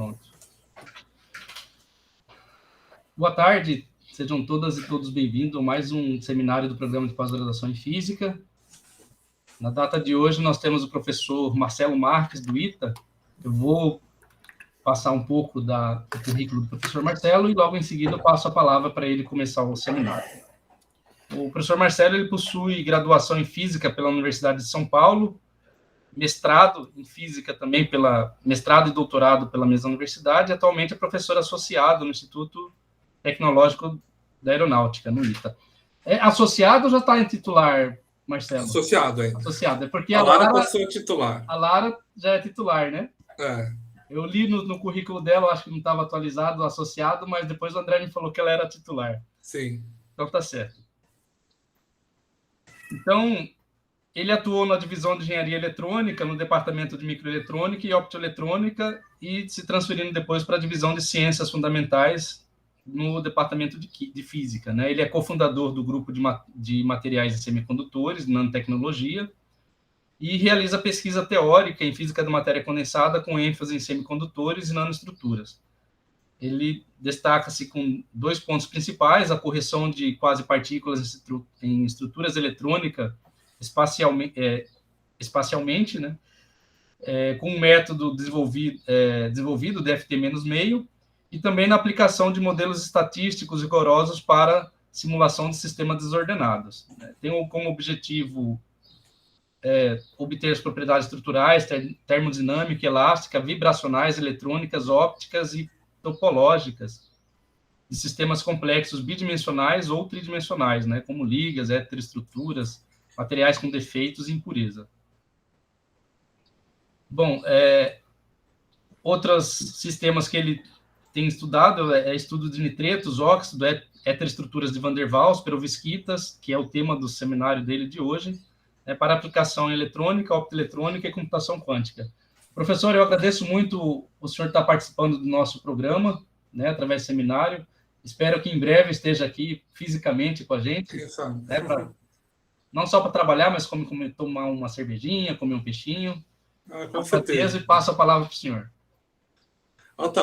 Pronto. Boa tarde, sejam todas e todos bem-vindos a mais um seminário do Programa de Pós-Graduação em Física. Na data de hoje, nós temos o professor Marcelo Marques, do ITA. Eu vou passar um pouco do currículo do professor Marcelo e logo em seguida eu passo a palavra para ele começar o seminário. O professor Marcelo ele possui graduação em Física pela Universidade de São Paulo, mestrado em Física também mestrado e doutorado pela mesma universidade, e atualmente é professor associado no Instituto Tecnológico da Aeronáutica, no ITA. É associado ou já está em titular, Marcelo? Associado ainda. Associado, é porque a Lara passou a titular. A Lara já é titular, né? É. Eu li no currículo dela, acho que não estava atualizado, associado, mas depois o André me falou que ela era titular. Sim. Então tá certo. Então, ele atuou na divisão de Engenharia Eletrônica, no departamento de Microeletrônica e Optoeletrônica, e se transferindo depois para a divisão de Ciências Fundamentais no departamento de Física, né? Ele é cofundador do grupo de materiais e semicondutores, nanotecnologia, e realiza pesquisa teórica em física da matéria condensada com ênfase em semicondutores e nanoestruturas. Ele destaca-se com 2 pontos principais: a correção de quase partículas em estruturas eletrônicas espacialmente, né? Com um método desenvolvido, DFT-meio, e também na aplicação de modelos estatísticos rigorosos para simulação de sistemas desordenados. Tem como objetivo obter as propriedades estruturais, termodinâmica, elástica, vibracionais, eletrônicas, ópticas e topológicas de sistemas complexos bidimensionais ou tridimensionais, né, como ligas, heteroestruturas, materiais com defeitos e impureza. Bom, outros sistemas que ele tem estudado estudo de nitretos, óxido, heteroestruturas de Van der Waals, perovskitas, que é o tema do seminário dele de hoje, para aplicação em eletrônica, optoeletrônica e computação quântica. Professor, eu agradeço muito o senhor estar participando do nosso programa, né, através do seminário. Espero que em breve esteja aqui fisicamente com a gente, né, não só para trabalhar, mas como tomar uma cervejinha, comer um peixinho. Com certeza. E passo a palavra para o senhor.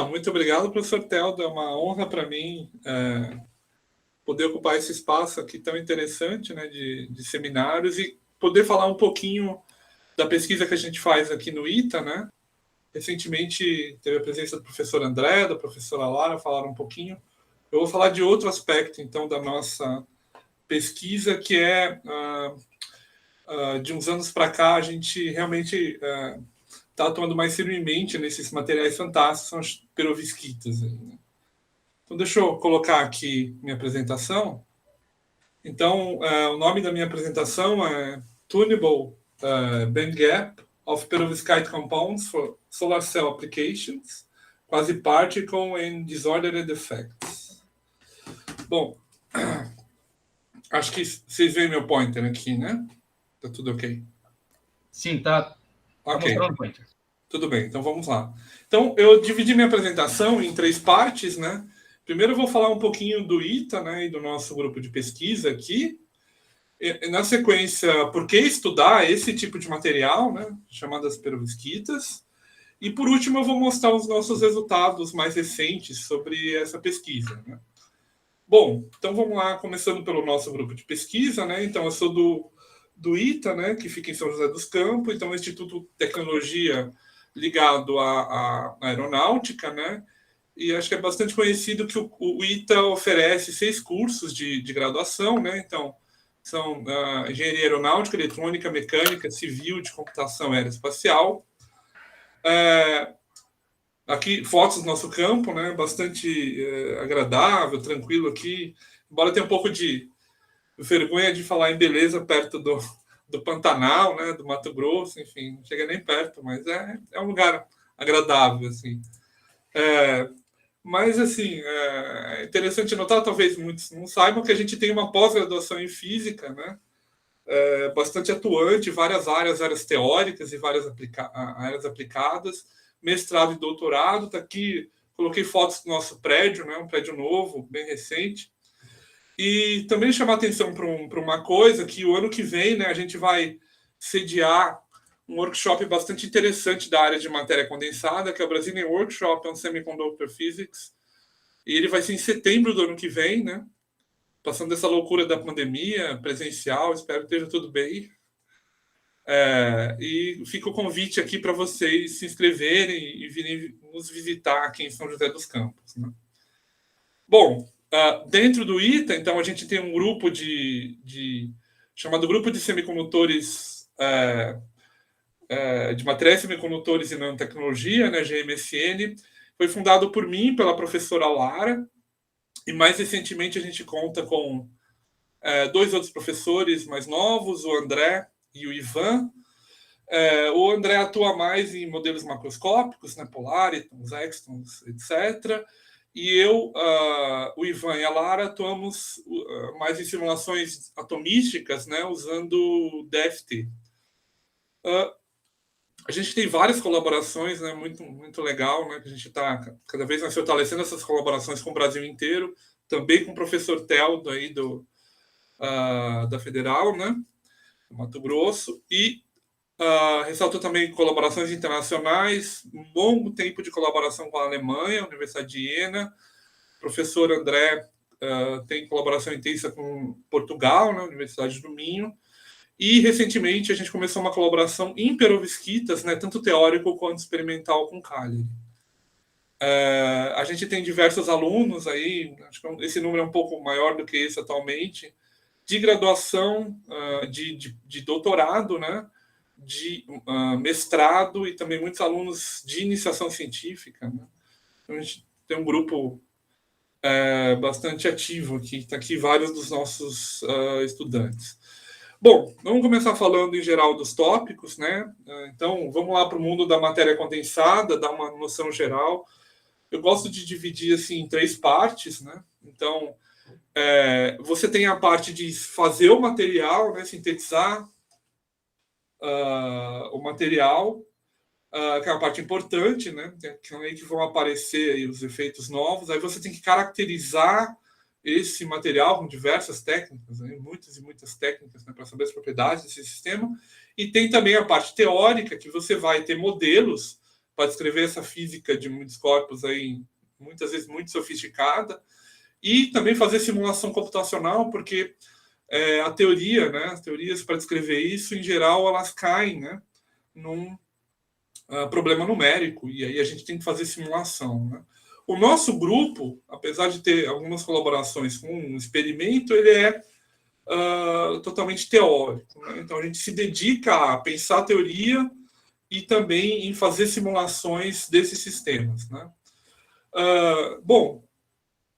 Muito obrigado, professor Teldo. É uma honra para mim poder ocupar esse espaço aqui tão interessante, né, de seminários e poder falar um pouquinho da pesquisa que a gente faz aqui no ITA, né? Recentemente teve a presença do professor André, da professora Lara, falaram um pouquinho. Eu vou falar de outro aspecto, então, da nossa pesquisa, que de uns anos para cá, a gente realmente está atuando mais firmemente nesses materiais fantásticos, são os perovskitas. Né? Então, deixa eu colocar aqui minha apresentação. Então, o nome da minha apresentação é Tunable Bandgap of Perovskite Compounds for Solar Cell Applications, Quasi-Particle and Disordered Effects. Bom, acho que vocês veem meu pointer aqui, né? Tá tudo ok? Sim, tá. Ok. Tudo bem, então vamos lá. Então, eu dividi minha apresentação em 3 partes, né? Primeiro eu vou falar um pouquinho do ITA, né, e do nosso grupo de pesquisa aqui. E, na sequência, por que estudar esse tipo de material, né, chamadas perovskitas. E, por último, eu vou mostrar os nossos resultados mais recentes sobre essa pesquisa. Né? Bom, então vamos lá, começando pelo nosso grupo de pesquisa. Né? Então, eu sou do ITA, né, que fica em São José dos Campos, então, o Instituto de Tecnologia ligado à aeronáutica, né? E acho que é bastante conhecido que o ITA oferece 6 cursos de graduação, né? Então, são engenharia aeronáutica, eletrônica, mecânica, civil, de computação aeroespacial. Aqui, fotos do nosso campo, né? Bastante agradável, tranquilo aqui. Embora tenha um pouco de vergonha de falar em beleza perto do Pantanal, né? Do Mato Grosso, enfim, não chega nem perto, mas é um lugar agradável, assim. Mas, assim, é interessante notar, talvez muitos não saibam, que a gente tem uma pós-graduação em física, né? Bastante atuante, várias áreas teóricas e várias áreas aplicadas, mestrado e doutorado. Tá aqui, coloquei fotos do nosso prédio, né? Um prédio novo, bem recente. E também chamar atenção para uma coisa, que o ano que vem, né, a gente vai sediar um workshop bastante interessante da área de matéria condensada, que é o Brazilian Workshop on Semiconductor Physics. E ele vai ser em setembro do ano que vem, né? Passando essa loucura da pandemia, presencial, espero que esteja tudo bem. E fica o convite aqui para vocês se inscreverem e virem nos visitar aqui em São José dos Campos, né? Bom, dentro do ITA, então, a gente tem um grupo chamado Grupo de Semicondutores, de Materiais Semicondutores e Nanotecnologia, né, GMSN. Foi fundado por mim, pela professora Lara, e mais recentemente a gente conta com 2 outros professores mais novos, o André e o Ivan. O André atua mais em modelos macroscópicos, né, polaritons, extons, etc. E eu, o Ivan e a Lara atuamos mais em simulações atomísticas, né, usando o DFT. A gente tem várias colaborações, né, muito, muito legal, né, que a gente está cada vez mais fortalecendo essas colaborações com o Brasil inteiro, também com o professor Teldo aí da Federal, né, do Mato Grosso, e ressaltou também colaborações internacionais, um longo tempo de colaboração com a Alemanha, a Universidade de Iena. O professor André tem colaboração intensa com Portugal, né, Universidade do Minho. E, recentemente, a gente começou uma colaboração em perovskitas, né, tanto teórico quanto experimental, com Cagliari. A gente tem diversos alunos aí, acho que esse número é um pouco maior do que esse atualmente, de graduação, de doutorado, né, de mestrado e também muitos alunos de iniciação científica, né? Então, a gente tem um grupo bastante ativo aqui, está aqui vários dos nossos estudantes. Bom, vamos começar falando em geral dos tópicos, né? Então, vamos lá para o mundo da matéria condensada, dar uma noção geral. Eu gosto de dividir assim em 3 partes, né? Então, você tem a parte de fazer o material, né? Sintetizar o material, que é uma parte importante, né? Que é aí que vão aparecer aí os efeitos novos. Aí você tem que caracterizar esse material com diversas técnicas, né? Muitas e muitas técnicas, né, para saber as propriedades desse sistema. E tem também a parte teórica, que você vai ter modelos para descrever essa física de muitos corpos aí, muitas vezes muito sofisticada, e também fazer simulação computacional, porque a teoria, né, as teorias para descrever isso, em geral, elas caem, né, num problema numérico, e aí a gente tem que fazer simulação, né? O nosso grupo, apesar de ter algumas colaborações com um experimento, ele é totalmente teórico, né? Então a gente se dedica a pensar a teoria e também em fazer simulações desses sistemas, né? Bom,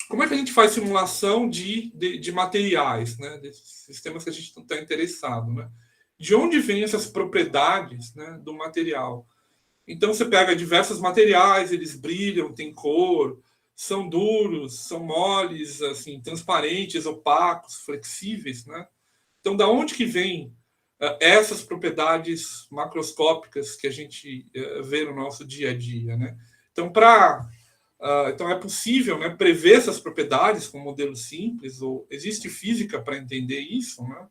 como é que a gente faz simulação de materiais, né? Desses sistemas que a gente não está interessado, né? De onde vêm essas propriedades, né, do material? Então, você pega diversos materiais, eles brilham, têm cor, são duros, são moles, assim, transparentes, opacos, flexíveis, né? Então, da onde que vêm essas propriedades macroscópicas que a gente vê no nosso dia a dia, né? Então, então é possível, né, prever essas propriedades com modelos simples, ou existe física para entender isso, né?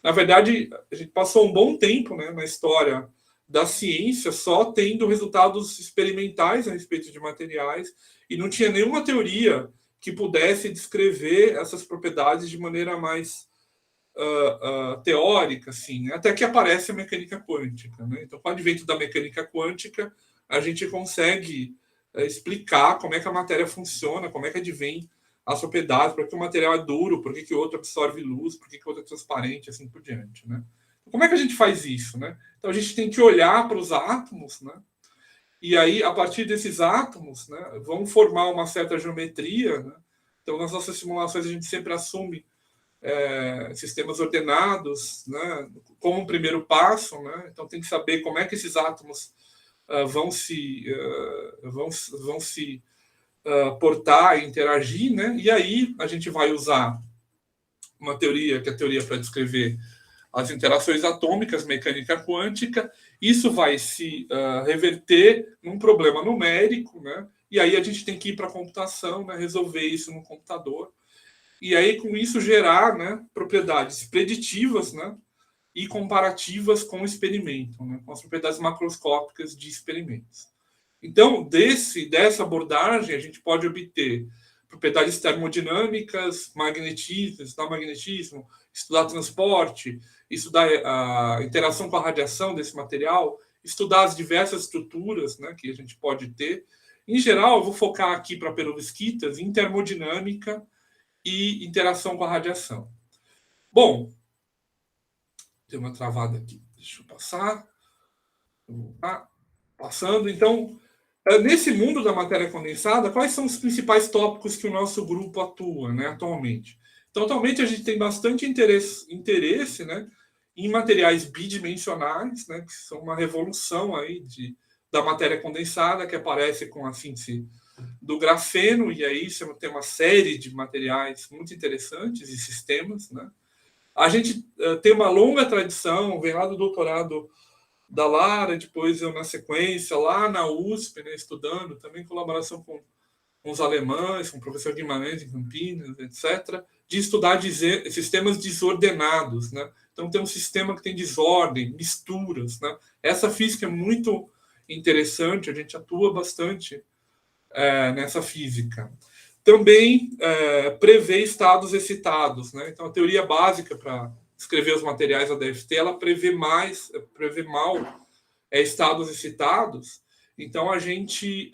Na verdade, a gente passou um bom tempo, né, na história da ciência só tendo resultados experimentais a respeito de materiais e não tinha nenhuma teoria que pudesse descrever essas propriedades de maneira mais teórica, assim, né? Até que aparece a mecânica quântica, né? Então, com o advento da mecânica quântica, a gente consegue explicar como é que a matéria funciona, como é que advém as propriedades, por que o material é duro, por que o outro absorve luz, por que o outro é transparente, assim por diante, né? Como é que a gente faz isso, né? Então a gente tem que olhar para os átomos, né? E aí, a partir desses átomos, né, vão formar uma certa geometria, né? Então, nas nossas simulações, a gente sempre assume sistemas ordenados, né, como um primeiro passo, né? Então, tem que saber como é que esses átomos vão se portar e interagir, né? E aí, a gente vai usar uma teoria, que é a teoria para descrever as interações atômicas, mecânica quântica. Isso vai se reverter num problema numérico, né? E aí a gente tem que ir para a computação, né? Resolver isso no computador. E aí, com isso, gerar, né, propriedades preditivas, né, e comparativas com o experimento, né, com as propriedades macroscópicas de experimentos. Então, dessa abordagem, a gente pode obter propriedades termodinâmicas, magnetismo, estudar transporte, estudar a interação com a radiação desse material, estudar as diversas estruturas, né, que a gente pode ter. Em geral, eu vou focar aqui para perovskitas em termodinâmica e interação com a radiação. Bom, tem uma travada aqui, deixa eu passar. Passando, então, nesse mundo da matéria condensada, quais são os principais tópicos que o nosso grupo atua, né, atualmente? Então, atualmente a gente tem bastante interesse, né, em materiais bidimensionais, né, que são uma revolução aí da matéria condensada, que aparece com a síntese do grafeno, e aí você tem uma série de materiais muito interessantes e sistemas, né? A gente tem uma longa tradição, vem lá do doutorado da Lara, depois eu na sequência, lá na USP, né, estudando, também em colaboração com os alemães, com o professor Guimarães em Campinas, etc., de estudar sistemas desordenados, né? Então tem um sistema que tem desordem, misturas, né? Essa física é muito interessante, a gente atua bastante nessa física. Também prevê estados excitados, né? Então a teoria básica para escrever os materiais da DFT, ela prevê mal estados excitados. Então a gente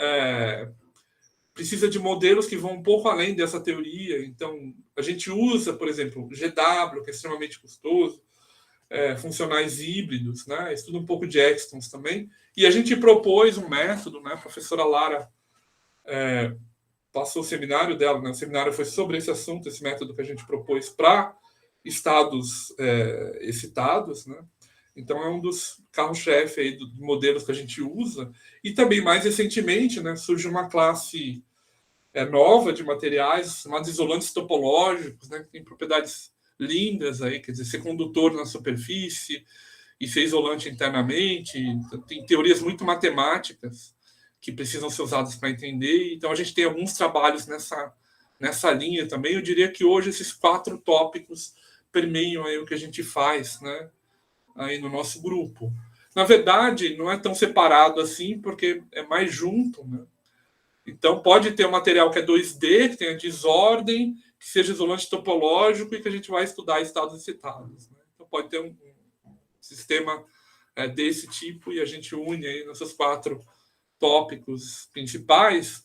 precisa de modelos que vão um pouco além dessa teoria. Então a gente usa, por exemplo, GW, que é extremamente custoso, funcionais híbridos, né? Estuda um pouco de Extons também. E a gente propôs um método, né? A professora Lara passou o seminário dela, né? O seminário foi sobre esse assunto, esse método que a gente propôs para estados excitados, né? Então é um dos carros-chefe aí dos modelos que a gente usa. E também, mais recentemente, né, surge uma classe nova de materiais, chamados isolantes topológicos, né, que tem propriedades lindas aí, quer dizer, ser condutor na superfície e ser isolante internamente. Tem teorias muito matemáticas que precisam ser usadas para entender. Então a gente tem alguns trabalhos nessa linha também. Eu diria que hoje esses 4 tópicos permeiam aí o que a gente faz, né, aí no nosso grupo. Na verdade, não é tão separado assim, porque é mais junto, né? Então, pode ter um material que é 2D, que tenha desordem, que seja isolante topológico e que a gente vai estudar estados excitados, né? Então, pode ter um sistema desse tipo e a gente une aí nesses 4 tópicos principais.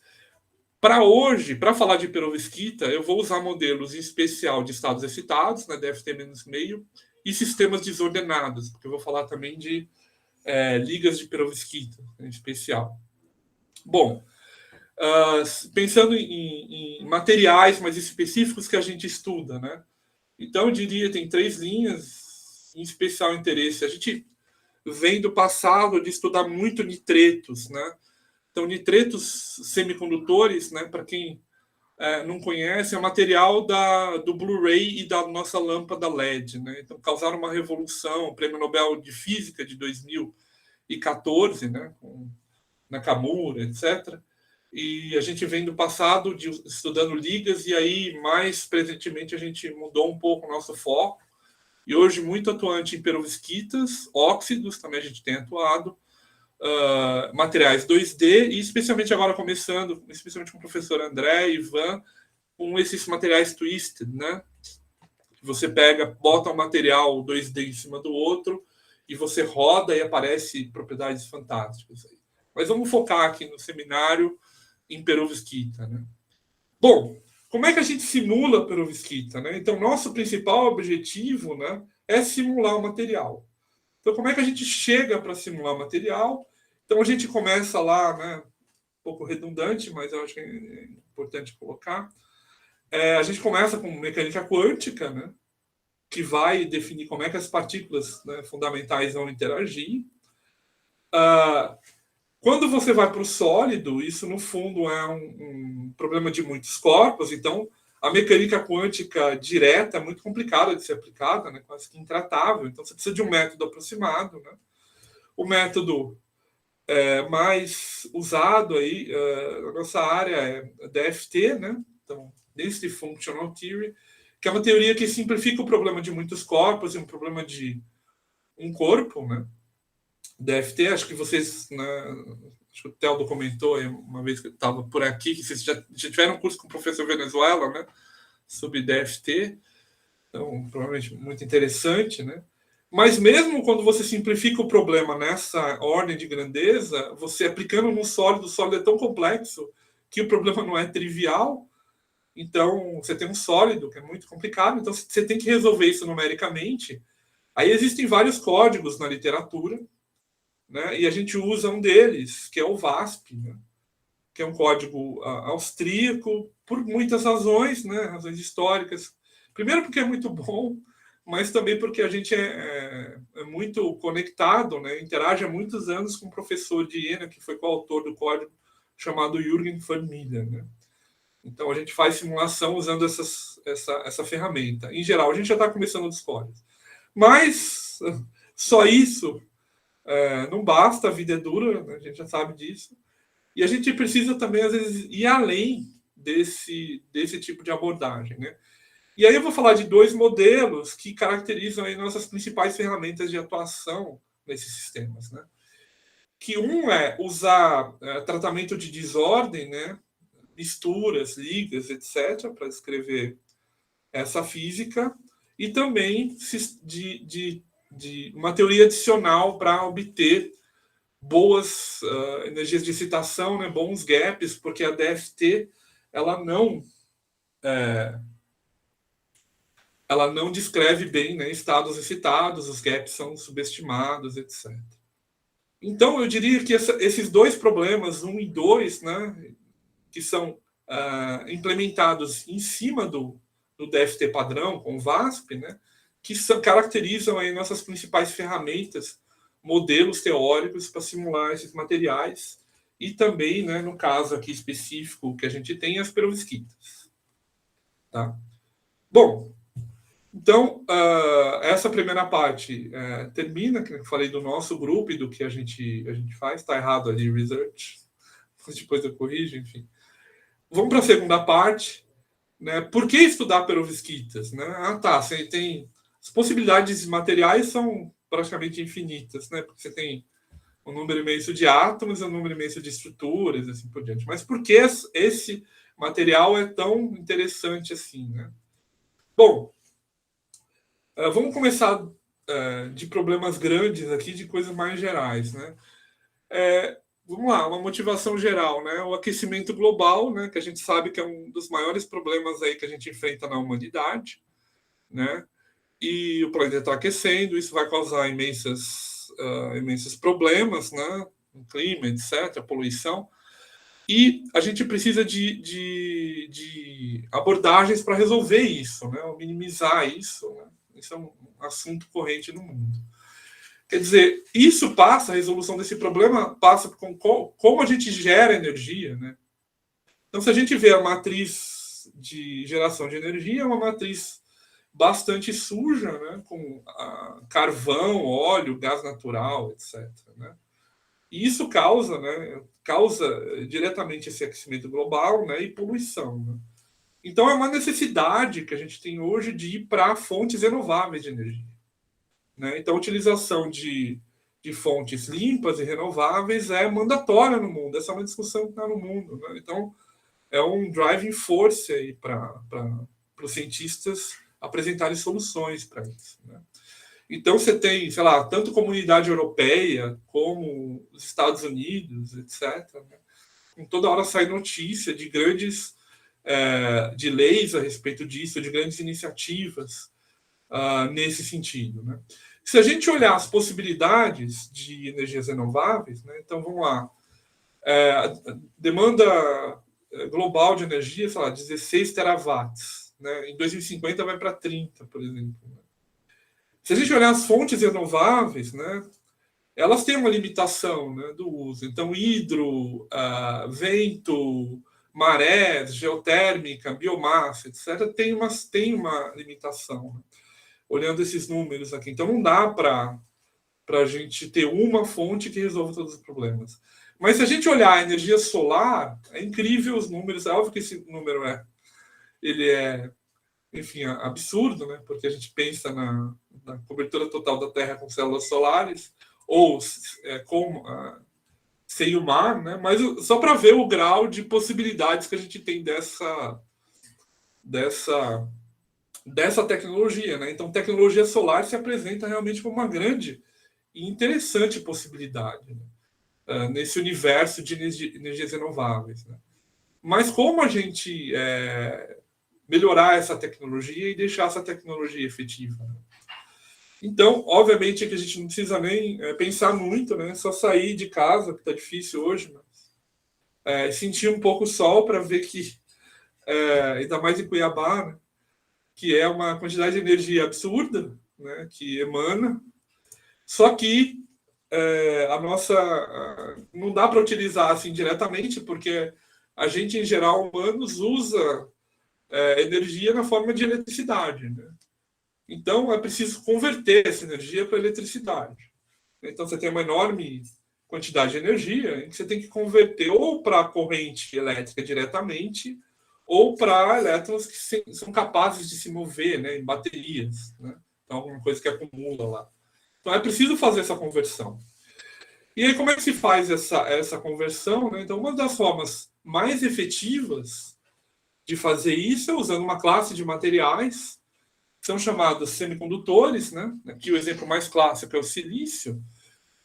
Para hoje, para falar de perovskita, eu vou usar modelos em especial de estados excitados, né, DFT-meio, e sistemas desordenados, porque eu vou falar também de ligas de perovskita, em especial. Bom, pensando em materiais mais específicos que a gente estuda, né? Então, eu diria que tem 3 linhas em especial interesse. A gente vem do passado de estudar muito nitretos, né? Então, nitretos semicondutores, né, para quem não conhece, é material do Blu-ray e da nossa lâmpada LED, né? Então, causaram uma revolução, o Prêmio Nobel de Física de 2014, né, com Nakamura, etc. E a gente vem do passado estudando ligas, e aí, mais presentemente, a gente mudou um pouco o nosso foco. E hoje, muito atuante em perovskitas, óxidos, também a gente tem atuado, materiais 2D, e especialmente agora começando, especialmente com o professor André e Ivan, com esses materiais twisted, né? Você bota um material 2D em cima do outro e você roda e aparece propriedades fantásticas. Mas vamos focar aqui no seminário em perovskita, né? Bom, como é que a gente simula perovskita, né? Então, nosso principal objetivo, né, é simular o material. Então, como é que a gente chega para simular o material? Então, a gente começa lá, né, um pouco redundante, mas eu acho que é importante colocar. A gente começa com mecânica quântica, né, que vai definir como é que as partículas, né, fundamentais vão interagir. Quando você vai para o sólido, isso, no fundo, é um problema de muitos corpos. Então, a mecânica quântica direta é muito complicada de ser aplicada, né, quase que intratável. Então, você precisa de um método aproximado, né? O método mais usado aí na nossa área é DFT, né? Então, Density Functional Theory, que é uma teoria que simplifica o problema de muitos corpos e um problema de um corpo, né? DFT, acho que vocês, né, acho que o Teldo comentou uma vez que estava por aqui, que vocês já tiveram um curso com o professor Venezuela, né, sobre DFT, então provavelmente muito interessante, né? Mas mesmo quando você simplifica o problema nessa ordem de grandeza, você aplicando no sólido, o sólido é tão complexo que o problema não é trivial. Então, você tem um sólido que é muito complicado, então você tem que resolver isso numericamente. Aí existem vários códigos na literatura, né? E a gente usa um deles, que é o VASP, né? Que é um código austríaco, por muitas razões, né? Razões históricas. Primeiro porque é muito bom, mas também porque a gente é muito conectado, né? Interage há muitos anos com um professor de Iena, que foi coautor do código, chamado Jürgen van Mielen, né? Então, a gente faz simulação usando essa ferramenta. Em geral, a gente já está começando dos códigos. Mas só isso não basta, a vida é dura, né? A gente já sabe disso. E a gente precisa também, às vezes, ir além desse tipo de abordagem, né? E aí eu vou falar de dois modelos que caracterizam aí nossas principais ferramentas de atuação nesses sistemas, né? Que um é usar tratamento de desordem, né? Misturas, ligas, etc., para escrever essa física, e também de uma teoria adicional para obter boas energias de excitação, né, bons gaps, porque a DFT ela não descreve bem, né, estados excitados, os gaps são subestimados, etc. Então, eu diria que esses dois problemas, 1 e 2, né, que são implementados em cima do DFT padrão, com o VASP, né, que caracterizam aí nossas principais ferramentas, modelos teóricos para simular esses materiais, e também, né, no caso aqui específico que a gente tem, as perovskitas. Tá? Bom, então, essa primeira parte termina, que eu falei do nosso grupo e do que a gente faz. Está errado ali, research. Depois eu corrijo, enfim. Vamos para a segunda parte, né? Por que estudar perovskitas? Né? Você tem... As possibilidades materiais são praticamente infinitas, né? Porque você tem um número imenso de átomos e um número imenso de estruturas, assim por diante. Mas por que esse material é tão interessante assim, né? Bom, vamos começar de problemas grandes aqui, de coisas mais gerais, né? Vamos lá, uma motivação geral, né? O aquecimento global, né? Que a gente sabe que é um dos maiores problemas aí que a gente enfrenta na humanidade, né? E o planeta está aquecendo, isso vai causar imensos problemas, né? O clima, etc., a poluição. E a gente precisa de abordagens para resolver isso, né? Ou minimizar isso, né? Isso é um assunto corrente no mundo. Quer dizer, a resolução desse problema passa com como a gente gera energia, né? Então, se a gente vê a matriz de geração de energia, é uma matriz bastante suja, né? Com carvão, óleo, gás natural, etc., né? E isso causa diretamente esse aquecimento global, né? E poluição, né? Então, é uma necessidade que a gente tem hoje de ir para fontes renováveis de energia. Né? Então, a utilização de fontes limpas e renováveis é mandatória no mundo. Essa é uma discussão que está no mundo. Né? Então, é um driving force aí para os cientistas apresentarem soluções para isso. Né? Então, você tem, sei lá, tanto a comunidade europeia como os Estados Unidos, etc. Né? Com toda hora sai notícia de grandes de leis a respeito disso, de grandes iniciativas nesse sentido. Né? Se a gente olhar as possibilidades de energias renováveis, né, então vamos lá, a demanda global de energia, sei lá, 16 terawatts, né, em 2050 vai para 30, por exemplo. Né? Se a gente olhar as fontes renováveis, né, elas têm uma limitação, né, do uso. Então, hidro, vento, marés, geotérmica, biomassa, etc., tem uma limitação, né? Olhando esses números aqui. Então, não dá para a gente ter uma fonte que resolva todos os problemas. Mas se a gente olhar a energia solar, é incrível os números. É óbvio que esse número ele é enfim, absurdo, né? Porque a gente pensa na cobertura total da Terra com células solares, ou sem o mar, né? Mas só para ver o grau de possibilidades que a gente tem dessa tecnologia, né? Então, tecnologia solar se apresenta realmente como uma grande e interessante possibilidade, né? Nesse universo de energias renováveis, né? Mas como a gente melhorar essa tecnologia e deixar essa tecnologia efetiva, né? Então, obviamente que a gente não precisa nem pensar muito, né? Só sair de casa, que está difícil hoje, mas sentir um pouco o sol para ver que, ainda mais em Cuiabá, né? Que é uma quantidade de energia absurda, né? Que emana. Só que a nossa não dá para utilizar assim diretamente, porque a gente, em geral, humanos, usa energia na forma de eletricidade, né? Então, é preciso converter essa energia para eletricidade. Então, você tem uma enorme quantidade de energia em que você tem que converter ou para a corrente elétrica diretamente ou para elétrons que são capazes de se mover, né, em baterias, né? Então, alguma coisa que acumula lá. Então, é preciso fazer essa conversão. E aí, como é que se faz essa conversão, né? Então, uma das formas mais efetivas de fazer isso é usando uma classe de materiais que são chamados semicondutores, né? Aqui o exemplo mais clássico é o silício,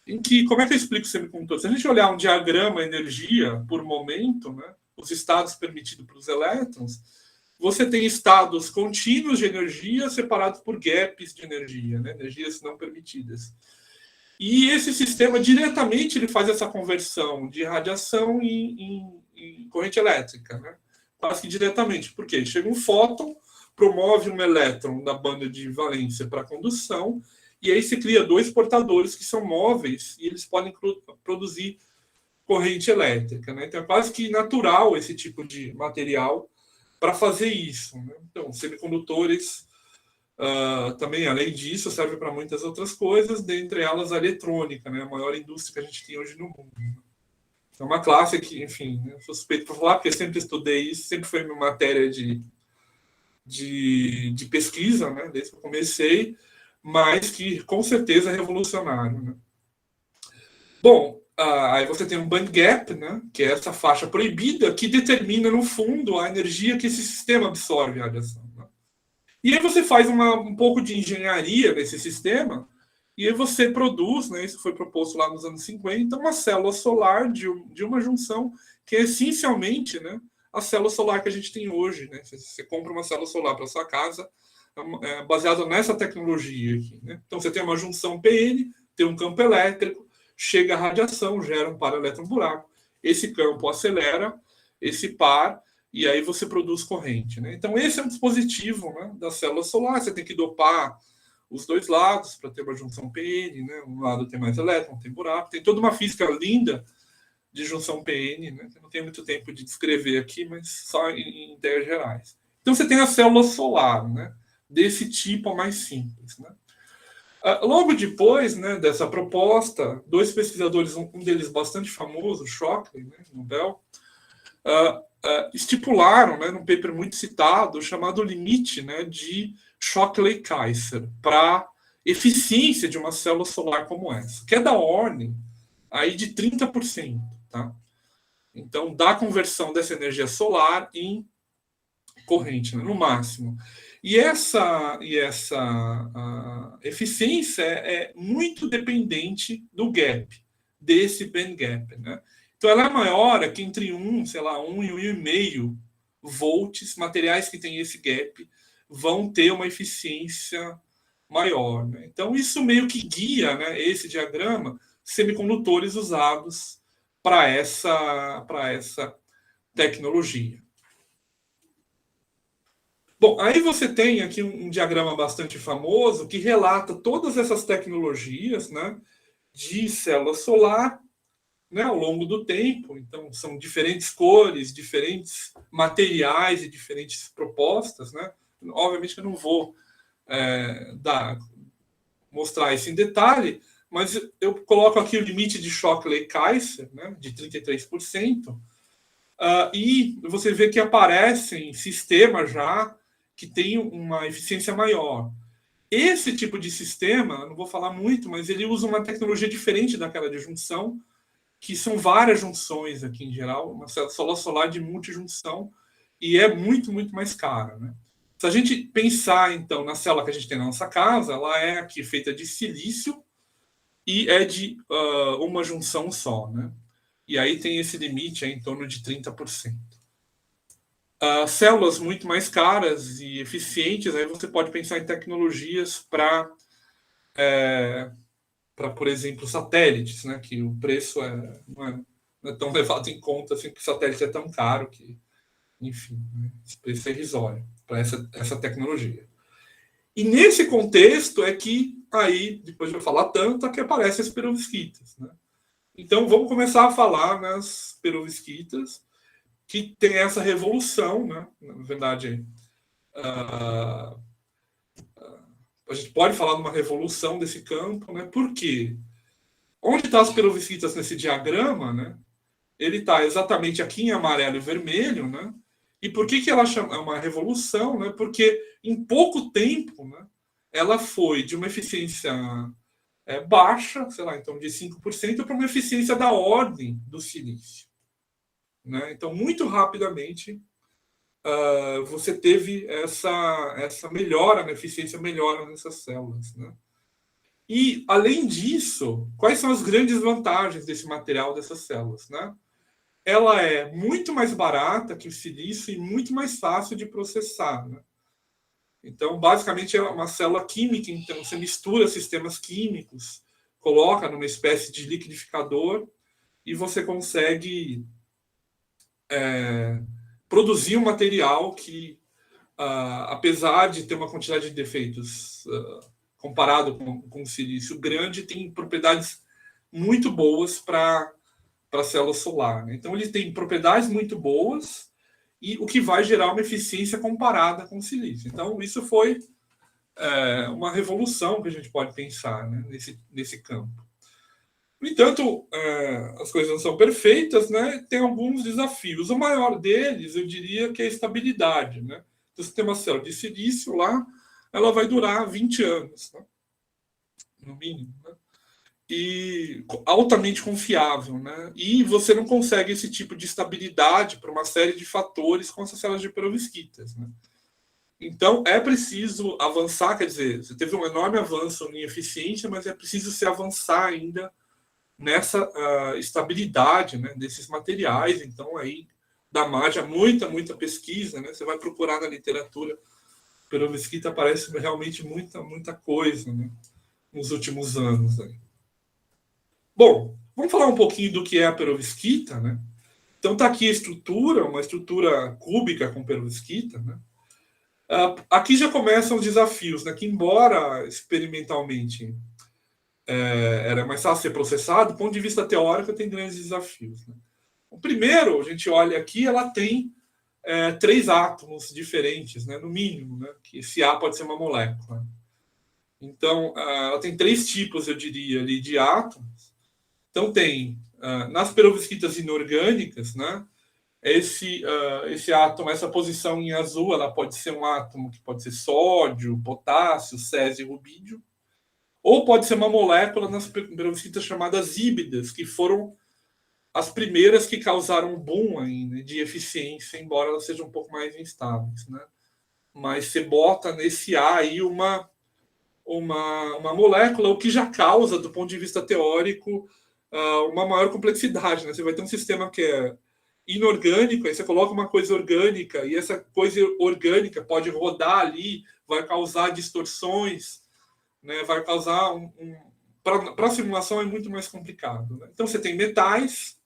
em que, como é que eu explico semicondutores? Se a gente olhar um diagrama energia por momento, né? Os estados permitidos para os elétrons, você tem estados contínuos de energia separados por gaps de energia, né? Energias não permitidas. E esse sistema diretamente ele faz essa conversão de radiação em corrente elétrica, né? Quase que diretamente. Por quê? Chega um fóton, promove um elétron da banda de valência para a condução, e aí se cria dois portadores que são móveis e eles podem produzir corrente elétrica, né? Então é quase que natural esse tipo de material para fazer isso, né? Então, semicondutores também, além disso, serve para muitas outras coisas, dentre elas a eletrônica, né? A maior indústria que a gente tem hoje no mundo. É uma classe que, enfim, eu sou suspeito para falar, porque sempre estudei isso, sempre foi minha matéria de pesquisa, né? Desde que eu comecei, mas que com certeza é revolucionário, né? Bom, aí você tem um band gap, né? Que é essa faixa proibida que determina, no fundo, a energia que esse sistema absorve a radiação. E aí você faz um pouco de engenharia nesse sistema e aí você produz, né, isso foi proposto lá nos anos 50, uma célula solar de uma junção que é essencialmente, né, a célula solar que a gente tem hoje. Né? Você compra uma célula solar para sua casa baseada nessa tecnologia aqui. Né? Então você tem uma junção PN, tem um campo elétrico, chega a radiação, gera um par elétron-buraco. Esse campo acelera esse par e aí você produz corrente. Né? Então, esse é um dispositivo, né, da célula solar. Você tem que dopar os dois lados para ter uma junção PN. Né? Um lado tem mais elétron, tem buraco. Tem toda uma física linda de junção PN. Né? Eu não tenho muito tempo de descrever aqui, mas só em ideias gerais. Então, você tem a célula solar, né, desse tipo mais simples. Né? Logo depois, né, dessa proposta, dois pesquisadores, um deles bastante famoso, Shockley, né, Nobel, estipularam, né, num paper muito citado, chamado limite, né, de Shockley-Kaiser para eficiência de uma célula solar como essa, que é da ordem aí de 30%. Tá? Então, da conversão dessa energia solar em corrente, né, no máximo. E essa eficiência é muito dependente do gap, desse band gap. Né? Então, ela é maior que entre 1 e 1,5 volts. Materiais que têm esse gap vão ter uma eficiência maior. Né? Então, isso meio que guia, né, esse diagrama, semicondutores usados para essa tecnologia. Bom, aí você tem aqui um diagrama bastante famoso que relata todas essas tecnologias, né, de célula solar, né, ao longo do tempo. Então, são diferentes cores, diferentes materiais e diferentes propostas. Né? Obviamente que eu não vou mostrar isso em detalhe, mas eu coloco aqui o limite de Shockley-Kaiser, né, de 33%, e você vê que aparecem sistemas já que tem uma eficiência maior. Esse tipo de sistema, não vou falar muito, mas ele usa uma tecnologia diferente daquela de junção, que são várias junções aqui em geral, uma célula solar de multijunção, e é muito, muito mais cara, né? Se a gente pensar, então, na célula que a gente tem na nossa casa, ela é aqui feita de silício e é de uma junção só, né? E aí tem esse limite em torno de 30%. Células muito mais caras e eficientes, aí você pode pensar em tecnologias para, por exemplo, satélites, né? Que o preço não é tão levado em conta, assim, que o satélite é tão caro que, enfim, né? Esse preço é irrisório para essa tecnologia. E nesse contexto é que aí, depois de eu falar tanto, é que aparecem as perovskitas, né? Então, vamos começar a falar nas perovskitas, que tem essa revolução, né? Na verdade, a gente pode falar de uma revolução desse campo, né? Por quê? Onde estão as perovskitas nesse diagrama, né? Ele está exatamente aqui em amarelo e vermelho, né? E por que ela chama uma revolução, né? Porque em pouco tempo, né, ela foi de uma eficiência baixa, sei lá, então de 5%, para uma eficiência da ordem do silício, né? Então, muito rapidamente, você teve essa melhora na eficiência, melhora nessas células, né? E, além disso, quais são as grandes vantagens desse material, dessas células, né? Ela é muito mais barata que o silício e muito mais fácil de processar, né? Então, basicamente, é uma célula química. Então, você mistura sistemas químicos, coloca numa espécie de liquidificador e você consegue produzir um material que, apesar de ter uma quantidade de defeitos comparado com o silício grande, tem propriedades muito boas para a célula solar, né? Então, ele tem propriedades muito boas e o que vai gerar uma eficiência comparada com o silício. Então, isso foi uma revolução que a gente pode pensar, né, nesse campo. No entanto, as coisas não são perfeitas, né? Tem alguns desafios. O maior deles, eu diria, que é a estabilidade, né? Então, você tem uma célula de silício lá, ela vai durar 20 anos, né? No mínimo, né? E altamente confiável, né? E você não consegue esse tipo de estabilidade por uma série de fatores com essas células de perovskitas, né? Então, é preciso avançar, quer dizer, você teve um enorme avanço em eficiência, mas é preciso se avançar ainda nessa estabilidade, né, desses materiais. Então, aí dá margem a muita pesquisa, né? Você vai procurar na literatura, perovskita aparece realmente muita coisa, né, nos últimos anos, aí. Bom, vamos falar um pouquinho do que é a perovskita, né? Então tá aqui a estrutura, uma estrutura cúbica com perovskita, né? Aqui já começam os desafios, né? Que embora experimentalmente era mais fácil ser processado, do ponto de vista teórico tem grandes desafios, né? O primeiro, a gente olha aqui, ela tem 3 átomos diferentes, né? No mínimo, né? Que esse A pode ser uma molécula. Então, ela tem 3 tipos, eu diria, ali, de átomos. Então, tem, nas perovskitas inorgânicas, né? Esse átomo, essa posição em azul, ela pode ser um átomo que pode ser sódio, potássio, césio e rubídio, ou pode ser uma molécula nas perovskitas chamadas híbridas, que foram as primeiras que causaram um boom aí, né, de eficiência, embora elas sejam um pouco mais instáveis, né? Mas você bota nesse A aí uma molécula, o que já causa, do ponto de vista teórico, uma maior complexidade, né? Você vai ter um sistema que é inorgânico, aí você coloca uma coisa orgânica, e essa coisa orgânica pode rodar ali, vai causar distorções, né? Vai causar para a simulação é muito mais complicado, né? Então você tem metais,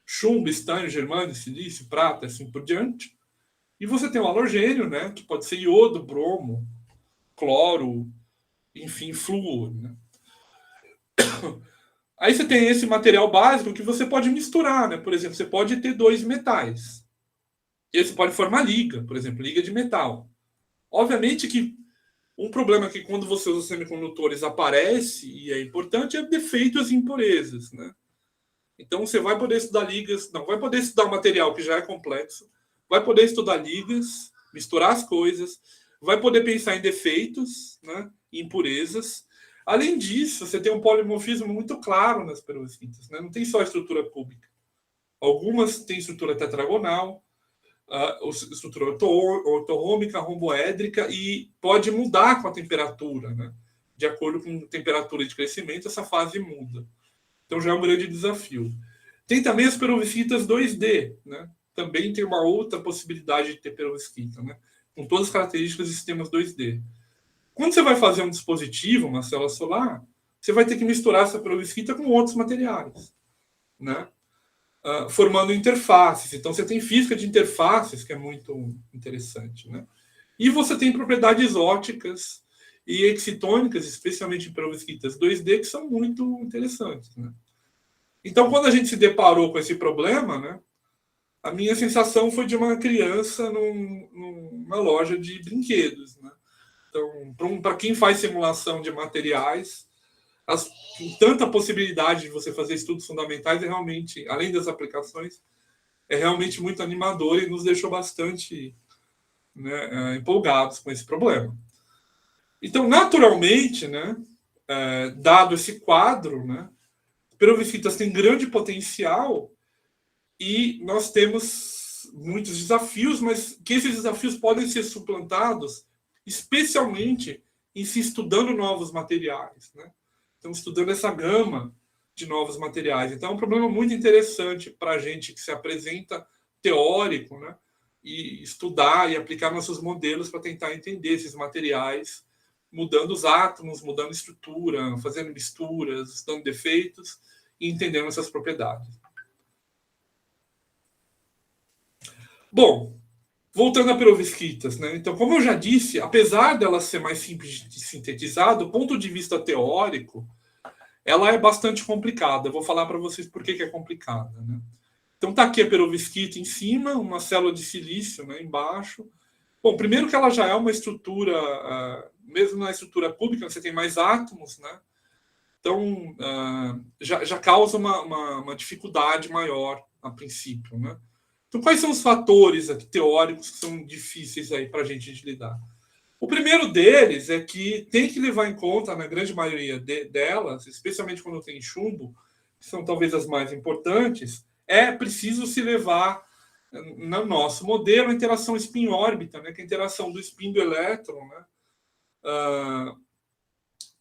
chumbo, estanho, germânio, silício, prata, assim por diante, e você tem o halogênio, né? Que pode ser iodo, bromo, cloro, enfim, flúor, né? Aí você tem esse material básico que você pode misturar, né? Por exemplo, você pode ter 2 metais. E aí você pode formar liga, por exemplo, liga de metal. Obviamente que um problema que quando você usa semicondutores aparece, e é importante, é defeitos e impurezas, né? Então você vai poder estudar ligas, não vai poder estudar um material que já é complexo, vai poder estudar ligas, misturar as coisas, vai poder pensar em defeitos, né, impurezas. Além disso, você tem um polimorfismo muito claro nas perovskitas, né? Não tem só estrutura cúbica. Algumas têm estrutura tetragonal, estrutura ortorrômica, romboédrica, e pode mudar com a temperatura, né? De acordo com a temperatura de crescimento, essa fase muda. Então já é um grande desafio. Tem também as perovskitas 2D, né? Também tem uma outra possibilidade de ter perovskita, né? Com todas as características de sistemas 2D. Quando você vai fazer um dispositivo, uma célula solar, você vai ter que misturar essa perovskita com outros materiais, né? Formando interfaces. Então, você tem física de interfaces, que é muito interessante, né? E você tem propriedades ópticas e excitônicas, especialmente em perovskitas 2D, que são muito interessantes, né? Então, quando a gente se deparou com esse problema, né, a minha sensação foi de uma criança numa loja de brinquedos, né? Então, para quem faz simulação de materiais, tanta possibilidade de você fazer estudos fundamentais é realmente, além das aplicações, é realmente muito animador e nos deixou bastante, né, empolgados com esse problema. Então, naturalmente, né, dado esse quadro, né, perovskitas têm grande potencial e nós temos muitos desafios, mas que esses desafios podem ser suplantados, especialmente em se estudando novos materiais, né? Estamos estudando essa gama de novos materiais. Então, é um problema muito interessante para a gente que se apresenta teórico, né? E estudar e aplicar nossos modelos para tentar entender esses materiais, mudando os átomos, mudando a estrutura, fazendo misturas, estudando defeitos e entendendo essas propriedades. Bom, voltando a perovskitas, né? Então, como eu já disse, apesar dela ser mais simples de sintetizar, do ponto de vista teórico, ela é bastante complicada. Eu vou falar para vocês por que é complicada, né? Então, está aqui a perovskita em cima, uma célula de silício, né, embaixo. Bom, primeiro que ela já é uma estrutura, mesmo na estrutura cúbica, você tem mais átomos, né? Então, já causa uma dificuldade maior a princípio, né? Então, quais são os fatores aqui, teóricos que são difíceis aí para a gente lidar? O primeiro deles é que tem que levar em conta, na grande maioria delas, especialmente quando tem chumbo, que são talvez as mais importantes, é preciso se levar no nosso modelo a interação spin-órbita, né, que é a interação do spin do elétron, né,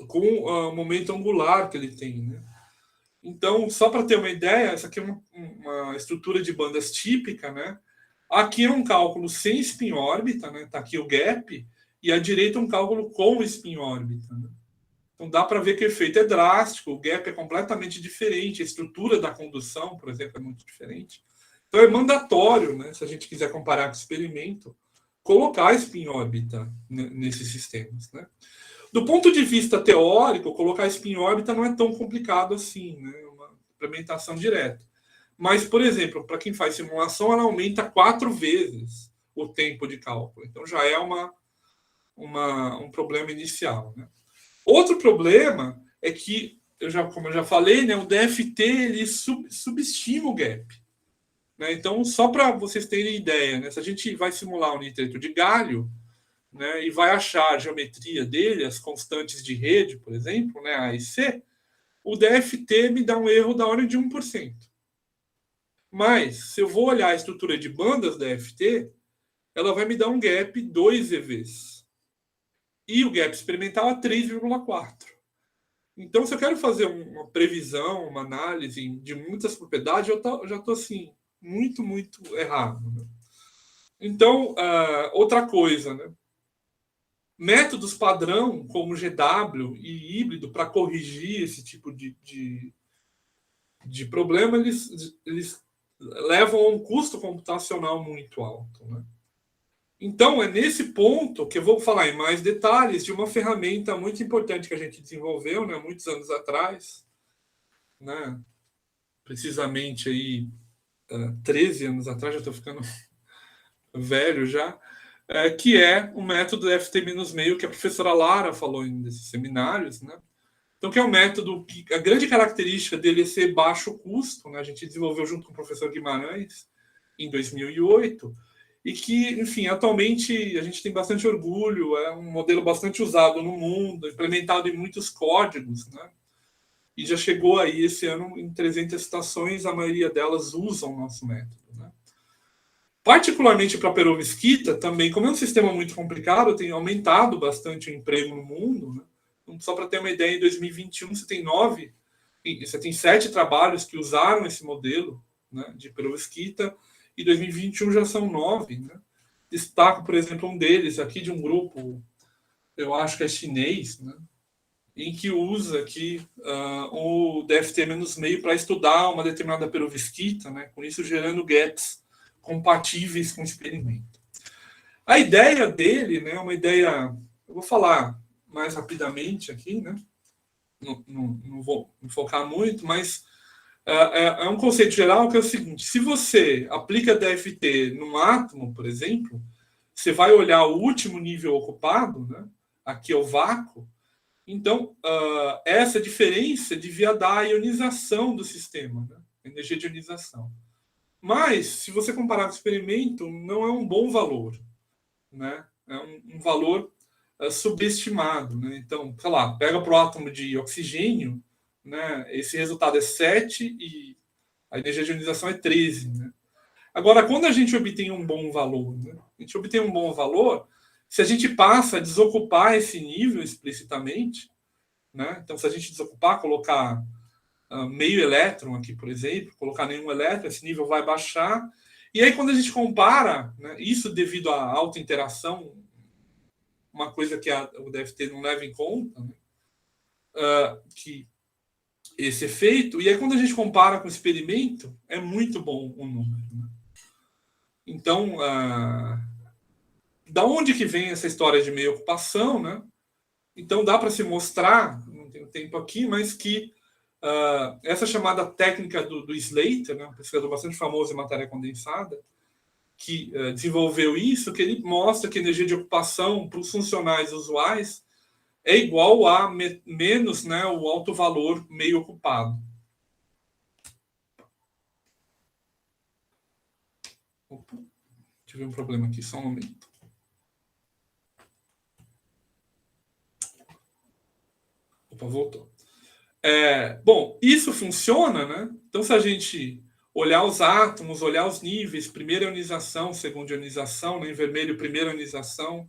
com o momento angular que ele tem, né? Então, só para ter uma ideia, essa aqui é uma estrutura de bandas típica, né? Aqui é um cálculo sem spin-órbita, né? Está aqui o gap, e à direita um cálculo com spin-órbita, né? Então dá para ver que o efeito é drástico, o gap é completamente diferente, a estrutura da condução, por exemplo, é muito diferente. Então é mandatório, né, se a gente quiser comparar com o experimento, colocar spin-órbita nesses sistemas, né? Do ponto de vista teórico, colocar spin-órbita não é tão complicado assim, né? Uma implementação direta. Mas, por exemplo, para quem faz simulação, ela aumenta 4 vezes o tempo de cálculo. Então já é um problema inicial, né? Outro problema é que, como eu já falei, né, o DFT ele subestima o gap, né? Então, só para vocês terem ideia, né, se a gente vai simular um nitreto de galho, né, e vai achar a geometria dele, as constantes de rede, por exemplo, né, A e C, o DFT me dá um erro da ordem de 1%. Mas, se eu vou olhar a estrutura de bandas DFT, ela vai me dar um gap 2 EVs. E o gap experimental é 3,4. Então, se eu quero fazer uma previsão, uma análise de muitas propriedades, eu já estou assim, muito, muito errado, né? Então, outra coisa, né? Métodos padrão, como GW e híbrido, para corrigir esse tipo de problema, eles levam a um custo computacional muito alto, né? Então, é nesse ponto que eu vou falar em mais detalhes de uma ferramenta muito importante que a gente desenvolveu, né, muitos anos atrás, né, precisamente aí 13 anos atrás, já estou ficando velho já, que é o método FT-meio, que a professora Lara falou nesses seminários, né? Então, que é um método que a grande característica dele é ser baixo custo, né? A gente desenvolveu junto com o professor Guimarães em 2008, e que, enfim, atualmente a gente tem bastante orgulho, é um modelo bastante usado no mundo, implementado em muitos códigos, né? E já chegou aí esse ano em 300 estações, a maioria delas usam o nosso método, né? Particularmente para a perovskita, também, como é um sistema muito complicado, tem aumentado bastante o emprego no mundo, né? Então, só para ter uma ideia, em 2021 você tem 7 trabalhos que usaram esse modelo, né, de perovskita, e 2021 já são 9, né? Destaco, por exemplo, um deles aqui de um grupo, eu acho que é chinês, né, em que usa aqui o DFT-meio para estudar uma determinada perovskita, né, com isso gerando gaps compatíveis com o experimento. A ideia dele, né, é uma ideia, eu vou falar mais rapidamente aqui, né, não vou me focar muito, mas é um conceito geral que é o seguinte: se você aplica DFT num átomo, por exemplo, você vai olhar o último nível ocupado, né? Aqui é o vácuo. Então, essa diferença devia dar a ionização do sistema, né? Energia de ionização. Mas, se você comparar com o experimento, não é um bom valor, né? É um valor subestimado, né? Então, sei lá, pega para o átomo de oxigênio, né? Esse resultado é 7 e a energia de ionização é 13, né? Agora, quando a gente obtém um bom valor, né? A gente obtém um bom valor se a gente passa a desocupar esse nível explicitamente, né? Então, se a gente desocupar, colocar meio elétron aqui, por exemplo, colocar nenhum elétron, esse nível vai baixar. E aí, quando a gente compara, né, isso devido à alta interação, uma coisa que o DFT não leva em conta, né, que esse efeito, e aí quando a gente compara com o experimento, é muito bom o número. Né? Então, da onde que vem essa história de meia ocupação, né? Então, dá para se mostrar, não tenho tempo aqui, mas que essa chamada técnica do Slater, né, um pesquisador bastante famoso em matéria condensada, que desenvolveu isso, que ele mostra que a energia de ocupação para os funcionais usuais é igual a menos, né, o alto valor meio ocupado. Opa, tive um problema aqui, só um momento. Opa, voltou. Bom, isso funciona, né? Então, se a gente olhar os átomos, olhar os níveis, primeira ionização, segunda ionização, né, em vermelho, primeira ionização,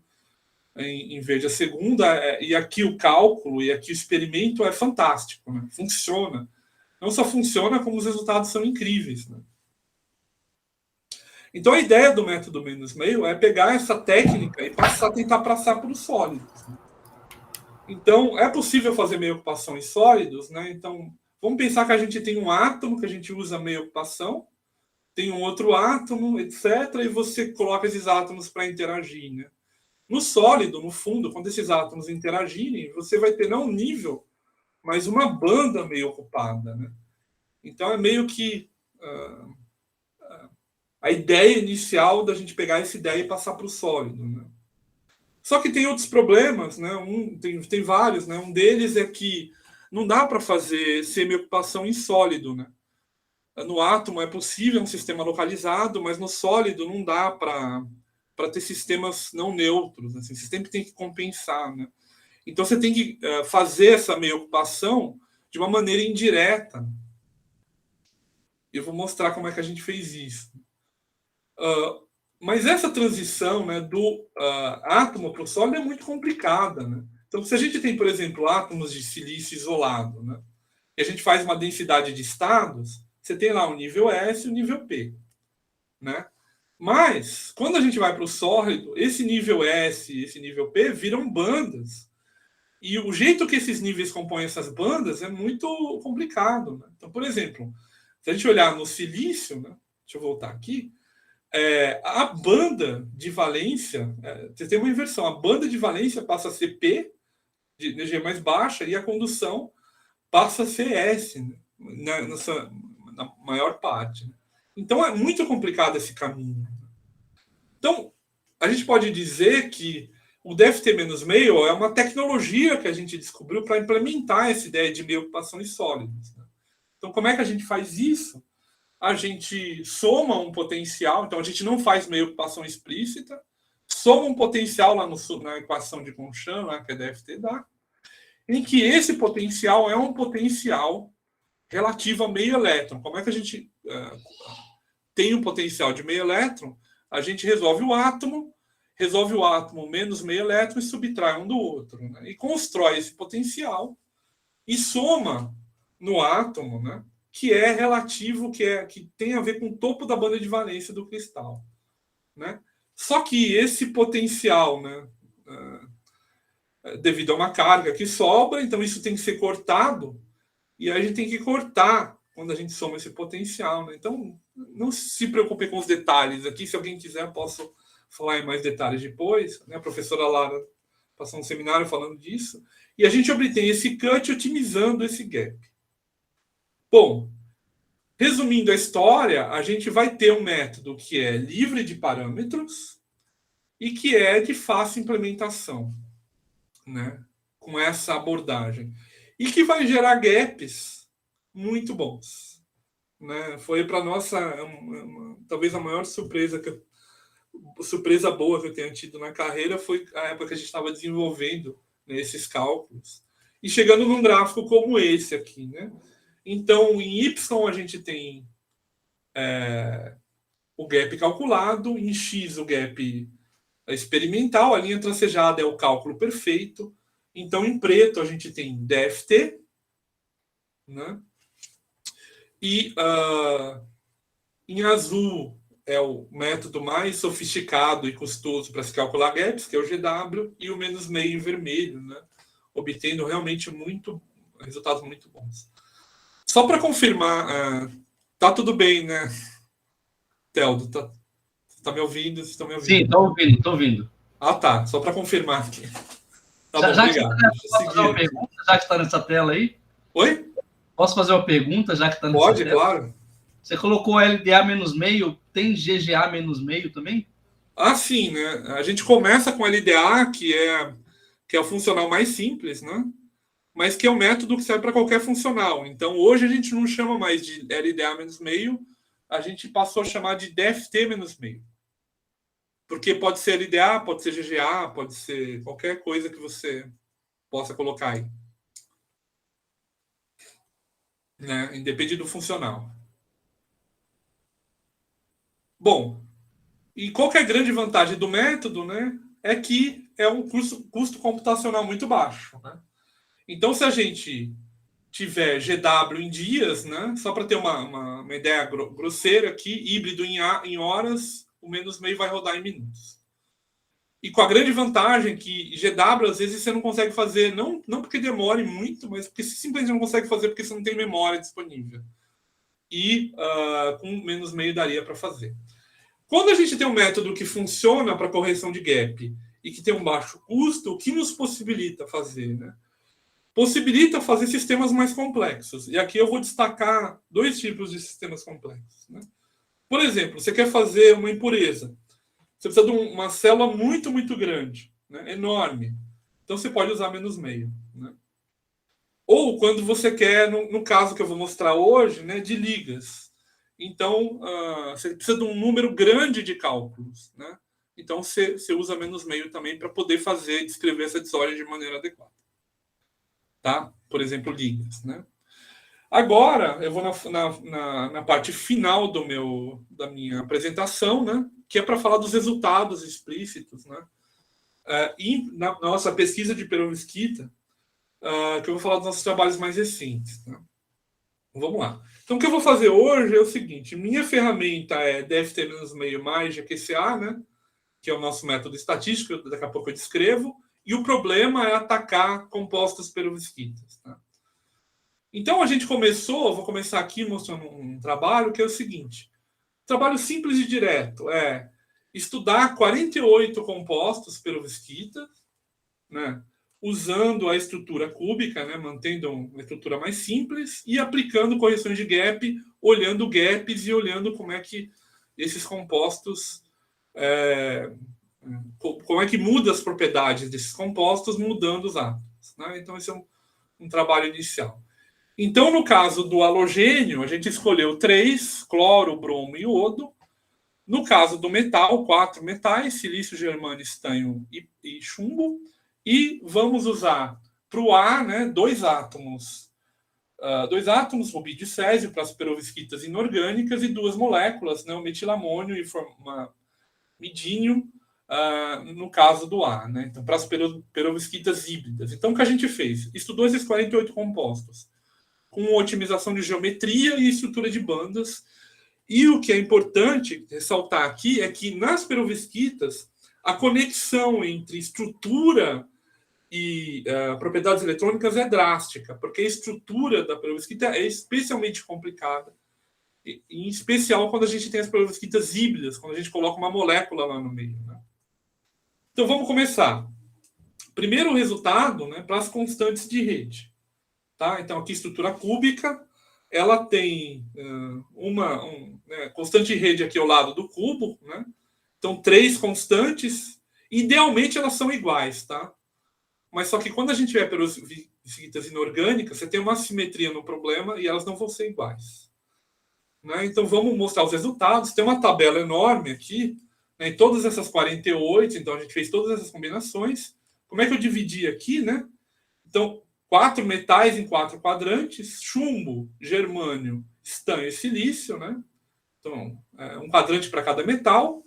em verde a segunda, e aqui o cálculo e aqui o experimento é fantástico, né? Funciona. Não só funciona, como os resultados são incríveis, né? Então, a ideia do método menos meio é pegar essa técnica e tentar passar para os sólidos. Né? Então, é possível fazer meia ocupação em sólidos, né? Então, vamos pensar que a gente tem um átomo que a gente usa meia ocupação, tem um outro átomo, etc., e você coloca esses átomos para interagir, né? No sólido, no fundo, quando esses átomos interagirem, você vai ter não um nível, mas uma banda meio ocupada, né? Então, é meio que a ideia inicial da gente pegar essa ideia e passar para o sólido, né? Só que tem outros problemas, né? Tem vários, né? Um deles é que não dá para fazer semi-ocupação em sólido, né? No átomo é possível um sistema localizado, mas no sólido não dá para ter sistemas não neutros. Assim, você sempre tem que compensar, né? Então você tem que fazer essa meia-ocupação de uma maneira indireta. Eu vou mostrar como é que a gente fez isso. Mas essa transição, né, do átomo para o sólido é muito complicada, né? Então, se a gente tem, por exemplo, átomos de silício isolado, né, e a gente faz uma densidade de estados, você tem lá o nível S e o nível P, né? Mas, quando a gente vai para o sólido, esse nível S e esse nível P viram bandas. E o jeito que esses níveis compõem essas bandas é muito complicado. Né? Então, por exemplo, se a gente olhar no silício, né, deixa eu voltar aqui, a banda de valência, você tem uma inversão, a banda de valência passa a ser P, de energia mais baixa, e a condução passa a ser S, né, na maior parte. Né? Então é muito complicado esse caminho. Então, a gente pode dizer que o DFT-meio é uma tecnologia que a gente descobriu para implementar essa ideia de meia ocupação em sólidos. Né? Então, como é que a gente faz isso? a gente soma um potencial, então a gente não faz meio ocupação explícita, soma um potencial lá na equação de Conchamp, lá, que a DFT dá, em que esse potencial é um potencial relativo a meio elétron. Como é que a gente tem um potencial de meio elétron? A gente resolve o átomo menos meio elétron e subtrai um do outro, né? E constrói esse potencial e soma no átomo, né? Que é relativo, que tem a ver com o topo da banda de valência do cristal, né? Só que esse potencial, né, devido a uma carga que sobra, então isso tem que ser cortado, e aí a gente tem que cortar quando a gente soma esse potencial, né? Então, não se preocupe com os detalhes aqui, se alguém quiser, posso falar em mais detalhes depois, né? A professora Lara passou um seminário falando disso, e a gente obtém esse cut otimizando esse gap. Bom, resumindo a história, a gente vai ter um método que é livre de parâmetros e que é de fácil implementação, né? Com essa abordagem. E que vai gerar gaps muito bons, né? Foi para nossa talvez a maior surpresa surpresa boa que eu tenha tido na carreira foi a época que a gente estava desenvolvendo, né, esses cálculos e chegando num gráfico como esse aqui, né? Então, em Y a gente tem o gap calculado, em X o gap experimental, a linha tracejada é o cálculo perfeito. Então, em preto a gente tem DFT, né? E em azul é o método mais sofisticado e custoso para se calcular gaps, que é o GW, e o menos meio em vermelho, né? Obtendo realmente resultados muito bons. Só para confirmar, tá tudo bem, né, Teldo? Tá me ouvindo? Vocês estão me ouvindo? Sim, estou ouvindo. Ah, tá. Só para confirmar aqui. Tá Já, bom, já obrigado. posso fazer uma pergunta, já que está nessa tela aí? Oi? Posso fazer uma pergunta, já que está nessa Pode, tela? claro. Você colocou LDA menos meio, tem GGA menos meio também? Ah, sim, né? A gente começa com LDA, que é o funcional mais simples, né? Mas que é um método que serve para qualquer funcional. Então, hoje a gente não chama mais de LDA menos meio, a gente passou a chamar de DFT menos meio. Porque pode ser LDA, pode ser GGA, pode ser qualquer coisa que você possa colocar aí. Né? Independe do funcional. Bom, e qual que é a grande vantagem do método, né? É que é um custo computacional muito baixo, né? Então, se a gente tiver GW em dias, né? Só para ter uma ideia grosseira aqui, híbrido em horas, o menos meio vai rodar em minutos. E com a grande vantagem que GW, às vezes, você não consegue fazer, não porque demore muito, mas porque você simplesmente não consegue fazer porque você não tem memória disponível. E com menos meio daria para fazer. Quando a gente tem um método que funciona para correção de gap e que tem um baixo custo, o que nos possibilita fazer, né? Possibilita fazer sistemas mais complexos. E aqui eu vou destacar dois tipos de sistemas complexos, né? Por exemplo, você quer fazer uma impureza. Você precisa de uma célula muito, muito grande, né? Enorme. Então você pode usar menos meio, né? Ou quando você quer, no caso que eu vou mostrar hoje, né, de ligas. Então, você precisa de um número grande de cálculos, né? Então, você usa menos meio também para poder descrever essa desordem de maneira adequada. Tá? Por exemplo, ligas, né? Agora, eu vou na parte final da minha apresentação, né? Que é para falar dos resultados explícitos, né? E na nossa pesquisa de perovskita, que eu vou falar dos nossos trabalhos mais recentes, né? Vamos lá. Então, o que eu vou fazer hoje é o seguinte: minha ferramenta é DFT meio mais GQCA, né? Que é o nosso método estatístico, daqui a pouco eu descrevo, e o problema é atacar compostos perovskitas. Tá? Então, a gente vou começar aqui mostrando um trabalho que é o seguinte: trabalho simples e direto é estudar 48 compostos perovskitas, né? Usando a estrutura cúbica, né, mantendo uma estrutura mais simples e aplicando correções de gap, olhando gaps e olhando como é que esses compostos, como é que muda as propriedades desses compostos, mudando os átomos. Né? Então, esse é um trabalho inicial. Então, no caso do halogênio, a gente escolheu 3, cloro, bromo e iodo. No caso do metal, 4 metais, silício, germânio, estanho e chumbo. E vamos usar para o ar, né, 2 átomos, rubídio e césio, para as perovskitas inorgânicas, e 2 moléculas, né, o metilamônio e formamidínio, no caso do ar, né? Então, para as perovskitas híbridas. Então, o que a gente fez? Estudou esses 48 compostos, com otimização de geometria e estrutura de bandas. E o que é importante ressaltar aqui é que nas perovskitas, a conexão entre estrutura e propriedades eletrônicas é drástica, porque a estrutura da perovskita é especialmente complicada, em especial quando a gente tem as perovskitas híbridas, quando a gente coloca uma molécula lá no meio, né? Então, vamos começar. Primeiro resultado, né, para as constantes de rede. Tá? Então, aqui estrutura cúbica, ela tem né, constante de rede aqui ao lado do cubo, né? Então, 3 constantes. Idealmente, elas são iguais, tá? Mas só que quando a gente tiver perovskitas inorgânicas, você tem uma assimetria no problema e elas não vão ser iguais. Né? Então, vamos mostrar os resultados. Tem uma tabela enorme aqui, né, em todas essas 48, então a gente fez todas essas combinações. Como é que eu dividi aqui, né? Então, 4 metais em 4 quadrantes, chumbo, germânio, estanho e silício, né? Então, um quadrante para cada metal.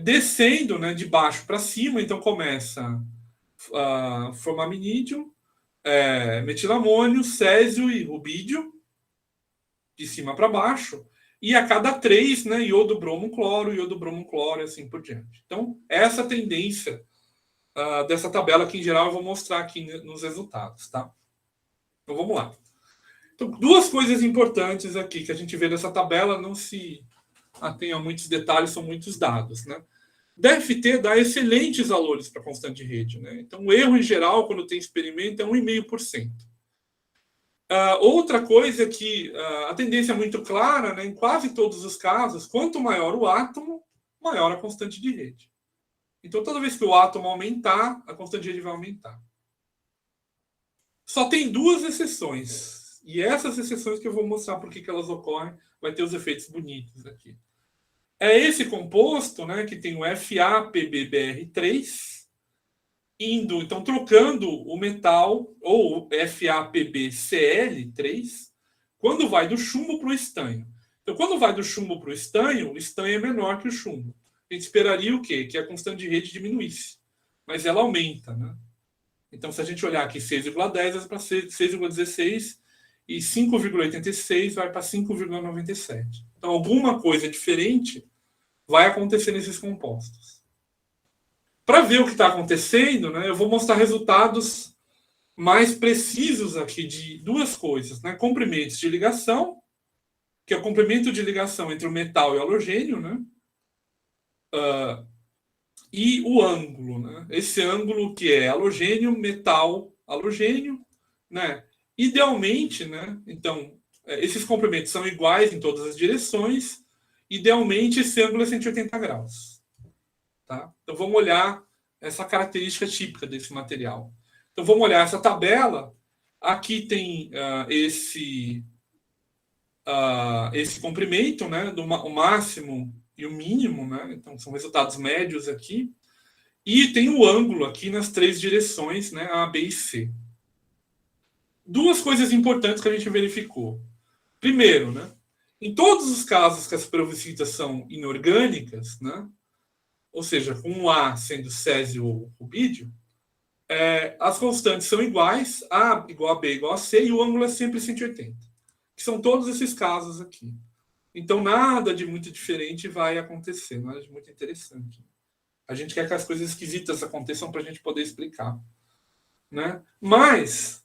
Descendo, né, de baixo para cima, então começa formaminídio, metilamônio, césio e rubídio, de cima para baixo. E a cada 3, né, iodo, bromo, cloro, e assim por diante. Então, essa tendência dessa tabela, que em geral eu vou mostrar aqui nos resultados, tá? Então, vamos lá. Então, 2 coisas importantes aqui que a gente vê nessa tabela, não se atenha a muitos detalhes, são muitos dados, né? DFT dá excelentes valores para constante de rede, né? Então, o erro em geral, quando tem experimento, é 1,5%. Outra coisa é que a tendência é muito clara, né? Em quase todos os casos, quanto maior o átomo, maior a constante de rede. Então, toda vez que o átomo aumentar, a constante de rede vai aumentar. Só tem 2 exceções. E essas exceções que eu vou mostrar por que elas ocorrem, vai ter os efeitos bonitos aqui. É esse composto, né, que tem o FAPBBr3, então trocando o metal, ou FAPBCl3, quando vai do chumbo para o estanho. Então, quando vai do chumbo para o estanho é menor que o chumbo. A gente esperaria o quê? Que a constante de rede diminuísse. Mas ela aumenta, né? Então, se a gente olhar aqui 6,10 vai para 6,16 e 5,86 vai para 5,97. Então, alguma coisa diferente vai acontecer nesses compostos. Para ver o que está acontecendo, né, eu vou mostrar resultados mais precisos aqui de 2 coisas, né? Comprimentos de ligação, que é o comprimento de ligação entre o metal e o halogênio, né? E o ângulo, né? Esse ângulo que é halogênio, metal, halogênio, né? Idealmente, né? Então, esses comprimentos são iguais em todas as direções. Idealmente, esse ângulo é 180 graus. Tá? Então, vamos olhar essa característica típica desse material. Então, vamos olhar essa tabela. Aqui tem esse comprimento, né? O máximo e o mínimo, né? Então, são resultados médios aqui. E tem o ângulo aqui nas 3 direções, né? A, B e C. 2 coisas importantes que a gente verificou. Primeiro, né? Em todos os casos que as perovskitas são inorgânicas, né? Ou seja, com o A sendo césio ou rubídio, as constantes são iguais, A igual a B igual a C, e o ângulo é sempre 180. Que são todos esses casos aqui. Então, nada de muito diferente vai acontecer, nada de muito interessante. A gente quer que as coisas esquisitas aconteçam para a gente poder explicar. Né? Mas,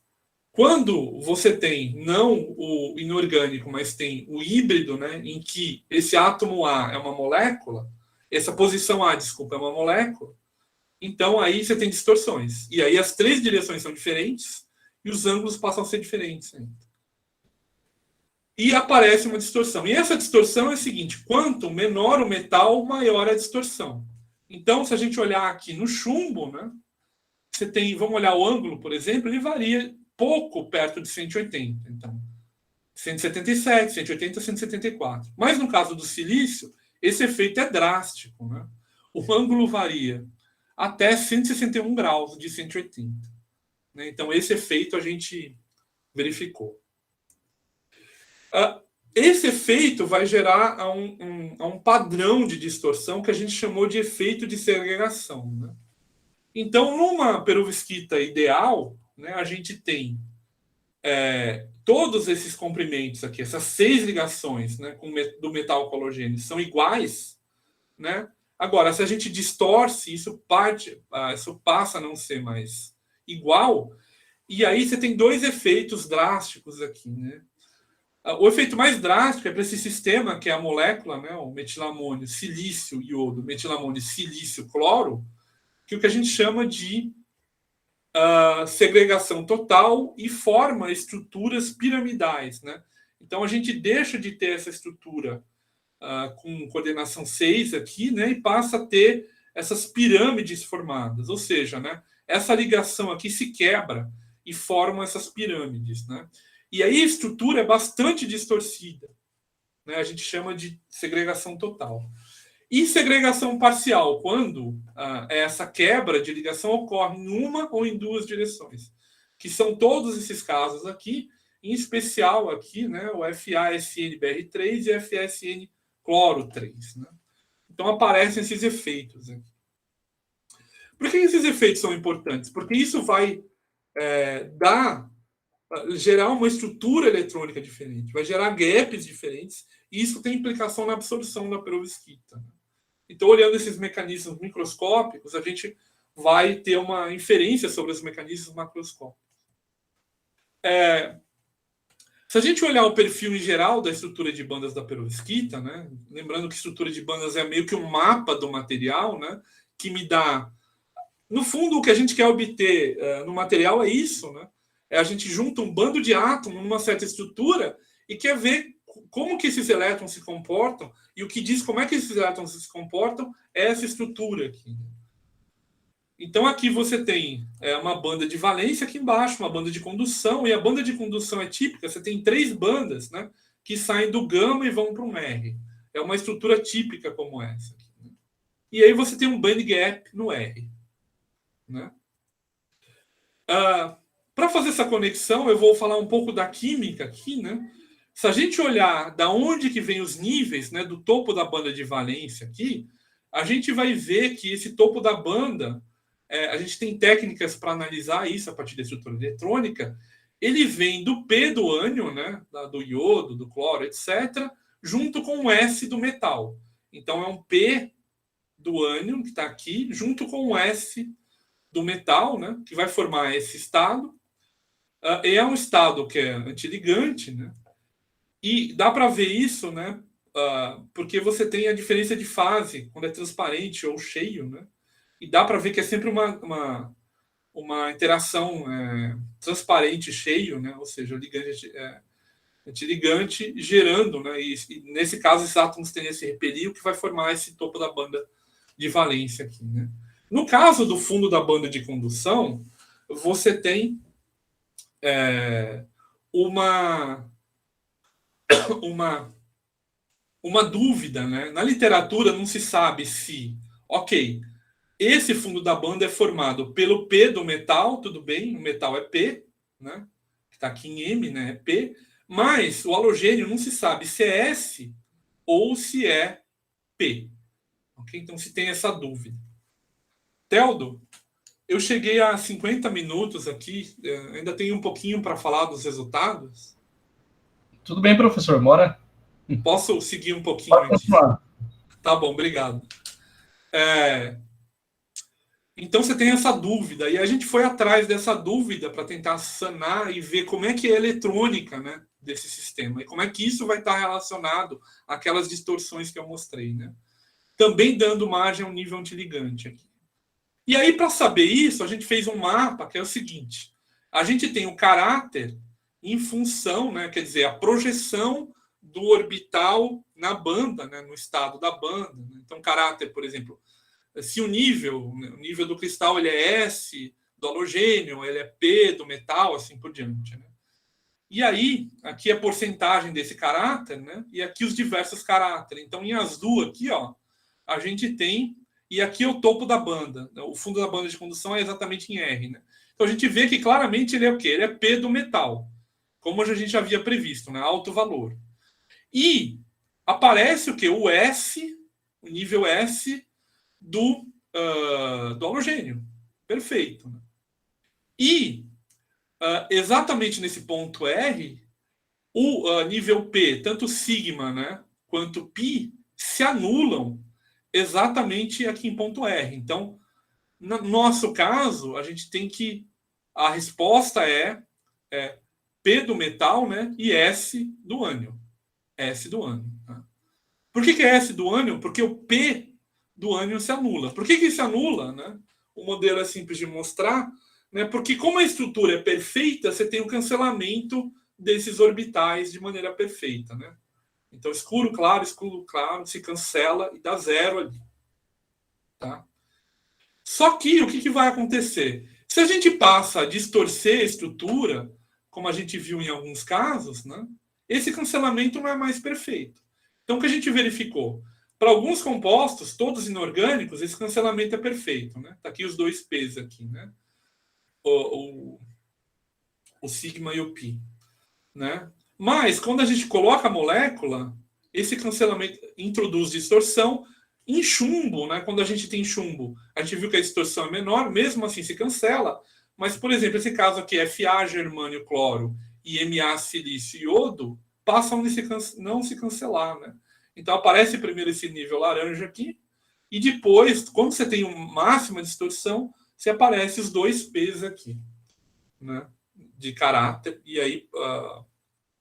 quando você tem não o inorgânico, mas tem o híbrido, né, em que esse átomo A é uma molécula, essa posição A, desculpa, é uma molécula, então aí você tem distorções. E aí as 3 direções são diferentes e os ângulos passam a ser diferentes ainda. E aparece uma distorção. E essa distorção é a seguinte: quanto menor o metal, maior a distorção. Então, se a gente olhar aqui no chumbo, né, você tem, vamos olhar o ângulo, por exemplo, ele varia pouco perto de 180. Então, 177, 180, 174. Mas no caso do silício, esse efeito é drástico, né? O ângulo varia até 161 graus de 180. Né? Então, esse efeito a gente verificou. Esse efeito vai gerar um padrão de distorção que a gente chamou de efeito de segregação. Né? Então, numa perovskita ideal, né, a gente tem todos esses comprimentos aqui, essas 6 ligações, né, do metal com halogênio são iguais, né? Agora, se a gente distorce, isso passa a não ser mais igual, e aí você tem 2 efeitos drásticos aqui, né? O efeito mais drástico é para esse sistema, que é a molécula, né, o metilamônio, silício, iodo, metilamônio, silício, cloro, que é o que a gente chama de segregação total e forma estruturas piramidais, né? Então a gente deixa de ter essa estrutura com coordenação 6 aqui, né, e passa a ter essas pirâmides formadas, ou seja, né, essa ligação aqui se quebra e formam essas pirâmides, né? E aí a estrutura é bastante distorcida, né? A gente chama de segregação total. E segregação parcial, quando essa quebra de ligação ocorre em uma ou em 2 direções, que são todos esses casos aqui, em especial aqui, né, o FASN-BR3 e FASN cloro 3. Né? Então aparecem esses efeitos aqui. Por que esses efeitos são importantes? Porque isso vai gerar uma estrutura eletrônica diferente, vai gerar gaps diferentes, e isso tem implicação na absorção da perovskita. Então, olhando esses mecanismos microscópicos, a gente vai ter uma inferência sobre os mecanismos macroscópicos. Se a gente olhar o perfil em geral da estrutura de bandas da perovskita, né, lembrando que estrutura de bandas é meio que um mapa do material, né, que me dá... No fundo, o que a gente quer obter no material é isso, né? A gente junta um bando de átomos numa certa estrutura e quer ver como que esses elétrons se comportam, e o que diz como é que esses elétrons se comportam é essa estrutura aqui. Então aqui você tem uma banda de valência aqui embaixo, uma banda de condução, e a banda de condução é típica, você tem 3 bandas, né, que saem do gama e vão para um R. É uma estrutura típica como essa aqui, né? E aí você tem um band gap no R. Né? Para fazer essa conexão, eu vou falar um pouco da química aqui, né? Se a gente olhar da onde que vem os níveis, né, do topo da banda de valência aqui, a gente vai ver que esse topo da banda, a gente tem técnicas para analisar isso a partir da estrutura eletrônica, ele vem do P do ânion, né, do iodo, do cloro, etc., junto com o S do metal. Então é um P do ânion, que está aqui, junto com o S do metal, né, que vai formar esse estado. É um estado que é antiligante, né? E dá para ver isso, né? Porque você tem a diferença de fase quando é transparente ou cheio, né? E dá para ver que é sempre uma interação transparente cheio, né? Ou seja, o ligante antiligante gerando, né? E nesse caso, esses átomos têm esse repelir, o que vai formar esse topo da banda de valência aqui, né? No caso do fundo da banda de condução, você tem uma dúvida, né? Na literatura não se sabe se, esse fundo da banda é formado pelo P do metal, tudo bem, o metal é P, né? Está aqui em M, né? É P, mas o halogênio não se sabe se é S ou se é P. Okay? Então se tem essa dúvida. Teldo, eu cheguei a 50 minutos aqui, ainda tenho um pouquinho para falar dos resultados. Tudo bem, professor, bora. Posso seguir um pouquinho? Pode continuar. Tá bom, obrigado. Então você tem essa dúvida, e a gente foi atrás dessa dúvida para tentar sanar e ver como é que é a eletrônica, né, desse sistema, e como é que isso vai estar relacionado àquelas distorções que eu mostrei, né? Também dando margem ao nível antiligante aqui. E aí, para saber isso, a gente fez um mapa que é o seguinte: a gente tem o caráter em função, né, quer dizer, a projeção do orbital na banda, né, no estado da banda. Né? Então, caráter, por exemplo, se o nível do cristal ele é S, do halogênio, ele é P do metal, assim por diante, né? E aí, aqui é a porcentagem desse caráter, né? E aqui os diversos caráteres. Então, em azul aqui, ó, a gente tem... E aqui é o topo da banda. O fundo da banda de condução é exatamente em R, né? Então, a gente vê que claramente ele é o quê? Ele é P do metal, como a gente já havia previsto, né? Alto valor. E aparece o quê? O S, o nível S do halogênio. Perfeito. Né? E exatamente nesse ponto R, o nível P, tanto sigma, né, quanto π, se anulam exatamente aqui em ponto R. Então, no nosso caso, a gente tem que... A resposta é P do metal, né, e S do ânion. S do ânion. Tá? Por que é S do ânion? Porque o P do ânion se anula. Por que se anula? Né? O modelo é simples de mostrar, né? Porque como a estrutura é perfeita, você tem o cancelamento desses orbitais de maneira perfeita. Né? Então, escuro, claro, se cancela e dá zero ali. Tá? Só que o que vai acontecer? Se a gente passa a distorcer a estrutura, como a gente viu em alguns casos, né? Esse cancelamento não é mais perfeito. Então, o que a gente verificou? Para alguns compostos, todos inorgânicos, esse cancelamento é perfeito. Né? Tá aqui os dois P's aqui, né? O sigma e o π. Né? Mas, quando a gente coloca a molécula, esse cancelamento introduz distorção. Em chumbo, né? Quando a gente tem chumbo, a gente viu que a distorção é menor, mesmo assim se cancela. Mas, por exemplo, esse caso aqui, Fa, germânio, cloro e Ma, silício e iodo, passam a não se cancelar. Né? Então, aparece primeiro esse nível laranja aqui, e depois, quando você tem uma máxima distorção, você aparece os dois P's aqui, né? De caráter, e aí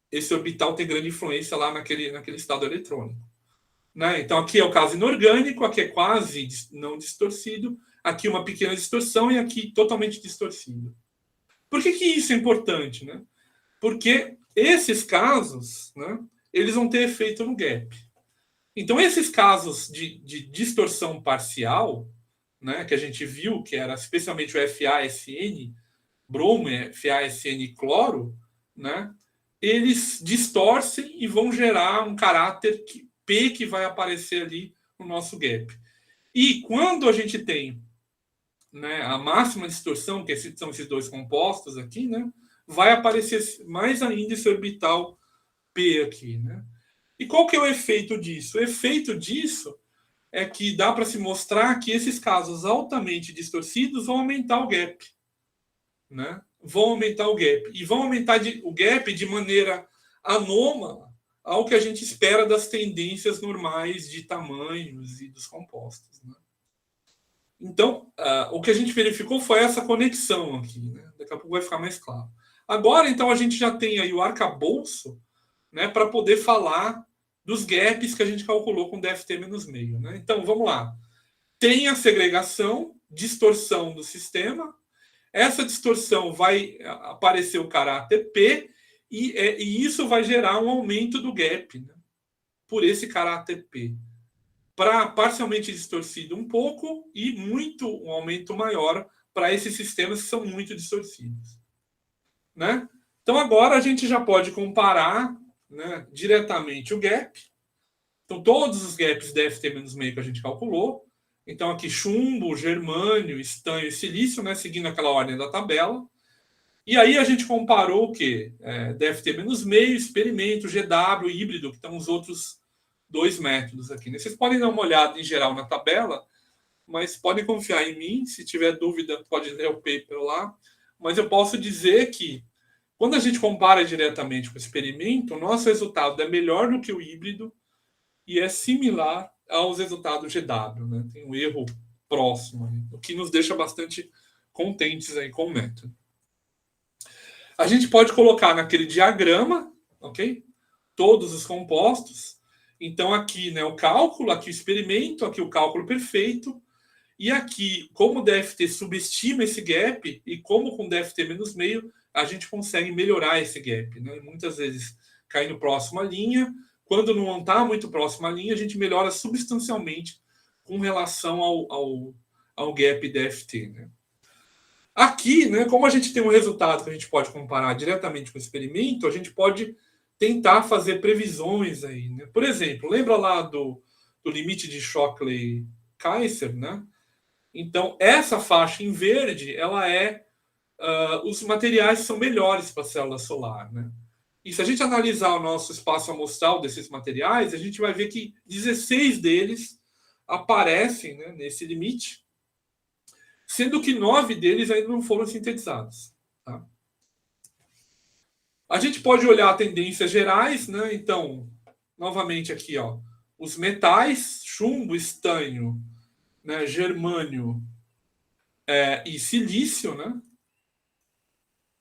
esse orbital tem grande influência lá naquele estado eletrônico. Né? Então, aqui é o caso inorgânico, aqui é quase não distorcido, aqui uma pequena distorção e aqui totalmente distorcido. Por que isso é importante? Né? Porque esses casos, né, eles vão ter efeito no gap. Então, esses casos de distorção parcial, né, que a gente viu, que era especialmente o FASN, bromo, FASN cloro, né, eles distorcem e vão gerar um caráter P que vai aparecer ali no nosso gap. E quando a gente tem, né, a máxima distorção, que são esses dois compostos aqui, né, vai aparecer mais ainda esse orbital P aqui. Né? E qual que é o efeito disso? O efeito disso é que dá para se mostrar que esses casos altamente distorcidos vão aumentar o gap. Né? Vão aumentar o gap. E vão aumentar o gap de maneira anômala ao que a gente espera das tendências normais de tamanhos e dos compostos. Né? Então, o que a gente verificou foi essa conexão aqui. Né? Daqui a pouco vai ficar mais claro. Agora, então, a gente já tem aí o arcabouço, né, para poder falar dos gaps que a gente calculou com DFT-meio. Né? Então, vamos lá. Tem a segregação, distorção do sistema. Essa distorção vai aparecer o caráter P, e isso vai gerar um aumento do gap, né, por esse caráter P. Para parcialmente distorcido um pouco e um aumento maior para esses sistemas que são muito distorcidos. Né? Então, agora a gente já pode comparar, né, diretamente o gap. Então, todos os gaps DFT-meio que a gente calculou. Então, aqui chumbo, germânio, estanho e silício, né, seguindo aquela ordem da tabela. E aí a gente comparou o quê? DFT-meio, experimento, GW, híbrido, que estão os outros dois métodos aqui. Né? Vocês podem dar uma olhada em geral na tabela, mas podem confiar em mim. Se tiver dúvida, pode ler o paper lá. Mas eu posso dizer que, quando a gente compara diretamente com o experimento, o nosso resultado é melhor do que o híbrido e é similar aos resultados GW. Né? Tem um erro próximo, o que nos deixa bastante contentes aí com o método. A gente pode colocar naquele diagrama, ok? Todos os compostos. Então, aqui, né, o cálculo, aqui o experimento, aqui o cálculo perfeito. E aqui, como o DFT subestima esse gap, e como com DFT-meio, a gente consegue melhorar esse gap. Né? Muitas vezes caindo próximo à linha. Quando não está muito próximo à linha, a gente melhora substancialmente com relação ao gap DFT. Né? Aqui, né, como a gente tem um resultado que a gente pode comparar diretamente com o experimento, a gente pode tentar fazer previsões aí, né? Por exemplo, lembra lá do limite de Shockley-Kaiser, né? Então, essa faixa em verde, ela os materiais são melhores para a célula solar, né? E se a gente analisar o nosso espaço amostral desses materiais, a gente vai ver que 16 deles aparecem, né, nesse limite, sendo que 9 deles ainda não foram sintetizados. Tá? A gente pode olhar tendências gerais, né? Então, novamente aqui, ó, os metais, chumbo, estanho, né, germânio e silício, né?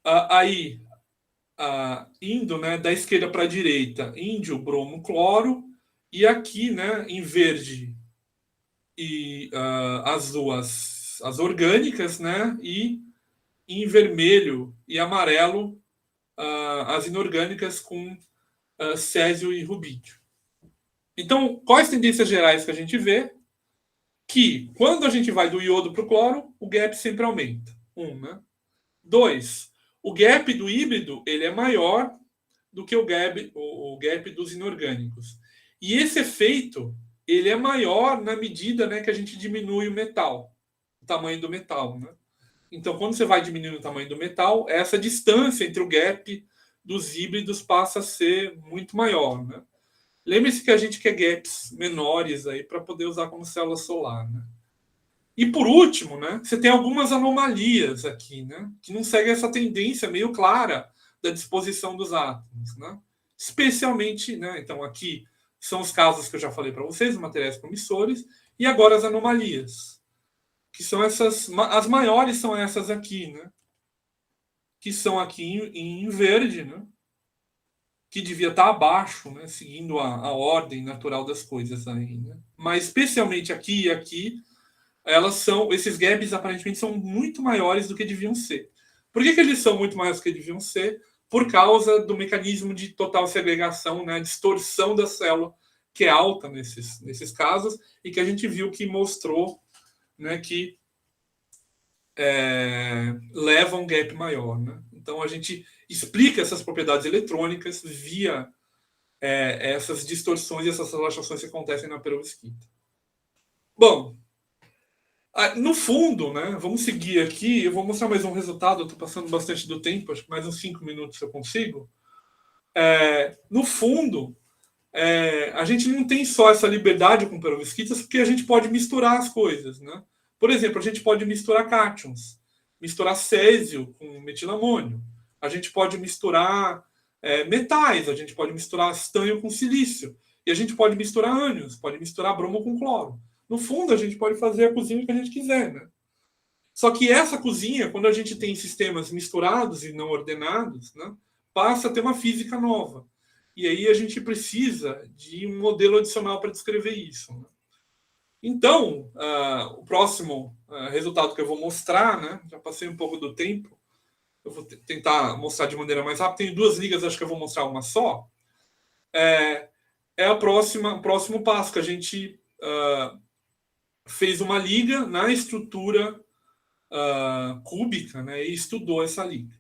Aí, indo, né, da esquerda para a direita, índio, bromo, cloro, e aqui, né, em verde e azul as orgânicas, né, e em vermelho e amarelo as inorgânicas com césio e rubídio. Então, quais tendências gerais que a gente vê? Que quando a gente vai do iodo para o cloro, o gap sempre aumenta. Né? 2, o gap do híbrido ele é maior do que o gap dos inorgânicos. E esse efeito ele é maior na medida, né, que a gente diminui o metal, o tamanho do metal. Né? Então, quando você vai diminuindo o tamanho do metal, essa distância entre o gap dos híbridos passa a ser muito maior. Né? Lembre-se que a gente quer gaps menores aí para poder usar como célula solar. Né? E por último, né, você tem algumas anomalias aqui, né, que não seguem essa tendência meio clara da disposição dos átomos. Né? Especialmente, né, então aqui são os casos que eu já falei para vocês, materiais promissores, e agora as anomalias, que são essas, as maiores são essas aqui, né, que são aqui em verde, né, que devia estar abaixo, né, seguindo a ordem natural das coisas aí. Né? Mas especialmente aqui e aqui, esses gaps aparentemente são muito maiores do que deviam ser. Por que eles são muito maiores do que deviam ser? Por causa do mecanismo de total segregação, né, distorção da célula, que é alta nesses casos, e que a gente viu que mostrou, né, que leva a um gap maior. Né? Então a gente explica essas propriedades eletrônicas via essas distorções e essas relaxações que acontecem na perovskita. Bom, no fundo, né, vamos seguir aqui, eu vou mostrar mais um resultado, eu estou passando bastante do tempo, acho que mais uns 5 minutos eu consigo. No fundo, a gente não tem só essa liberdade com perovskitas, porque a gente pode misturar as coisas. Né? Por exemplo, a gente pode misturar cátions, misturar césio com metilamônio, a gente pode misturar metais, a gente pode misturar estanho com silício, e a gente pode misturar ânions, pode misturar bromo com cloro. No fundo, a gente pode fazer a cozinha que a gente quiser, né? Só que essa cozinha, quando a gente tem sistemas misturados e não ordenados, né, passa a ter uma física nova. E aí a gente precisa de um modelo adicional para descrever isso. Né? Então, o próximo resultado que eu vou mostrar, né, já passei um pouco do tempo, eu vou tentar mostrar de maneira mais rápida. Tem 2 ligas, acho que eu vou mostrar uma só. O próximo passo, que a gente fez uma liga na estrutura cúbica, né, e estudou essa liga.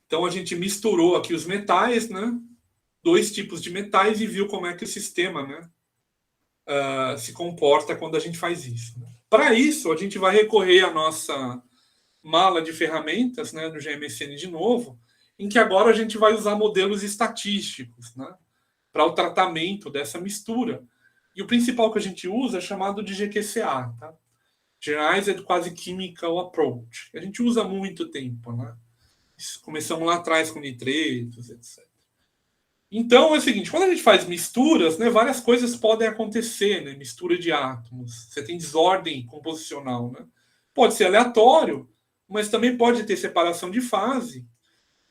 Então a gente misturou aqui os metais, né, 2 tipos de metais, e viu como é que o sistema, né, se comporta quando a gente faz isso. Né? Para isso, a gente vai recorrer à nossa mala de ferramentas, né, do GMSN de novo, em que agora a gente vai usar modelos estatísticos, né, para o tratamento dessa mistura. E o principal que a gente usa é chamado de GQCA, tá? Generalized Quasi-Chemical Approach. A gente usa há muito tempo, né? Começamos lá atrás com nitretos, etc. Então é o seguinte, quando a gente faz misturas, né, várias coisas podem acontecer, né? Mistura de átomos, você tem desordem composicional, né? Pode ser aleatório, mas também pode ter separação de fase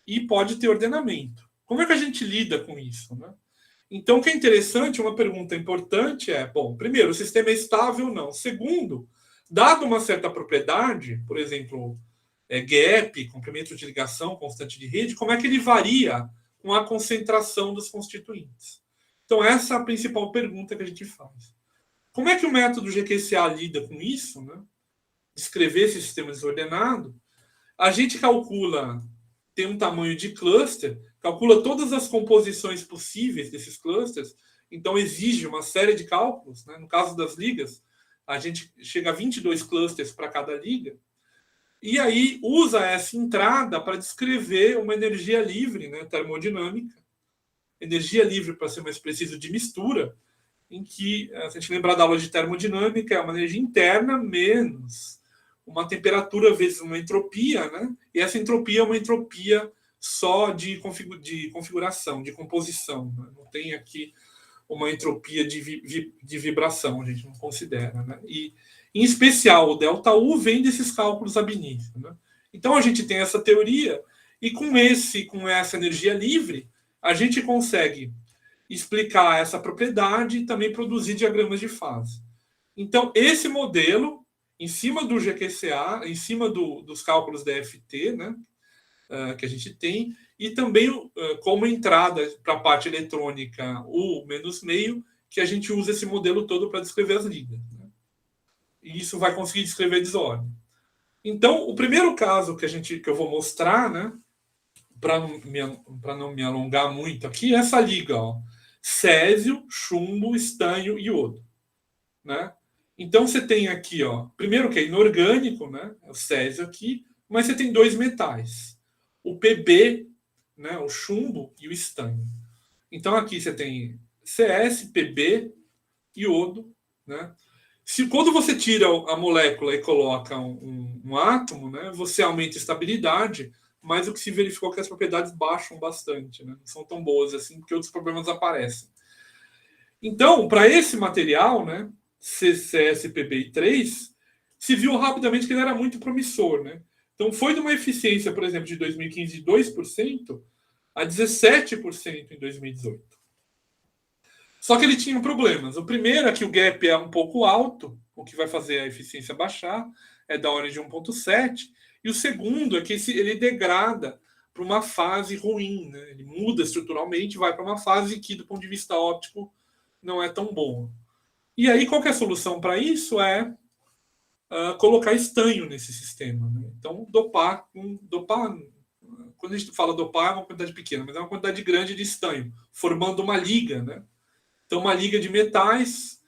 e pode ter ordenamento. Como é que a gente lida com isso, né? Então, o que é interessante, uma pergunta importante é, bom, primeiro, o sistema é estável ou não? Segundo, dado uma certa propriedade, por exemplo, gap, comprimento de ligação, constante de rede, como é que ele varia com a concentração dos constituintes? Então, essa é a principal pergunta que a gente faz. Como é que o método GQCA lida com isso, né? Descrever esse sistema desordenado? A gente calcula, tem um tamanho de cluster, calcula todas as composições possíveis desses clusters, então exige uma série de cálculos, né? No caso das ligas, a gente chega a 22 clusters para cada liga, e aí usa essa entrada para descrever uma energia livre, né, termodinâmica, energia livre, para ser mais preciso, de mistura, em que, se a gente lembrar da aula de termodinâmica, é uma energia interna menos uma temperatura vezes uma entropia, né? E essa entropia é uma entropia só de configuração, de composição, né? Não tem aqui uma entropia de vibração, a gente não considera, né? E, em especial, o ΔU vem desses cálculos ab initio, né? Então, a gente tem essa teoria, e com essa energia livre, a gente consegue explicar essa propriedade e também produzir diagramas de fase. Então, esse modelo, em cima do GQCA, em cima dos cálculos DFT, né, que a gente tem, e também como entrada para a parte eletrônica, o meio, que a gente usa esse modelo todo para descrever as ligas, né? E isso vai conseguir descrever a desordem. Então, o primeiro caso que eu vou mostrar, né, para não me alongar muito aqui, é essa liga, ó, césio, chumbo, estanho e iodo, né? Então você tem aqui, ó, primeiro que é inorgânico, né? É o césio aqui, mas você tem dois metais, o Pb, né? O chumbo e o estanho. Então aqui você tem CS, Pb, iodo, né? Quando você tira a molécula e coloca um átomo, né? Você aumenta a estabilidade, mas o que se verificou é que as propriedades baixam bastante, né? Não são tão boas assim, porque outros problemas aparecem. Então, para esse material, né, CCSPB3, se viu rapidamente que ele era muito promissor, né? Então, foi de uma eficiência, por exemplo, de 2015 de 2% a 17% em 2018. Só que ele tinha problemas. O primeiro é que o gap é um pouco alto, o que vai fazer a eficiência baixar, é da ordem de 1,7. E o segundo é que ele degrada para uma fase ruim, né? Ele muda estruturalmente, vai para uma fase que, do ponto de vista óptico, não é tão boa. E aí, qual que é a solução para isso? É colocar estanho nesse sistema, né? Então, dopar, quando a gente fala dopar, é uma quantidade pequena, mas é uma quantidade grande de estanho, formando uma liga, né? Então, uma liga de metais.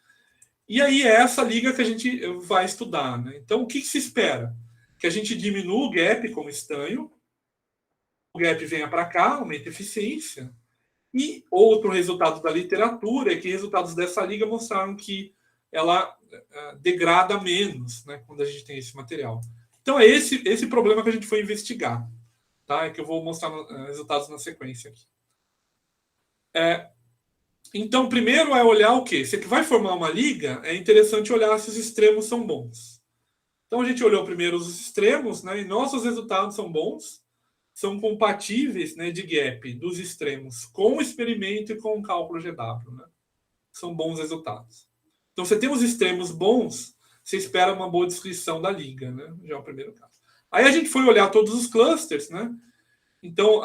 E aí, é essa liga que a gente vai estudar, né? Então, o que se espera? Que a gente diminua o gap com o estanho, o gap venha para cá, aumenta a eficiência. E outro resultado da literatura é que resultados dessa liga mostraram que ela degrada menos, né, quando a gente tem esse material. Então é esse problema que a gente foi investigar, tá? É que eu vou mostrar resultados na sequência aqui. Então, primeiro é olhar o quê? Se vai formar uma liga, é interessante olhar se os extremos são bons. Então a gente olhou primeiro os extremos, né, e nossos resultados são bons, são compatíveis, né, de gap dos extremos com o experimento e com o cálculo GW, né? São bons resultados. Então, você tem os extremos bons, você espera uma boa descrição da liga, né? Já é o primeiro caso. Aí a gente foi olhar todos os clusters, né? Então,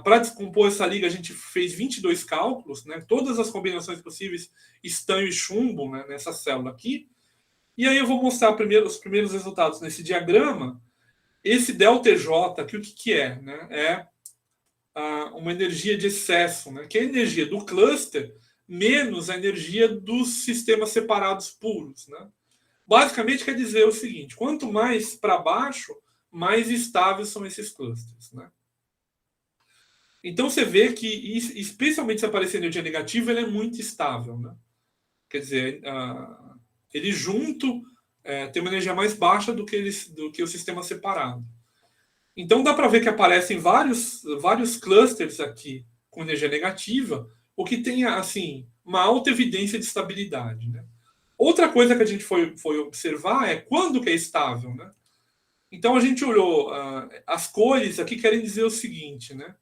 para descompor essa liga, a gente fez 22 cálculos, né? Todas as combinações possíveis, estanho e chumbo, né? Nessa célula aqui. E aí eu vou mostrar os primeiros resultados nesse diagrama. Esse ΔJ aqui, o que é? Né? É uma energia de excesso, né? Que é a energia do cluster menos a energia dos sistemas separados puros, né? Basicamente quer dizer o seguinte: quanto mais para baixo, mais estáveis são esses clusters, né? Então você vê que, especialmente se aparecer energia negativa, ele é muito estável, né? Quer dizer, ele junto tem uma energia mais baixa do que o sistema separado. Então dá para ver que aparecem vários clusters aqui com energia negativa, o que tem assim uma alta evidência de estabilidade, né? Outra coisa que a gente foi observar é quando que é estável, né? Então a gente olhou as cores aqui querem dizer o seguinte, né?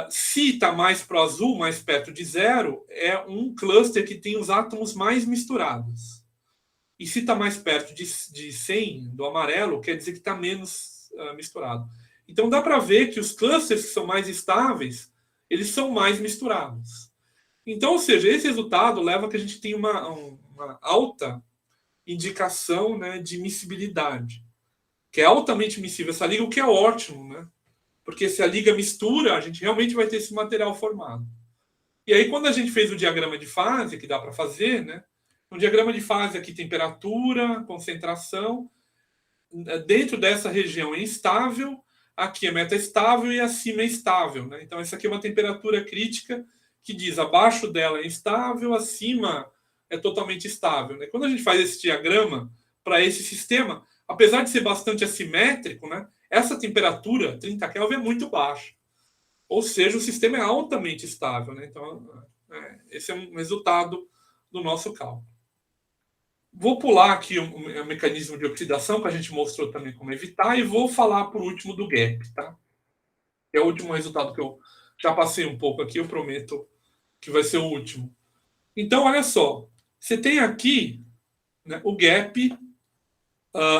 Se está mais para o azul, mais perto de zero, é um cluster que tem os átomos mais misturados. E se está mais perto de 100, do amarelo, quer dizer que está menos misturado. Então dá para ver que os clusters que são mais estáveis, eles são mais misturados. Então, ou seja, esse resultado leva a que a gente tenha uma alta indicação, né, de miscibilidade. que é altamente miscível essa liga, o que é ótimo, né? Porque se a liga mistura, a gente realmente vai ter esse material formado. E aí, quando a gente fez o diagrama de fase, que dá para fazer, né? Um diagrama de fase aqui, temperatura, concentração. Dentro dessa região é instável, aqui é metaestável e acima é estável, né? Então, essa aqui é uma temperatura crítica que diz abaixo dela é instável, acima é totalmente estável, né? Quando a gente faz esse diagrama para esse sistema, apesar de ser bastante assimétrico, né? Essa temperatura, 30 Kelvin, é muito baixa. Ou seja, o sistema é altamente estável, né? Então, esse é um resultado do nosso cálculo. Vou pular aqui o mecanismo de oxidação, que a gente mostrou também como evitar, e vou falar por último do gap, tá? É o último resultado que eu já passei um pouco aqui, eu prometo que vai ser o último. Então, olha só, você tem aqui, né, o gap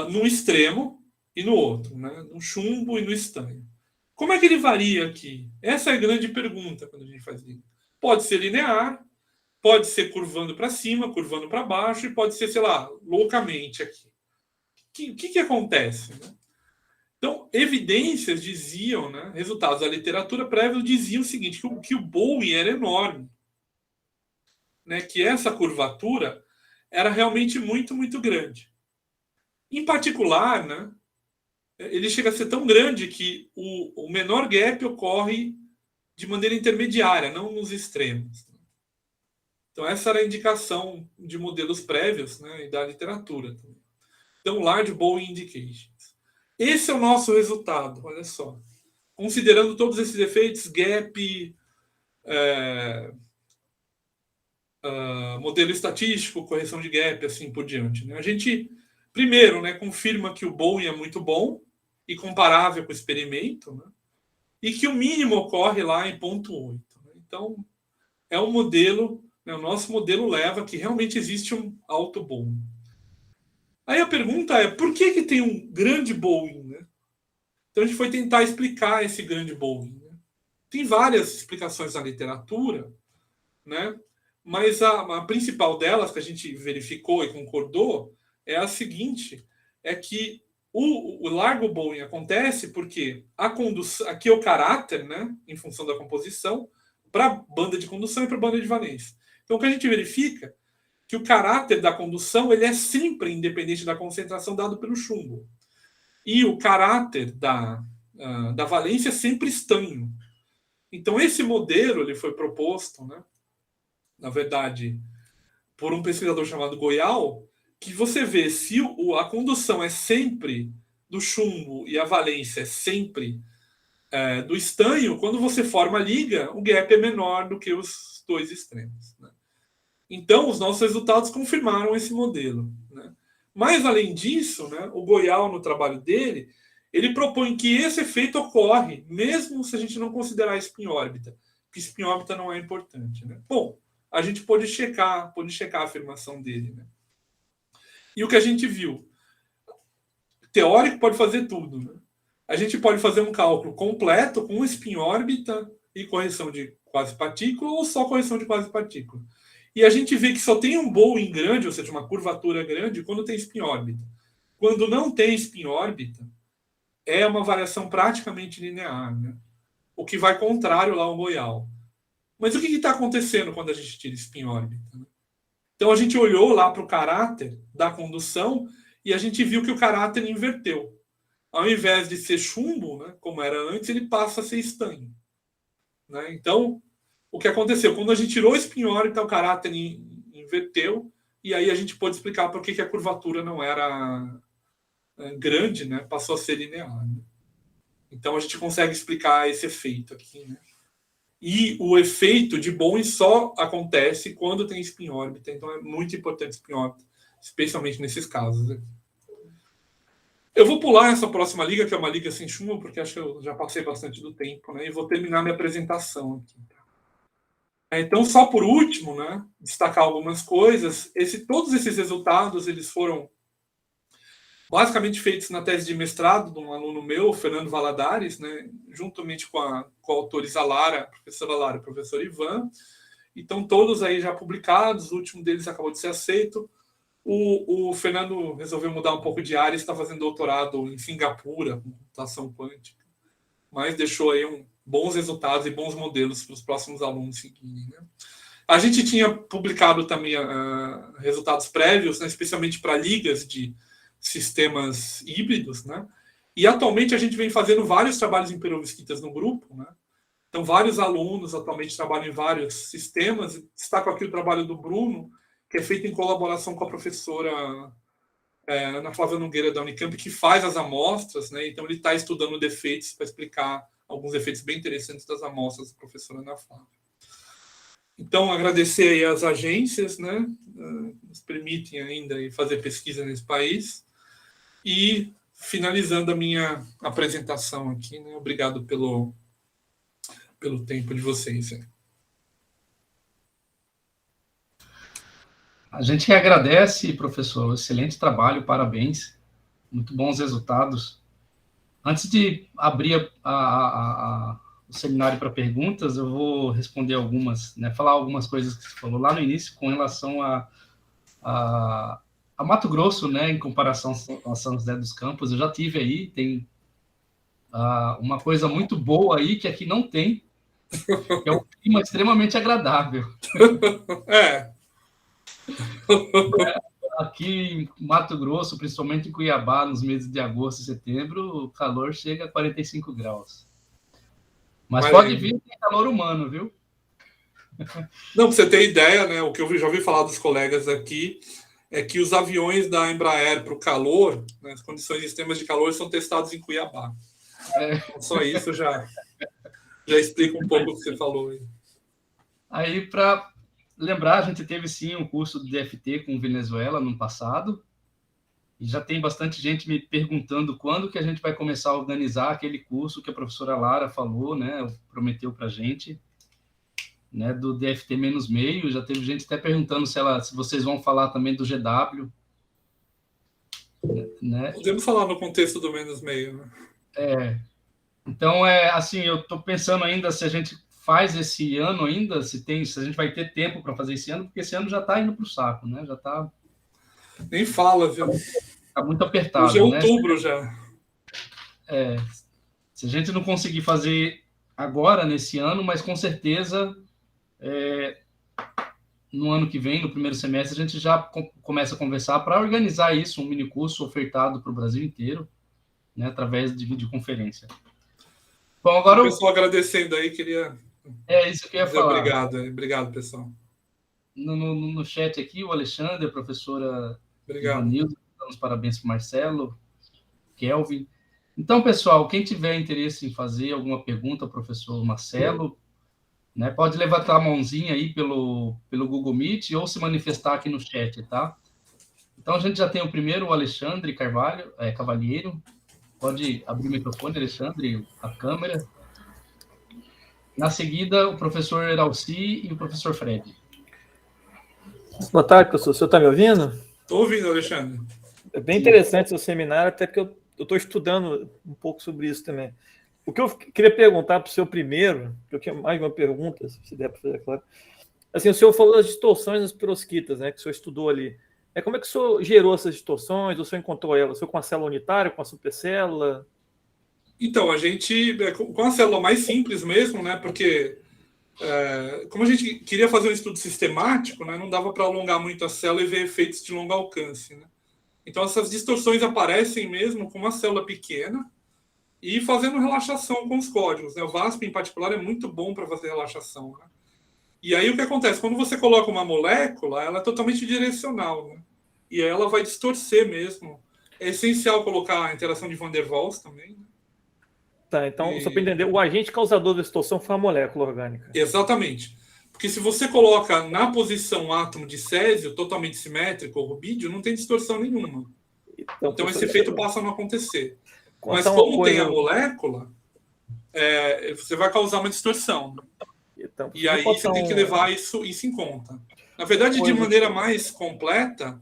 no extremo e no outro, né, no chumbo e no estanho. Como é que ele varia aqui? Essa é a grande pergunta quando a gente faz isso. Pode ser linear, pode ser curvando para cima, curvando para baixo, e pode ser, sei lá, loucamente aqui. O que acontece? Né? Então, evidências diziam, né, resultados da literatura prévia diziam o seguinte, que o Bowie era enorme. Né, que essa curvatura era realmente muito, muito grande. Em particular, né, ele chega a ser tão grande que o menor gap ocorre de maneira intermediária, não nos extremos. Então, essa era a indicação de modelos prévios, né, e da literatura. Então, Large Bowie Indications. Esse é o nosso resultado, olha só. Considerando todos esses efeitos, gap, modelo estatístico, correção de gap, assim por diante. Né? A gente, primeiro, né, confirma que o Bowie é muito bom e comparável com o experimento, né? E que o mínimo ocorre lá em 0,8. Né? Então, é um modelo, né, o nosso modelo leva que realmente existe um alto Bowie. Aí a pergunta é, por que tem um grande Bowie? Né? Então, a gente foi tentar explicar esse grande Bowie. Né? Tem várias explicações na literatura, né? Mas a principal delas, que a gente verificou e concordou, é a seguinte, é que o largo Bowie acontece porque a condução, aqui é o caráter, né, em função da composição, para a banda de condução e para a banda de valência. Então, o que a gente verifica é que o caráter da condução ele é sempre independente da concentração dado pelo chumbo. E o caráter da valência é sempre estanho. Então, esse modelo ele foi proposto, né, na verdade, por um pesquisador chamado Goyal, que você vê se a condução é sempre do chumbo e a valência é sempre do estanho, quando você forma a liga, o gap é menor do que os dois extremos. Né? Então, os nossos resultados confirmaram esse modelo. Né? Mas, além disso, né, o Goyal, no trabalho dele, ele propõe que esse efeito ocorre, mesmo se a gente não considerar spin-órbita, que spin-órbita não é importante. Né? Bom, a gente pode checar a afirmação dele. Né? E o que a gente viu? Teórico pode fazer tudo. Né? A gente pode fazer um cálculo completo com spin-órbita e correção de quase-partícula ou só correção de quase-partícula. E a gente vê que só tem um Bowie grande, ou seja, uma curvatura grande, quando tem spin-órbita. Quando não tem spin-órbita, é uma variação praticamente linear. Né? O que vai contrário lá ao Goyal. Mas o que está acontecendo quando a gente tira spin-órbita? Né? Então a gente olhou lá para o caráter da condução e a gente viu que o caráter inverteu. Ao invés de ser chumbo, né, como era antes, ele passa a ser estanho. Né? Então, o que aconteceu? Quando a gente tirou o spin-órbita, o caráter inverteu e aí a gente pôde explicar por que a curvatura não era grande, né? Passou a ser linear. Né? Então a gente consegue explicar esse efeito aqui. Né? E o efeito de Bowie só acontece quando tem spin-órbita. Então é muito importante spin-órbita, especialmente nesses casos. Né? Eu vou pular essa próxima liga, que é uma liga sem chumbo, porque acho que eu já passei bastante do tempo, né? E vou terminar minha apresentação aqui. Então, só por último, né, destacar algumas coisas. Todos esses resultados eles foram basicamente feitos na tese de mestrado de um aluno meu, Fernando Valadares, né, juntamente com a autores a professora Lara e o professor Ivan. Então, todos aí já publicados, o último deles acabou de ser aceito. O Fernando resolveu mudar um pouco de área e está fazendo doutorado em Singapura, com computação quântica, mas deixou aí bons resultados e bons modelos para os próximos alunos seguirem, né? A gente tinha publicado também resultados prévios, né, especialmente para ligas de sistemas híbridos, né? E atualmente a gente vem fazendo vários trabalhos em perovskitas no grupo, né? Então, vários alunos atualmente trabalham em vários sistemas. Destaco aqui o trabalho do Bruno, que é feito em colaboração com a professora Ana Flávia Nogueira da Unicamp, que faz as amostras, né? Então, ele está estudando defeitos para explicar alguns efeitos bem interessantes das amostras da professora Ana Flávia. Então, agradecer aí às agências, né? Nos permitem ainda fazer pesquisa nesse país. E finalizando a minha apresentação aqui, né? Obrigado pelo tempo de vocês. A gente que agradece, professor, excelente trabalho, parabéns, muito bons resultados. Antes de abrir o seminário para perguntas, eu vou responder algumas, né, falar algumas coisas que você falou lá no início com relação a Mato Grosso, né, em comparação a São José dos Campos. Eu já tive aí, tem uma coisa muito boa aí que aqui não tem, que é um clima extremamente agradável. Aqui em Mato Grosso, principalmente em Cuiabá, nos meses de agosto e setembro, o calor chega a 45 graus. Mas pode vir, tem calor humano, viu? Não, para você ter ideia, né, o que eu já ouvi falar dos colegas aqui é que os aviões da Embraer para o calor, né, as condições extremas de calor, são testados em Cuiabá. Então, só isso já explica um pouco o que você falou aí. Aí, para lembrar, a gente teve sim um curso de DFT com Venezuela no passado, e já tem bastante gente me perguntando quando que a gente vai começar a organizar aquele curso que a professora Lara falou, né, prometeu para a gente, né, do DFT menos meio. Já teve gente até perguntando se vocês vão falar também do GW. Né? Podemos falar no contexto do menos meio, né? Então, assim, eu estou pensando ainda se a gente faz esse ano ainda, se a gente vai ter tempo para fazer esse ano, porque esse ano já está indo para o saco, né? Já está... Nem fala, viu? Está muito apertado. Hoje é outubro, né? Já. Se a gente não conseguir fazer agora, nesse ano, mas com certeza, no ano que vem, no primeiro semestre, a gente já começa a conversar para organizar isso, um mini curso ofertado para o Brasil inteiro, né, através de videoconferência. Bom, agora o pessoal agradecendo aí, queria... isso que eu ia falar. Obrigado, pessoal. No chat aqui, o Alexandre, a professora Ivanildo, dando os parabéns para o Marcelo, Kelvin. Então, pessoal, quem tiver interesse em fazer alguma pergunta ao professor Marcelo, né, pode levantar a mãozinha aí pelo Google Meet ou se manifestar aqui no chat, tá? Então, a gente já tem o primeiro, o Alexandre Cavalheiro. Pode abrir o microfone, Alexandre, a câmera. Na seguida, o professor Eralci e o professor Fred. Boa tarde, professor. O senhor está me ouvindo? Estou ouvindo, Alexandre. É bem interessante o seu seminário, até porque eu estou estudando um pouco sobre isso também. O que eu queria perguntar para o senhor primeiro, que eu tinha mais uma pergunta, se der para fazer, claro. Assim, o senhor falou das distorções das perovskitas, né, que o senhor estudou ali. Como é que o senhor gerou essas distorções? O senhor encontrou elas? O senhor com a célula unitária, com a supercélula? Então, a gente, com a célula mais simples mesmo, né, porque como a gente queria fazer um estudo sistemático, né, não dava para alongar muito a célula e ver efeitos de longo alcance, né? Então, essas distorções aparecem mesmo com uma célula pequena e fazendo relaxação com os códigos, né? O VASP, em particular, é muito bom para fazer relaxação, né? E aí, o que acontece? Quando você coloca uma molécula, ela é totalmente direcional, né? E aí ela vai distorcer mesmo. É essencial colocar a interação de Van der Waals também, né? Tá, então, só para entender, o agente causador da distorção foi a molécula orgânica. Exatamente. Porque se você coloca na posição um átomo de césio totalmente simétrico ou rubídio, não tem distorção nenhuma. Então esse efeito passa a não acontecer. Mas como tem a molécula, você vai causar uma distorção. Então, e aí você tem que levar isso em conta. Na verdade, de maneira mais completa,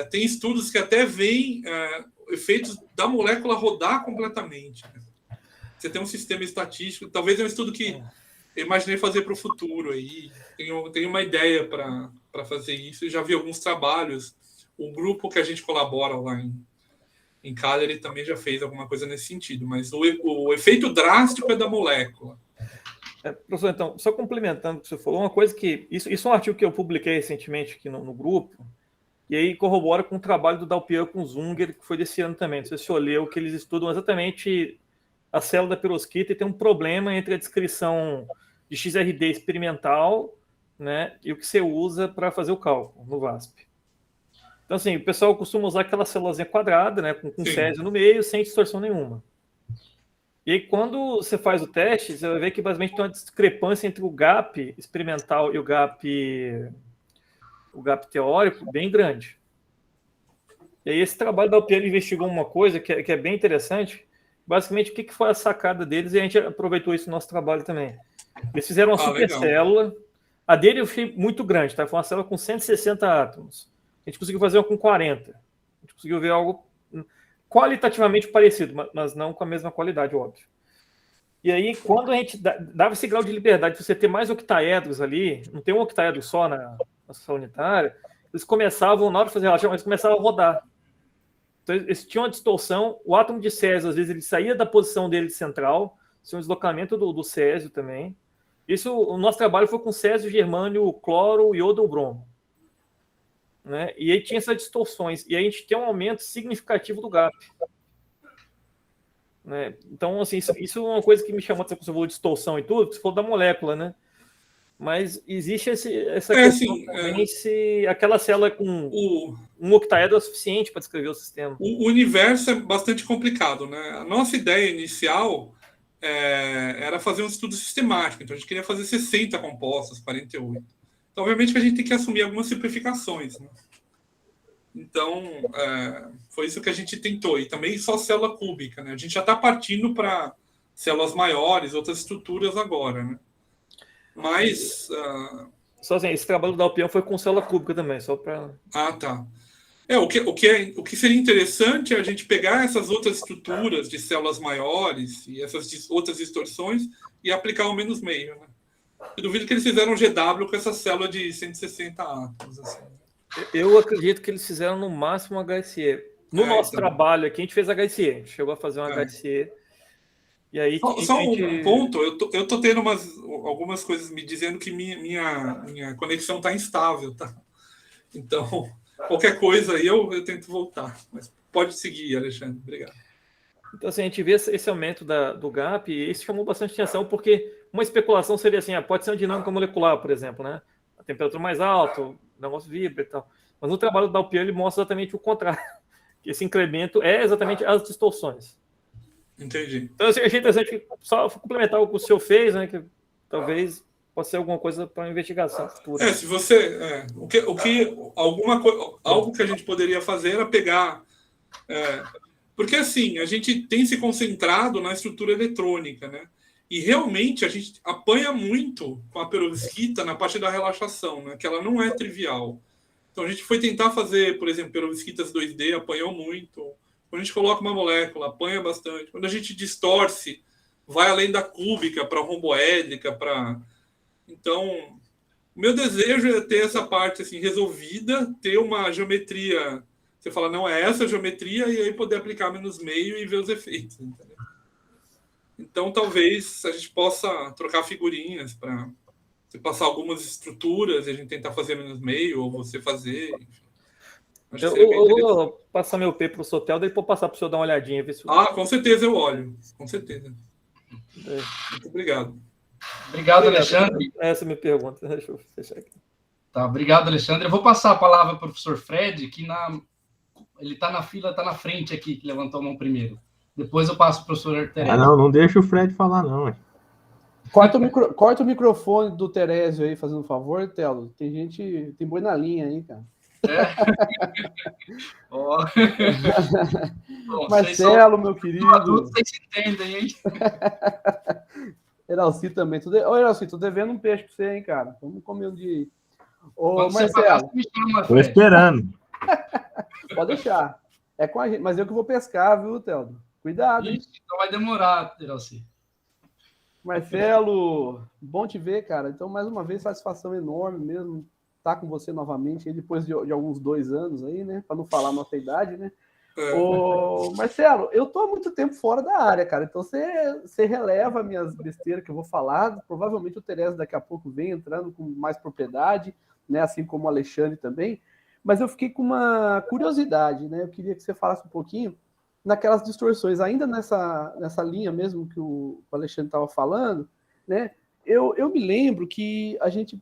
tem estudos que até veem efeitos da molécula rodar completamente. Você tem um sistema estatístico, talvez é um estudo que eu imaginei fazer para o futuro aí. Tenho uma ideia para fazer isso. Eu já vi alguns trabalhos o grupo que a gente colabora lá em Cagliari também já fez alguma coisa nesse sentido, mas o efeito drástico é da molécula. Professor, então, só complementando o que você falou, uma coisa que... Isso é um artigo que eu publiquei recentemente aqui no grupo, e aí corrobora com o trabalho do Dalpian com o Zunger, que foi desse ano também. Não sei se você leu, que eles estudam exatamente a célula da perovskita e tem um problema entre a descrição de XRD experimental, né, e o que você usa para fazer o cálculo no VASP. Então, assim, o pessoal costuma usar aquela célulazinha quadrada, né, com césio no meio, sem distorção nenhuma. E aí, quando você faz o teste, você vai ver que basicamente tem uma discrepância entre o gap experimental e o gap teórico bem grande. E aí, esse trabalho da UPL investigou uma coisa que é bem interessante. Basicamente, o que foi a sacada deles? E a gente aproveitou isso no nosso trabalho também. Eles fizeram uma supercélula. A dele eu achei muito grande, tá? Foi uma célula com 160 átomos. A gente conseguiu fazer uma com 40. A gente conseguiu ver algo qualitativamente parecido, mas não com a mesma qualidade, óbvio. E aí, quando a gente dava esse grau de liberdade de você ter mais octaedros ali, não tem um octaedro só na célula unitária, eles começavam, na hora de fazer relação, eles começavam a rodar. Então, eles tinham uma distorção, o átomo de césio, às vezes, ele saía da posição dele central, tinha um deslocamento do césio também. Isso, o nosso trabalho foi com césio, germânio, cloro, iodo ou bromo. Né? E aí tinha essas distorções. E aí a gente tem um aumento significativo do gap. Né? Então, assim, isso é uma coisa que me chamou a atenção, você falou de distorção e tudo, você falou da molécula, né? Mas existe essa questão também se aquela célula com um octaedro é suficiente para descrever o sistema. O universo é bastante complicado, né? A nossa ideia inicial era fazer um estudo sistemático, então a gente queria fazer 60 compostos, 48. Então, obviamente que a gente tem que assumir algumas simplificações, né? Então, foi isso que a gente tentou. E também só célula cúbica, né? A gente já está partindo para células maiores, outras estruturas agora, né? Mas... Só assim, esse trabalho da UPM foi com célula cúbica também, só para... Ah, tá. O que seria interessante é a gente pegar essas outras estruturas de células maiores e essas outras distorções e aplicar o menos meio, né? Eu duvido que eles fizeram um GW com essa célula de 160 átomos. Assim. Eu acredito que eles fizeram no máximo HSE. No nosso trabalho aqui, a gente fez HSE. A gente chegou a fazer um HSE. E aí, só um ponto. Eu tô tendo algumas coisas me dizendo que minha conexão está instável. Tá? Então, qualquer coisa aí eu tento voltar. Mas pode seguir, Alexandre. Obrigado. Então, assim, a gente vê esse aumento do gap e isso chamou bastante atenção, porque uma especulação seria assim, pode ser uma dinâmica molecular, por exemplo, né? A temperatura mais alta, o negócio vibra e tal. Mas no trabalho da UPL ele mostra exatamente o contrário. Esse incremento é exatamente as distorções. Entendi. Então, assim, achei interessante só complementar o que o senhor fez, né? Que talvez possa ser alguma coisa para investigação futura. Se você... algo que a gente poderia fazer era pegar... porque, assim, a gente tem se concentrado na estrutura eletrônica, né? E, realmente, a gente apanha muito com a perovskita na parte da relaxação, né? Que ela não é trivial. Então, a gente foi tentar fazer, por exemplo, perovskitas 2D, apanhou muito. Quando a gente coloca uma molécula, apanha bastante. Quando a gente distorce, vai além da cúbica para romboédrica, para... Então, o meu desejo é ter essa parte assim, resolvida, ter uma geometria... Você fala, não, é essa a geometria, e aí poder aplicar menos meio e ver os efeitos. Entendeu? Então, talvez a gente possa trocar figurinhas para você passar algumas estruturas e a gente tentar fazer menos meio, ou você fazer. Enfim. Eu vou passar meu P para o Sotel, daí vou passar para o senhor dar uma olhadinha. Ver se... com certeza eu olho. Com certeza. Muito obrigado. Obrigado, Alexandre. Essa é a minha pergunta. Deixa eu fechar aqui. Tá, obrigado, Alexandre. Eu vou passar a palavra para o professor Fred, que ele está na fila, está na frente aqui, que levantou a mão primeiro. Depois eu passo para o professor Terésio. Não deixa o Fred falar, não. Corta o microfone do Terésio aí, fazendo um favor, Telo. Tem boi na linha aí, cara. Bom, Marcelo, meu querido. Vocês se entendem, hein? Eralci também. Ô, Eralci, tô devendo um peixe pra você, hein, cara? Vamos comer um dia. Ô, Quando Marcelo. me chama, tô esperando. Pode deixar. É com a gente, mas eu que vou pescar, viu, Teldo? Cuidado. Isso, então vai demorar, Eralci. Marcelo, bom te ver, cara. Então, mais uma vez, satisfação enorme mesmo estar com você novamente, aí depois de alguns 2 anos aí, né? Para não falar a nossa idade, né? Ô, Marcelo, eu tô há muito tempo fora da área, cara, então você releva minhas besteiras que eu vou falar, provavelmente o Tereza daqui a pouco vem entrando com mais propriedade, né, assim como o Alexandre também, mas eu fiquei com uma curiosidade, né, eu queria que você falasse um pouquinho naquelas distorções, ainda nessa linha mesmo que o Alexandre estava falando, né, eu me lembro que a gente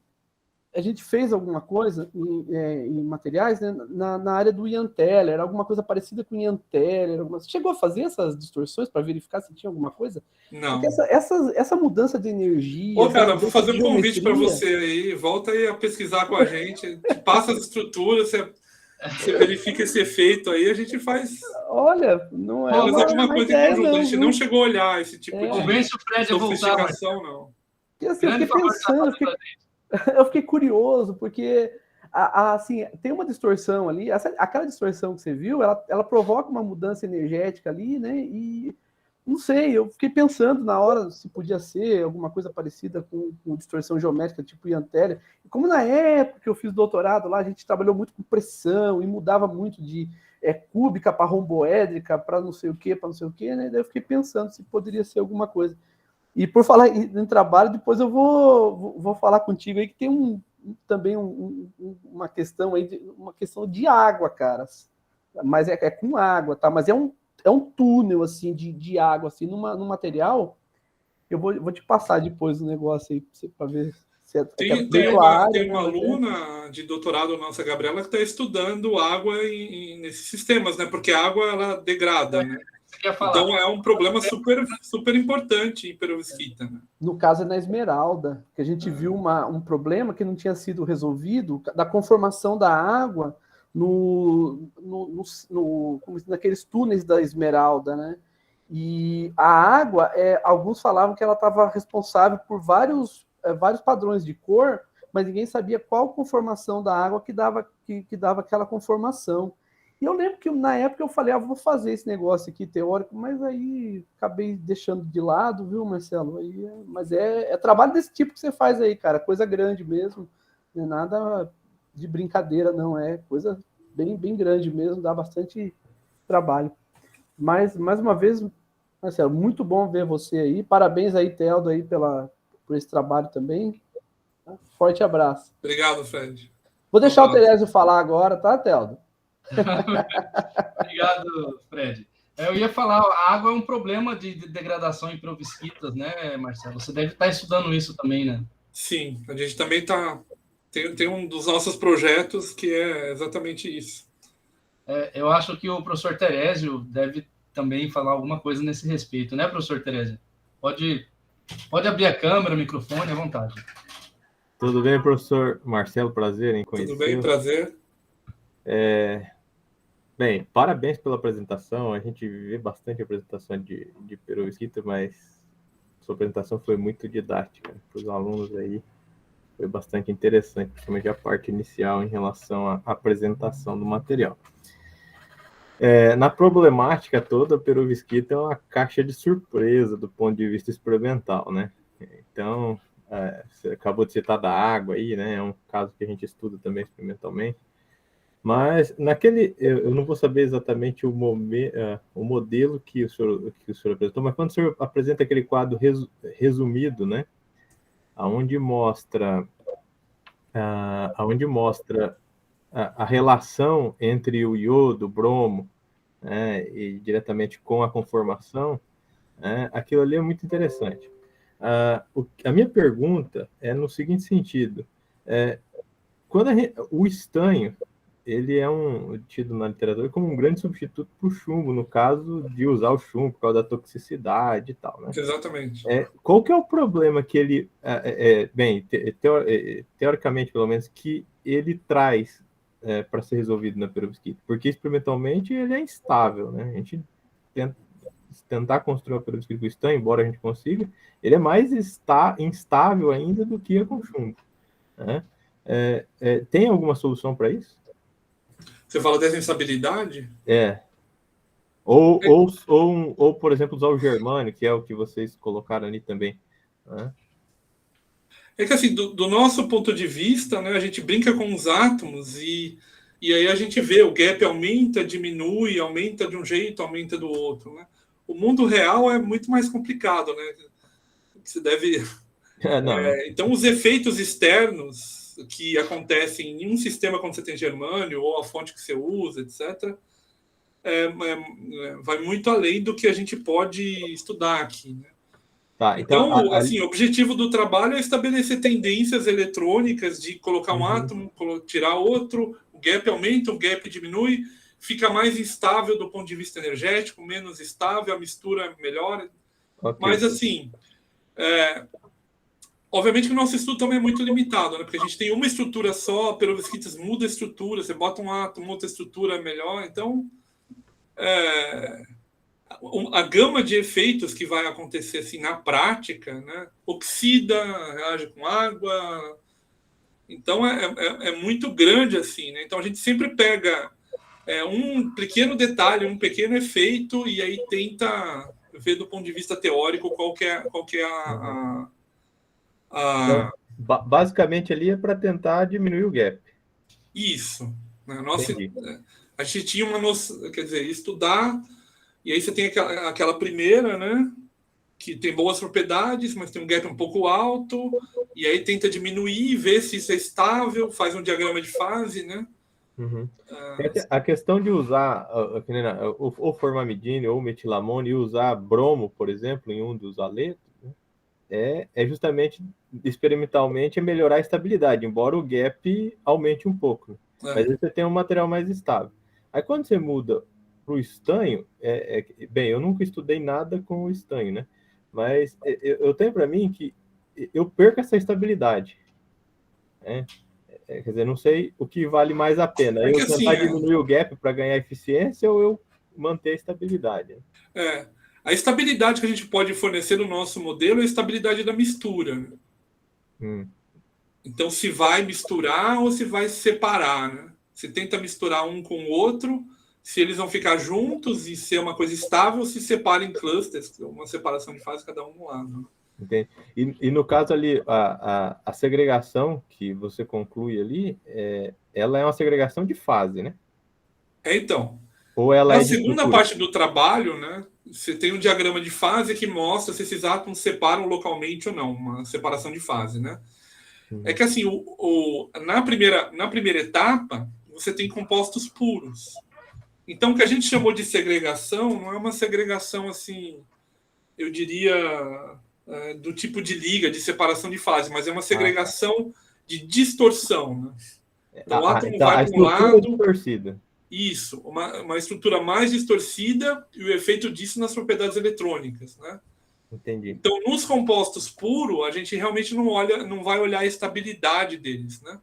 fez alguma coisa em materiais, né, na área do Ian Teller, alguma coisa parecida com o Ian Teller. Você chegou a fazer essas distorções para verificar se tinha alguma coisa? Não. Porque essa mudança de energia... Ô, cara, vou fazer um convite para você aí. Volta aí a pesquisar com a gente. Te passa as estruturas, você verifica esse efeito aí, a gente faz... Olha, não é alguma coisa ideia, em conjunto. não, A gente não chegou a olhar esse tipo de Convence o Fred a voltar, sofisticação, não. Porque, assim, eu fiquei pensando... Eu fiquei curioso, porque assim, tem uma distorção ali, aquela distorção que você viu, ela provoca uma mudança energética ali, né? E não sei, eu fiquei pensando na hora se podia ser alguma coisa parecida com distorção geométrica, tipo Ian Teller. E como na época que eu fiz doutorado lá, a gente trabalhou muito com pressão e mudava muito de cúbica para romboédrica, para não sei o que, né? Daí eu fiquei pensando se poderia ser alguma coisa. E por falar em trabalho, depois eu vou falar contigo aí que tem também uma questão aí, uma questão de água, cara. Mas é com água, tá? Mas é um túnel, assim, de água, assim, num material. Eu vou te passar depois o negócio aí para ver se é tem uma aluna de doutorado nossa, Gabriela, que está estudando água nesses sistemas, né? Porque a água, ela degrada, né? Então é um problema super importante em perovskita. Né? No caso é na Esmeralda, que a gente viu um problema que não tinha sido resolvido da conformação da água naqueles túneis da Esmeralda, né? E a água, alguns falavam que ela estava responsável por vários padrões de cor, mas ninguém sabia qual conformação da água que dava aquela conformação. E eu lembro que na época eu falei, vou fazer esse negócio aqui teórico, mas aí acabei deixando de lado, viu, Marcelo? Mas é trabalho desse tipo que você faz aí, cara, coisa grande mesmo, não é nada de brincadeira, não, é coisa bem, bem grande mesmo, dá bastante trabalho. Mas, mais uma vez, Marcelo, muito bom ver você aí, parabéns aí, Teldo, aí por esse trabalho também, forte abraço. Obrigado, Fred. Vou deixar o Terésio falar agora, tá, Teldo? Obrigado, Fred. Eu ia falar, a água é um problema de degradação em perovskitas, né, Marcelo? Você deve estar estudando isso também, né? Sim, a gente também tem um dos nossos projetos que é exatamente isso. Eu acho que o professor Terésio deve também falar alguma coisa nesse respeito, né, professor Terésio? Pode abrir a câmera, o microfone, à vontade. Tudo bem, professor Marcelo? Prazer em conhecer. Tudo bem, prazer. Bem, parabéns pela apresentação. A gente vê bastante apresentação de perovskita, mas sua apresentação foi muito didática para os alunos aí. Foi bastante interessante, principalmente a parte inicial em relação à apresentação do material. Na problemática toda, a perovskita é uma caixa de surpresa do ponto de vista experimental, né? Então, você acabou de citar da água aí, né? É um caso que a gente estuda também experimentalmente. Mas eu não vou saber exatamente o modelo que o senhor apresentou, mas quando o senhor apresenta aquele quadro resumido, né, aonde mostra a relação entre o iodo, o bromo, né, e diretamente com a conformação, né, aquilo ali é muito interessante. A minha pergunta é no seguinte sentido: quando o estanho ele é tido na literatura como um grande substituto para o chumbo, no caso de usar o chumbo por causa da toxicidade e tal, né? Exatamente. Qual que é o problema que ele, teoricamente, pelo menos, que ele traz para ser resolvido na perovskita? Porque, experimentalmente, ele é instável, né? A gente tentar construir uma perovskita com estanho, embora a gente consiga, ele é mais instável ainda do que com chumbo, né? Tem alguma solução para isso? Você fala dessa instabilidade? Ou, por exemplo, usar o germânio, que é o que vocês colocaram ali também. Né? É que, assim, do nosso ponto de vista, né, a gente brinca com os átomos e aí a gente vê o gap aumenta, diminui, aumenta de um jeito, aumenta do outro, né? O mundo real é muito mais complicado, né? Você deve... Não. Então, os efeitos externos que acontecem em um sistema quando você tem germânio, ou a fonte que você usa, etc., vai muito além do que a gente pode estudar aqui, né? Tá, Então, assim, o objetivo do trabalho é estabelecer tendências eletrônicas de colocar um átomo, tirar outro, o gap aumenta, o gap diminui, fica mais instável do ponto de vista energético, menos estável, a mistura melhora. okay. Mas, assim, obviamente que o nosso estudo também é muito limitado, né? Porque a gente tem uma estrutura só, perovskitas muda a estrutura, você bota um átomo, outra estrutura é melhor, então... a gama de efeitos que vai acontecer assim na prática, né? Oxida, reage com água, então é muito grande assim, né? Então a gente sempre pega um pequeno detalhe, um pequeno efeito e aí tenta ver do ponto de vista teórico qual que é Então, basicamente ali é para tentar diminuir o gap. Isso. Né? A gente tinha uma noção, quer dizer, estudar. E aí você tem aquela primeira, né? Que tem boas propriedades, mas tem um gap um pouco alto. E aí tenta diminuir, ver se isso é estável, faz um diagrama de fase, né? A questão de usar ou formamidine ou metilamone e usar bromo, por exemplo, em um dos aletos, né, é justamente, experimentalmente, melhorar a estabilidade, embora o gap aumente um pouco. Mas aí você tem um material mais estável. Aí quando você muda para o estanho, bem, eu nunca estudei nada com o estanho, né? Mas eu tenho para mim que eu perco essa estabilidade. Quer dizer, não sei o que vale mais a pena. Eu tentar diminuir o gap para ganhar eficiência ou eu manter a estabilidade. A estabilidade que a gente pode fornecer no nosso modelo é a estabilidade da mistura. Então, se vai misturar ou se vai separar, né? Você tenta misturar um com o outro, se eles vão ficar juntos e ser uma coisa estável, se separa em clusters, uma separação de fase, cada um no lado. Entendi. E no caso ali, a segregação que você conclui ali, ela é uma segregação de fase, né? Então, ou ela na segunda parte do trabalho, né, você tem um diagrama de fase que mostra se esses átomos separam localmente ou não, uma separação de fase, né? É que assim, na primeira etapa, você tem compostos puros. Então, o que a gente chamou de segregação não é uma segregação assim, eu diria, do tipo de liga, de separação de fase, mas é uma segregação de distorção. Né? Então, o átomo vai para um lado. Distorcida. Isso, uma estrutura mais distorcida e o efeito disso nas propriedades eletrônicas. Né? Entendi. Então, nos compostos puros, a gente realmente não vai olhar a estabilidade deles. Né?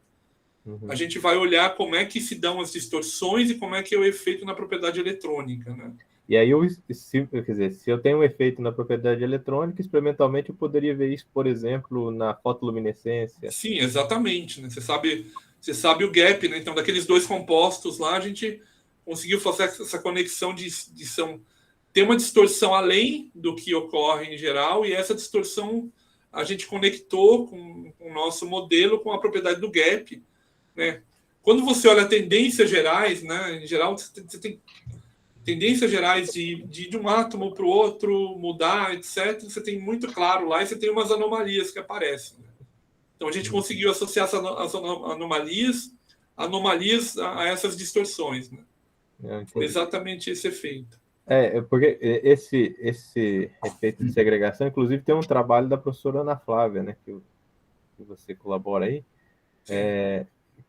A gente vai olhar como é que se dão as distorções e como é que é o efeito na propriedade eletrônica. Né? E aí, se eu tenho um efeito na propriedade eletrônica, experimentalmente eu poderia ver isso, por exemplo, na fotoluminescência. Sim, exatamente. Né? Você sabe o gap, né? Então, daqueles dois compostos lá, a gente conseguiu fazer essa conexão de ter uma distorção além do que ocorre em geral, e essa distorção a gente conectou com o nosso modelo com a propriedade do gap. Né? Quando você olha tendências gerais, né? Em geral, você tem tendências gerais de um átomo para o outro mudar, etc. Você tem muito claro lá e você tem umas anomalias que aparecem. Né? Então, a gente conseguiu associar as anomalias a essas distorções. Né? Foi exatamente esse efeito. Porque esse efeito de segregação, inclusive, tem um trabalho da professora Ana Flávia, né, que você colabora aí,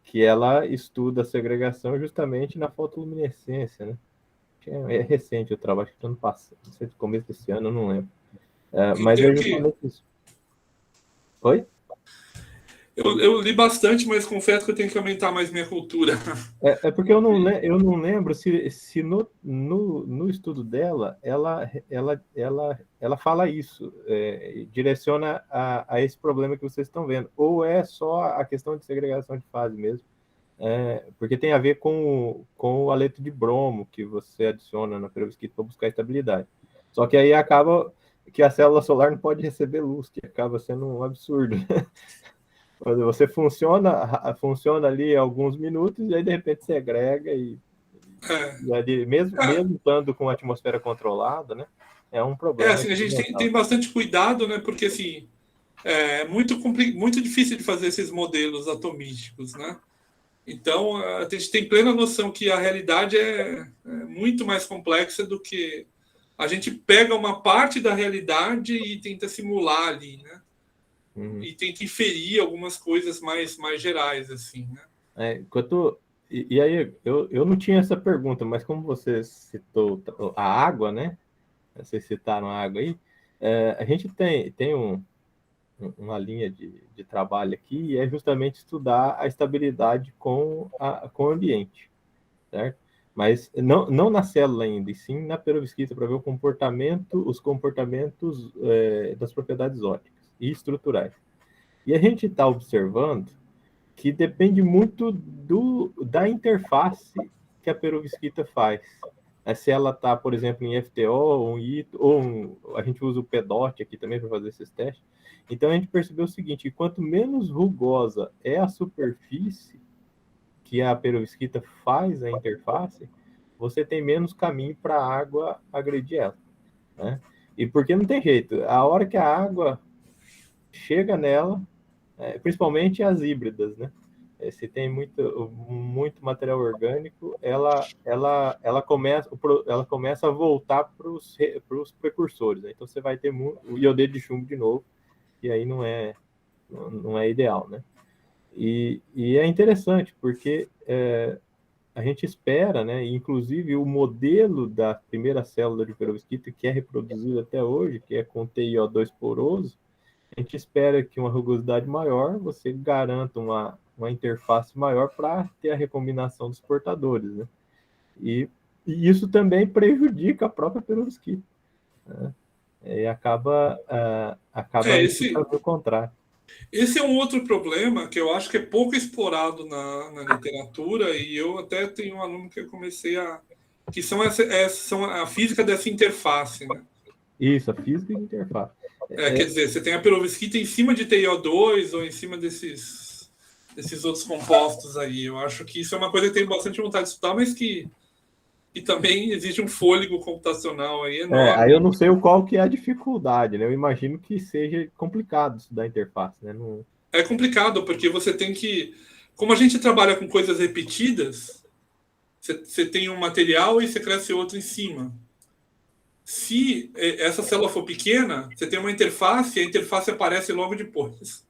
que ela estuda a segregação justamente na fotoluminescência, né? É recente o trabalho, acho que ano passado, não sei se começo desse ano, eu não lembro. Mas é justamente isso. Oi? Eu li bastante, mas confesso que eu tenho que aumentar mais minha cultura. Porque eu não lembro se no estudo dela ela fala isso, direciona a esse problema que vocês estão vendo, ou é só a questão de segregação de fase mesmo, porque tem a ver com o aleto de bromo que você adiciona na perovskita para buscar estabilidade. Só que aí acaba que a célula solar não pode receber luz, que acaba sendo um absurdo. Você funciona ali alguns minutos e aí de repente se agrega e ali, mesmo estando com a atmosfera controlada, né? É um problema. Assim, a gente tem bastante cuidado, né? Porque assim, é muito difícil de fazer esses modelos atomísticos, né? Então, a gente tem plena noção que a realidade é muito mais complexa do que a gente pega uma parte da realidade e tenta simular ali, né? E tenta inferir algumas coisas mais gerais, assim, né? E aí, eu não tinha essa pergunta, mas como você citou a água, né? Vocês citaram a água aí, a gente tem uma linha de trabalho aqui e é justamente estudar a estabilidade com o ambiente, certo? Mas não na célula ainda, e sim na perovskita, para ver os comportamentos das propriedades ópticas e estruturais. E a gente está observando que depende muito da interface que a perovskita faz. Se ela está, por exemplo, em FTO, ou em ITO, a gente usa o PEDOT aqui também para fazer esses testes. Então a gente percebeu o seguinte, que quanto menos rugosa é a superfície que a perovskita faz a interface, você tem menos caminho para a água agredir ela, né? E porque não tem jeito, a hora que a água chega nela, principalmente as híbridas, né? Se tem muito material orgânico, ela começa a voltar para os precursores, né? Então você vai ter o iodeto de chumbo de novo, e aí não é ideal, né? E é interessante, porque a gente espera, né? Inclusive o modelo da primeira célula de perovskita, que é reproduzido até hoje, que é com TiO2 poroso, a gente espera que uma rugosidade maior, você garanta uma interface maior para ter a recombinação dos portadores, né? E isso também prejudica a própria perovskita, né? E acaba fazendo o contrário. Esse é um outro problema que eu acho que é pouco explorado na literatura, e eu até tenho um aluno que eu comecei que são a física dessa interface, né? Isso, a física de interface. Quer dizer, você tem a perovskita em cima de TiO2 ou em cima desses outros compostos aí. Eu acho que isso é uma coisa que eu tenho bastante vontade de estudar, mas que também exige um fôlego computacional aí enorme. Aí eu não sei qual que é a dificuldade, né? Eu imagino que seja complicado estudar a interface, né? Não... É complicado, porque você tem que... Como a gente trabalha com coisas repetidas, você tem um material e você cresce outro em cima. Se essa célula for pequena, você tem uma interface e a interface aparece logo depois.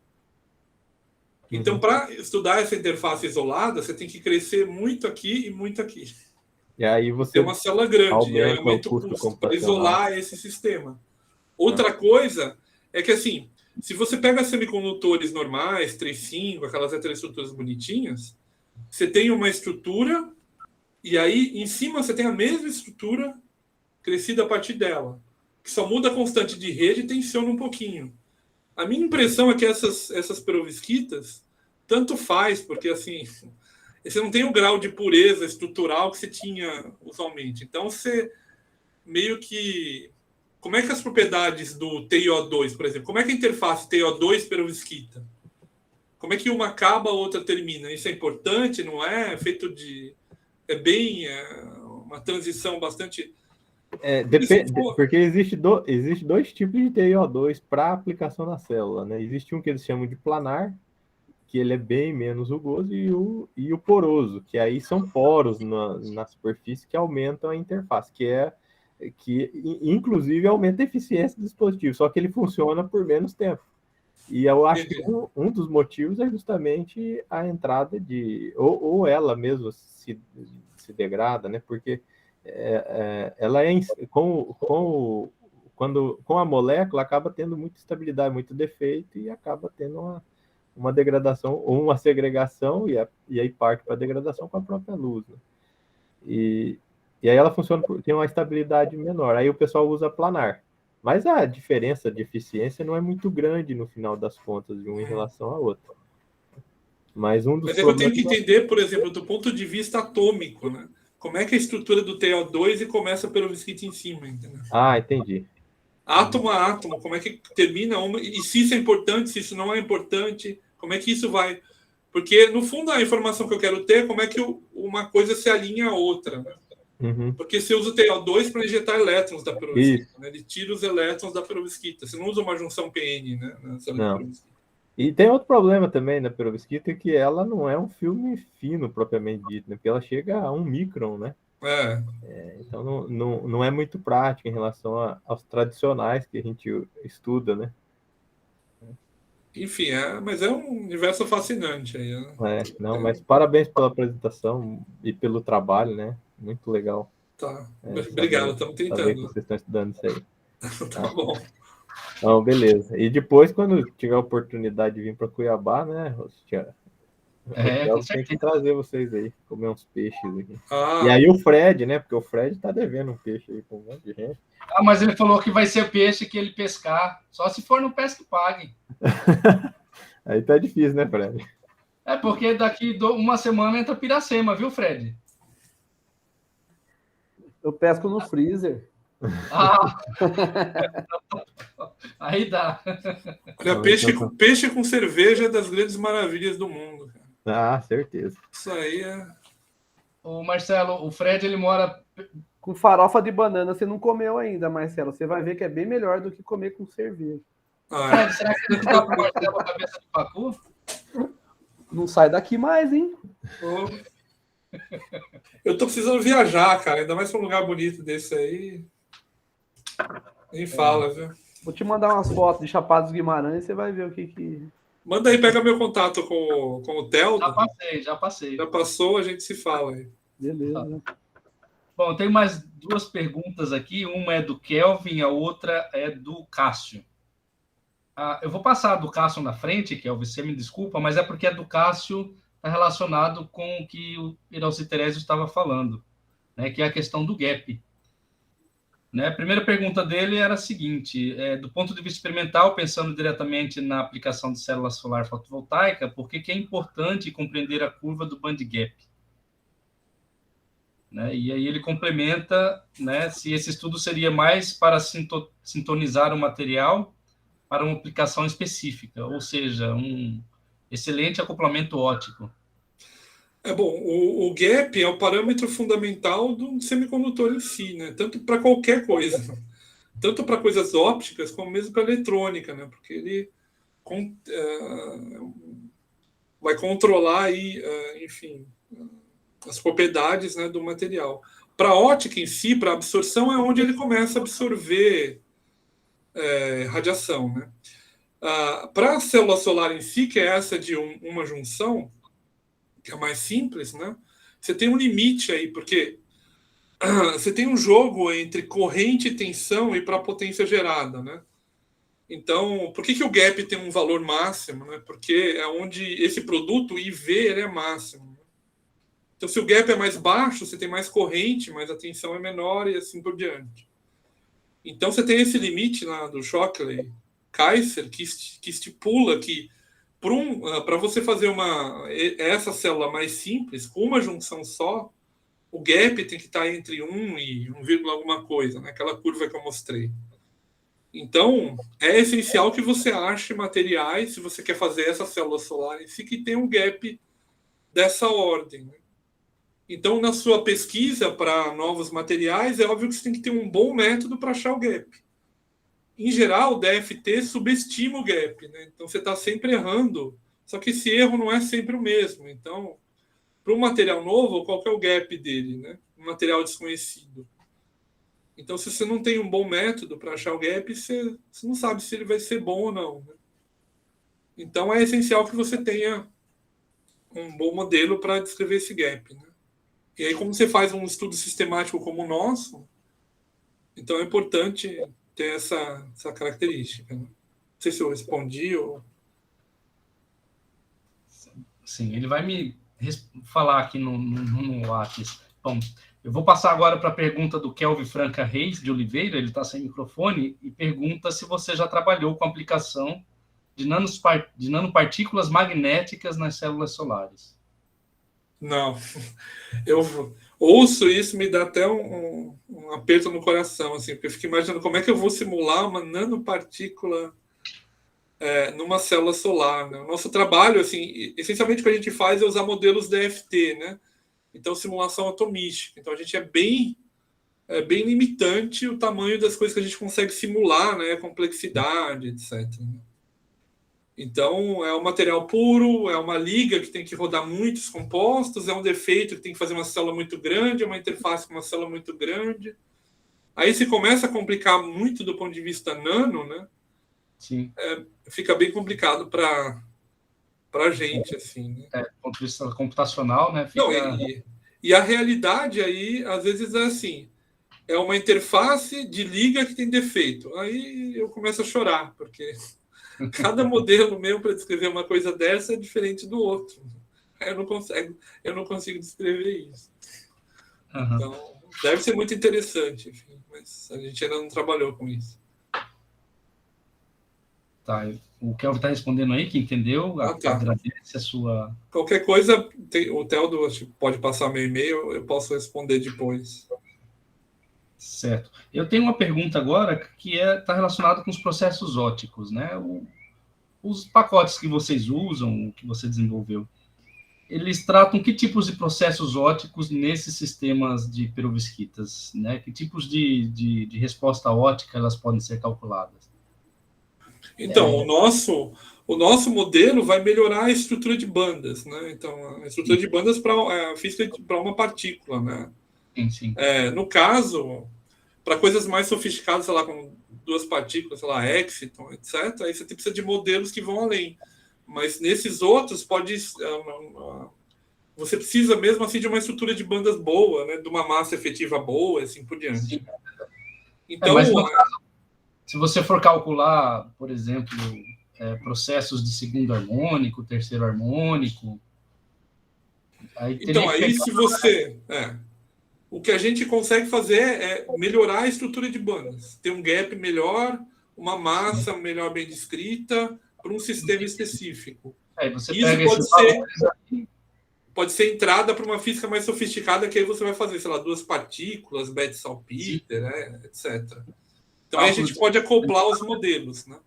Então, para estudar essa interface isolada, você tem que crescer muito aqui e muito aqui. E aí você tem uma célula grande, e aí aumenta o custo para isolar esse sistema. Outra coisa é que, assim, se você pega semicondutores normais, 3,5, aquelas heteroestruturas bonitinhas, você tem uma estrutura, e aí em cima você tem a mesma estrutura crescida a partir dela, que só muda a constante de rede e tensiona um pouquinho. A minha impressão é que essas perovskitas tanto faz, porque assim... Você não tem o grau de pureza estrutural que você tinha usualmente. Então, você meio que... Como é que as propriedades do TiO2, por exemplo, como é que a interface TiO2-perovskita? Como é que uma acaba, a outra termina? Isso é importante, não é? Feito de... uma transição bastante... Depende, porque existe dois tipos de TiO2 para aplicação na célula, né? Existe um que eles chamam de planar, que ele é bem menos rugoso, e o poroso, que aí são poros na superfície que aumentam a interface, que inclusive aumenta a eficiência do dispositivo, só que ele funciona por menos tempo. E eu acho que um dos motivos é justamente a entrada ou ela mesma se degrada, né? Porque ela com a molécula acaba tendo muita estabilidade, muito defeito, e acaba tendo uma degradação ou uma segregação, e aí parte para a degradação com a própria luz, né? E aí ela tem uma estabilidade menor. Aí o pessoal usa planar. Mas a diferença de eficiência não é muito grande no final das contas de um em relação a outro. Mas eu tenho que entender, por exemplo, do ponto de vista atômico, né? Como é que é a estrutura do TiO2 e começa a perovskita em cima, entendeu? Entendi. átomo a átomo, como é que termina uma, e se isso é importante, se isso não é importante, como é que isso vai... Porque, no fundo, a informação que eu quero ter é como é que uma coisa se alinha à outra. Né? Uhum. Porque você usa o TO2 para injetar elétrons da perovskita. Né? Ele tira os elétrons da perovskita. Você não usa uma junção PN, né? Não. E tem outro problema também na perovskita, que ela não é um filme fino, propriamente dito, né? Porque ela chega a 1 micron, né? Então não é muito prático em relação aos tradicionais que a gente estuda, né? Enfim, mas é um universo fascinante aí. Né? Mas parabéns pela apresentação e pelo trabalho, né? Muito legal. Tá, obrigado, estamos tentando. Saber que vocês estão estudando isso aí. Tá bom. Então, beleza. E depois, quando tiver a oportunidade de vir para Cuiabá, né, eu tenho que trazer vocês aí, comer uns peixes aqui. E aí o Fred, né? Porque o Fred tá devendo um peixe aí com um monte de gente. Mas ele falou que vai ser peixe que ele pescar. Só se for no Pesca e Pague. Aí tá difícil, né, Fred? Porque daqui uma semana entra Piracema, viu, Fred? Eu pesco no freezer. Aí dá. Olha, peixe com cerveja é das grandes maravilhas do mundo. Cara. Certeza. Isso aí é... Ô, Marcelo, o Fred, ele mora... Com farofa de banana, você não comeu ainda, Marcelo. Você vai ver que é bem melhor do que comer com cerveja. Fred, será que ele dá para o Marcelo a cabeça de pacu? Não sai daqui mais, hein? Eu tô precisando viajar, cara. Ainda mais para um lugar bonito desse aí. Nem fala, viu? Vou te mandar umas fotos de Chapada dos Guimarães, você vai ver o que... Manda aí, pega meu contato com o Teldo. Já passei. Já passou, a gente se fala aí. Beleza. Bom, tem mais 2 perguntas aqui. Uma é do Kelvin, a outra é do Cássio. Eu vou passar a do Cássio na frente, Kelvin, você me desculpa, mas é porque a do Cássio está relacionado com o que o Iralci Terésio estava falando, né, que é a questão do gap. Né? A primeira pergunta dele era a seguinte: do ponto de vista experimental, pensando diretamente na aplicação de célula solar fotovoltaica, por que é importante compreender a curva do band gap? Né? E aí ele complementa, né, se esse estudo seria mais para sintonizar o material para uma aplicação específica, ou seja, um excelente acoplamento óptico. Bom, o gap é o parâmetro fundamental do semicondutor em si, né? Tanto para qualquer coisa, tanto para coisas ópticas como mesmo para eletrônica, né? Porque ele vai controlar aí, enfim, as propriedades, né, do material. Para a ótica em si, para a absorção, é onde ele começa a absorver radiação, né? Para a célula solar em si, que é essa de uma junção, que é mais simples, né? Você tem um limite aí, porque você tem um jogo entre corrente e tensão e para a potência gerada, né? Então, por que o gap tem um valor máximo, né? Porque é onde esse produto IV ele é máximo. Então, se o gap é mais baixo, você tem mais corrente, mas a tensão é menor e assim por diante. Então, você tem esse limite lá do Shockley-Kaiser que estipula que para você fazer essa célula mais simples, com uma junção só, o gap tem que estar entre 1 e 1, alguma coisa, né? Aquela curva que eu mostrei. Então, é essencial que você ache materiais, se você quer fazer essa célula solar em si, que tem um gap dessa ordem. Né? Então, na sua pesquisa para novos materiais, é óbvio que você tem que ter um bom método para achar o gap. Em geral, o DFT subestima o gap, né? Então você está sempre errando, só que esse erro não é sempre o mesmo. Então, para um material novo, qual que é o gap dele, né? Um material desconhecido. Então, se você não tem um bom método para achar o gap, você não sabe se ele vai ser bom ou não. Né? Então, é essencial que você tenha um bom modelo para descrever esse gap. Né? E aí, como você faz um estudo sistemático como o nosso, então é importante ter essa característica. Né? Não sei se eu respondi ou... Sim, ele vai me falar aqui no WhatsApp. Bom, eu vou passar agora para a pergunta do Kelvin Franca Reis de Oliveira, ele está sem microfone, e pergunta se você já trabalhou com aplicação de nanopartículas magnéticas nas células solares. Não. Eu ouço isso, me dá até um um aperto no coração, assim, porque eu fico imaginando como é que eu vou simular uma nanopartícula numa célula solar, né? O nosso trabalho, assim, essencialmente o que a gente faz é usar modelos DFT, né? Então, simulação atomística. Então, a gente é bem limitante o tamanho das coisas que a gente consegue simular, né? A complexidade, etc. Então, é um material puro, é uma liga que tem que rodar muitos compostos, é um defeito que tem que fazer uma célula muito grande, é uma interface com uma célula muito grande. Aí se começa a complicar muito do ponto de vista nano, né? Sim. Fica bem complicado para a gente, assim, né? Do ponto de vista computacional, né? Não, e a realidade aí, às vezes, é assim, é uma interface de liga que tem defeito. Aí eu começo a chorar, porque cada modelo meu para descrever uma coisa dessa é diferente do outro. Eu não consigo descrever isso. Uhum. Então, deve ser muito interessante, enfim, mas a gente ainda não trabalhou com isso. Tá, o Kelvin está respondendo aí, que entendeu, Tá. agradece a sua... Qualquer coisa, o Teldo pode passar meu e-mail, eu posso responder depois. Certo. Eu tenho uma pergunta agora que está relacionada com os processos ópticos, né? Os pacotes que vocês usam, que você desenvolveu, eles tratam que tipos de processos ópticos nesses sistemas de perovskitas, né? Que tipos de resposta óptica elas podem ser calculadas? Então, o nosso modelo vai melhorar a estrutura de bandas, né? Então, a estrutura de bandas para a física para uma partícula, né? Sim. No caso, para coisas mais sofisticadas, sei lá, com duas partículas, sei lá, exciton, etc., aí você precisa de modelos que vão além. Mas nesses outros, você precisa mesmo assim de uma estrutura de bandas boa, né? De uma massa efetiva boa, assim por diante. Sim. Então, mas no caso, se você for calcular, por exemplo, processos de segundo harmônico, terceiro harmônico, se você... o que a gente consegue fazer é melhorar a estrutura de bandas. Ter um gap melhor, uma massa melhor bem descrita para um sistema específico. Você isso pode ser entrada para uma física mais sofisticada, que aí você vai fazer, sei lá, duas partículas, Bethe-Salpeter, né, etc. Então, aí a gente pode acoplar os modelos, né?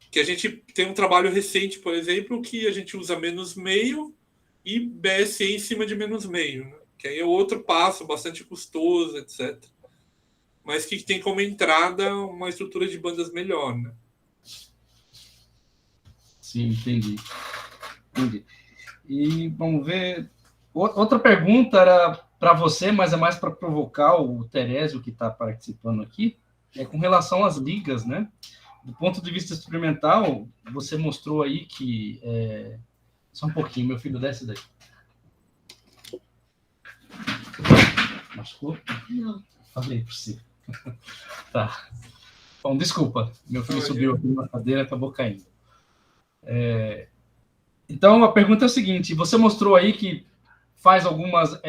Que a gente tem um trabalho recente, por exemplo, que a gente usa menos meio e BSE em cima de menos meio, né? Que aí é outro passo bastante custoso, etc. Mas que tem como entrada uma estrutura de bandas melhor, né? Sim, entendi. E vamos ver. Outra pergunta era para você, mas é mais para provocar o Terésio, que está participando aqui, é com relação às ligas, né? Do ponto de vista experimental, você mostrou aí que... Só um pouquinho, meu filho, desce daí. Machucou? Não. Falei por si. Tá. Bom, desculpa. Meu filho subiu aqui na cadeira e acabou caindo. Então, a pergunta é a seguinte. Você mostrou aí que faz algumas...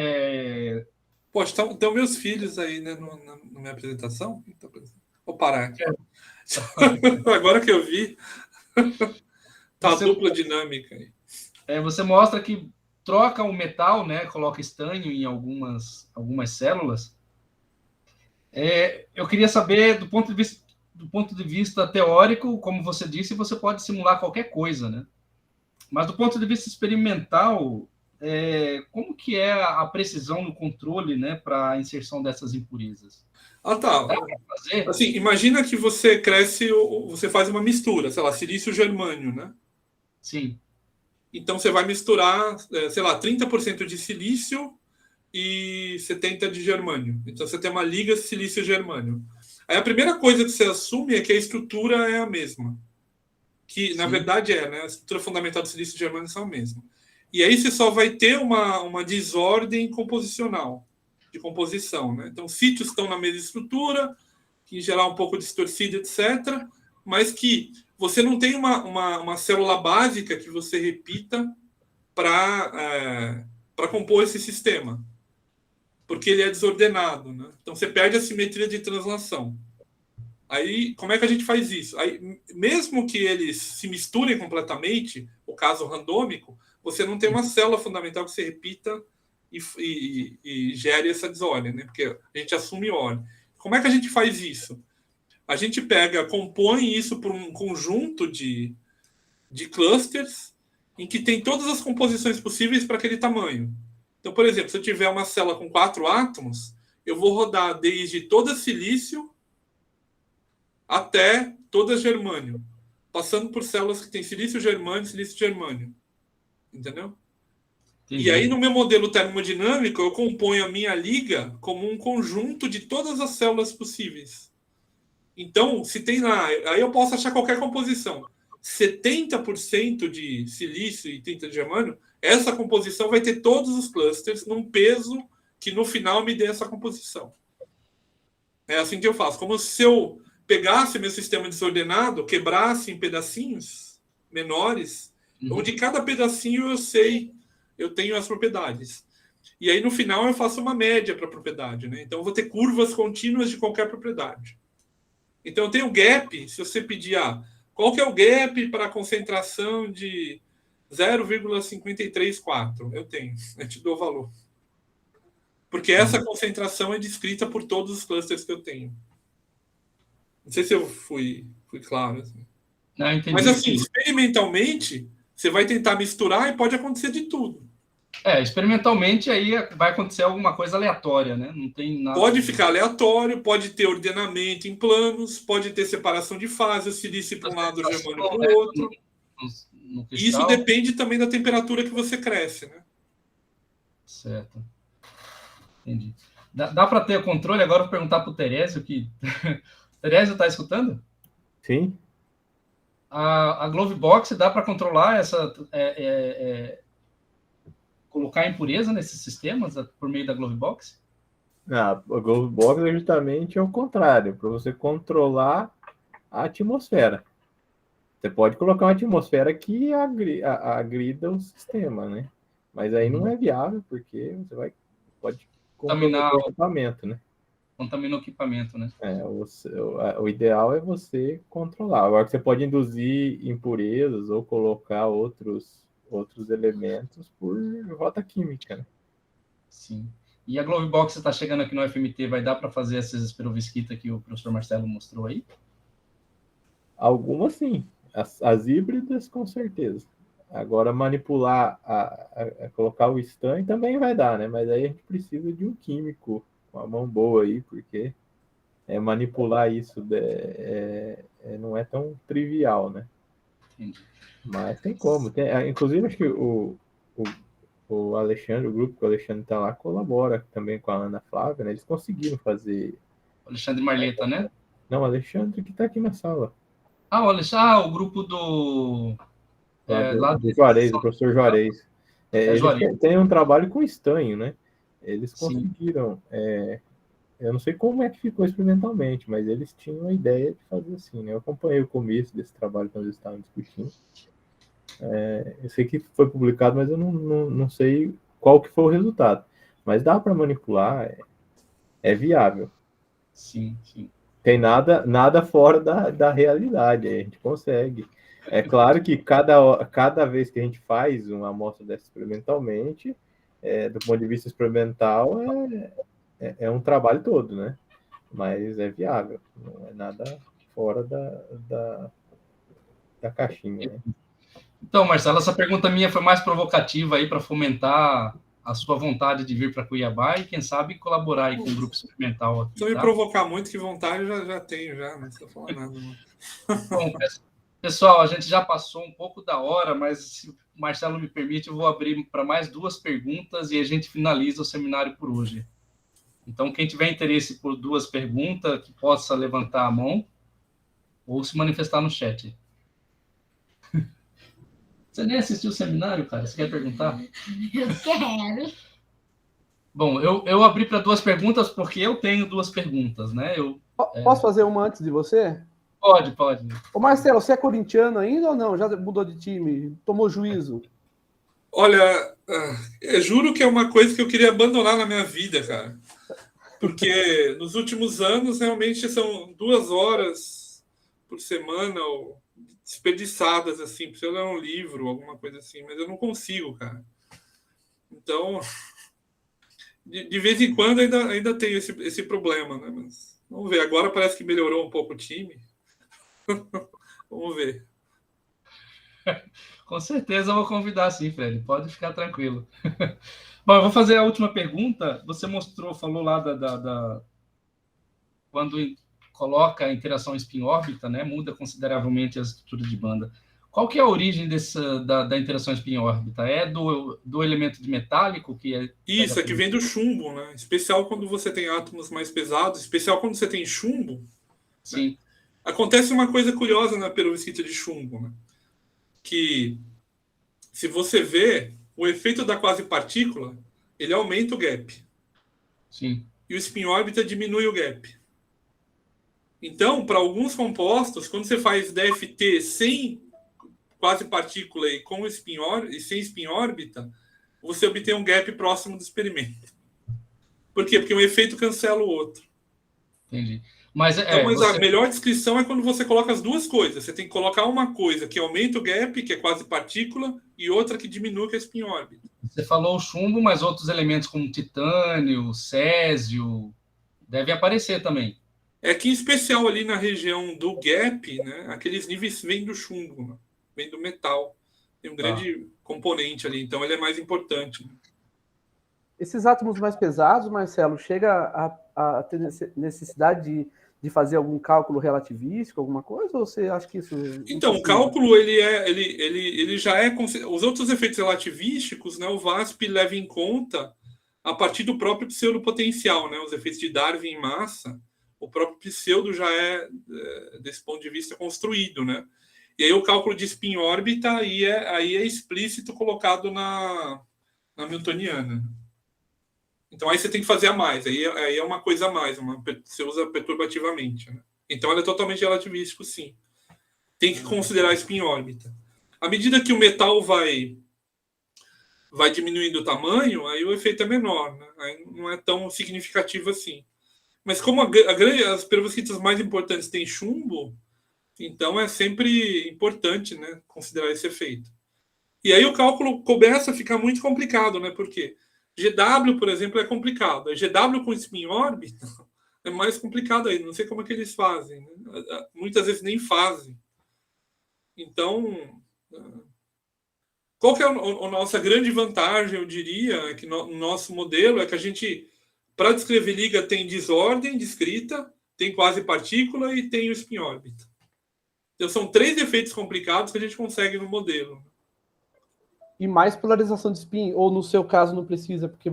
Poxa, estão meus filhos aí, né, na minha apresentação? Vou parar aqui. Agora que eu vi, tá a dupla dinâmica aí. Você mostra que troca o metal, né? Coloca estanho em algumas células. Eu queria saber, do ponto de vista teórico, como você disse, você pode simular qualquer coisa, né? Mas do ponto de vista experimental, como que é a precisão no controle, né, para a inserção dessas impurezas? Tá. Dá pra fazer? Assim, imagina que você você faz uma mistura, sei lá, silício-germânio, né? Sim. Então você vai misturar, sei lá, 30% de silício e 70% de germânio. Então você tem uma liga silício-germânio. Aí a primeira coisa que você assume é que a estrutura é a mesma. Que, na verdade, né? A estrutura fundamental do silício e germânio são a mesma. E aí você só vai ter uma desordem composicional, de composição, né? Então, sítios estão na mesma estrutura, que em geral é um pouco distorcida, etc., mas que você não tem uma célula básica que você repita para compor esse sistema, porque ele é desordenado, né? Então, você perde a simetria de translação. Aí, como é que a gente faz isso? Aí, mesmo que eles se misturem completamente, o caso randômico, você não tem uma célula fundamental que se repita e gere essa desordem, né? Porque a gente assume ordem. Como é que a gente faz isso? A gente compõe isso por um conjunto de clusters em que tem todas as composições possíveis para aquele tamanho. Então, por exemplo, se eu tiver uma célula com 4 átomos, eu vou rodar desde toda silício até toda germânio, passando por células que têm silício germânio. Entendeu? Entendi. E aí, no meu modelo termodinâmico, eu componho a minha liga como um conjunto de todas as células possíveis. Então, se tem lá, aí eu posso achar qualquer composição. 70% de silício e 30% de germânio, essa composição vai ter todos os clusters num peso que no final me dê essa composição. É assim que eu faço. Como se eu pegasse meu sistema desordenado, quebrasse em pedacinhos menores, onde cada pedacinho eu tenho as propriedades. E aí no final eu faço uma média para a propriedade, né? Então eu vou ter curvas contínuas de qualquer propriedade. Então eu tenho gap, se você pedir, qual que é o gap para a concentração de 0,534? Eu te dou o valor. Porque essa concentração é descrita por todos os clusters que eu tenho. Não sei se eu fui claro. Assim. Não, entendi. Mas assim, experimentalmente, você vai tentar misturar e pode acontecer de tudo. Experimentalmente aí vai acontecer alguma coisa aleatória, né? Não tem nada. Pode ficar aleatório, pode ter ordenamento em planos, pode ter separação de fases, silício para um lado, germânio para o outro. No Isso depende também da temperatura que você cresce, né? Certo. Entendi. Dá para ter o controle? Agora eu vou perguntar para o Terésio que... Terésio, está escutando? Sim. A Glovebox dá para controlar essa... colocar impureza nesses sistemas por meio da Glovebox? A Glovebox é justamente o contrário, para você controlar a atmosfera. Você pode colocar uma atmosfera que agrida o sistema, né? Mas aí não é viável, porque você pode contaminar o equipamento, né? Contamina o equipamento, né? O ideal é você controlar. Agora você pode induzir impurezas ou colocar outros elementos por rota química, né? Sim. E a Glovebox está chegando aqui no FMT, vai dar para fazer essas esperovisquitas que o professor Marcelo mostrou aí? Algumas sim. As híbridas, com certeza. Agora, manipular, colocar o stand também vai dar, né? Mas aí a gente precisa de um químico com a mão boa aí, porque manipular isso não é tão trivial, né? Entendi. Mas tem como. Inclusive, acho que o Alexandre, o grupo que o Alexandre está lá, colabora também com a Ana Flávia, né? Eles conseguiram fazer... Alexandre Marleta, né? Não, o Alexandre que está aqui na sala. O Alexandre, o grupo do... do Juarez, do professor Juarez. Eles têm um trabalho com estanho, né? Eles conseguiram... eu não sei como é que ficou experimentalmente, mas eles tinham a ideia de fazer assim, né? Eu acompanhei o começo desse trabalho quando eles estavam discutindo. Eu sei que foi publicado, mas eu não sei qual que foi o resultado. Mas dá para manipular, é viável. Sim, sim. Tem nada fora da realidade, a gente consegue. É claro que cada vez que a gente faz uma amostra dessa experimentalmente, do ponto de vista experimental, é um trabalho todo, né? Mas é viável, não é nada fora da caixinha, né? Então, Marcelo, essa pergunta minha foi mais provocativa aí para fomentar a sua vontade de vir para Cuiabá e, quem sabe, colaborar aí com o grupo experimental aqui. Se eu me provocar muito, que vontade eu já tenho, não precisa falar nada. Não. Bom, pessoal, a gente já passou um pouco da hora, mas se o Marcelo me permite, eu vou abrir para mais 2 perguntas e a gente finaliza o seminário por hoje. Então, quem tiver interesse por 2 perguntas, que possa levantar a mão ou se manifestar no chat. Você nem assistiu o seminário, cara? Você quer perguntar? Eu quero. Bom, eu abri para 2 perguntas porque eu tenho 2 perguntas, né? Posso fazer uma antes de você? Pode. Ô Marcelo, você é corintiano ainda ou não? Já mudou de time? Tomou juízo? Olha, eu juro que é uma coisa que eu queria abandonar na minha vida, cara. Porque nos últimos anos, realmente, são 2 horas por semana desperdiçadas, assim, para eu ler um livro, alguma coisa assim, mas eu não consigo, cara. Então, de vez em quando ainda tem esse problema, né? Mas vamos ver. Agora parece que melhorou um pouco o time. Vamos ver. Com certeza eu vou convidar sim, Fred. Pode ficar tranquilo. Bom, eu vou fazer a última pergunta. Você falou lá quando coloca a interação spin-órbita, né, muda consideravelmente a estrutura de banda. Qual que é a origem da interação spin-órbita? É do elemento de metálico que é... Isso, é que vem do chumbo, né? Especial quando você tem átomos mais pesados, especial quando você tem chumbo. Sim. Né? Acontece uma coisa curiosa na perovskita de chumbo, né? Que se você vê o efeito da quasi-partícula, ele aumenta o gap. Sim. E o spin-órbita diminui o gap. Então, para alguns compostos, quando você faz DFT sem quasi-partícula e sem spin-órbita, você obtém um gap próximo do experimento. Por quê? Porque um efeito cancela o outro. Entendi. Mas a melhor descrição é quando você coloca as duas coisas. Você tem que colocar uma coisa que aumenta o gap, que é quasi-partícula, e outra que diminui, que é spin-órbita. Você falou o chumbo, mas outros elementos como titânio, césio, devem aparecer também. É que, em especial, ali na região do gap, né, aqueles níveis vêm do chumbo, né, vêm do metal. Tem um grande componente ali, então ele é mais importante. Né? Esses átomos mais pesados, Marcelo, chega a ter necessidade de fazer algum cálculo relativístico, alguma coisa, ou você acha que isso... Então, o cálculo, ele já é... Os outros efeitos relativísticos, né, o VASP leva em conta a partir do próprio pseudopotencial, né, os efeitos de Darwin em massa, o próprio pseudo já é, desse ponto de vista, construído, né? E aí o cálculo de spin-órbita aí é explícito colocado na Newtoniana. Então aí você tem que fazer a mais, aí é uma coisa a mais, você usa perturbativamente. Né? Então ela é totalmente relativístico, sim. Tem que considerar spin-órbita. À medida que o metal vai diminuindo o tamanho, aí o efeito é menor, né? Aí não é tão significativo assim. Mas como as perovskitas mais importantes têm chumbo, então é sempre importante, né, considerar esse efeito. E aí o cálculo começa a ficar muito complicado, né? Porque GW, por exemplo, é complicado. A GW com spin-órbita é mais complicado aí. Não sei como é que eles fazem. Né? Muitas vezes nem fazem. Então, qual que é a nossa grande vantagem, eu diria, é que no nosso modelo é que a gente... Para descrever liga, tem desordem descrita, tem quasi-partícula e tem o spin-órbita. Então, são 3 efeitos complicados que a gente consegue no modelo. E mais polarização de spin, ou no seu caso não precisa, porque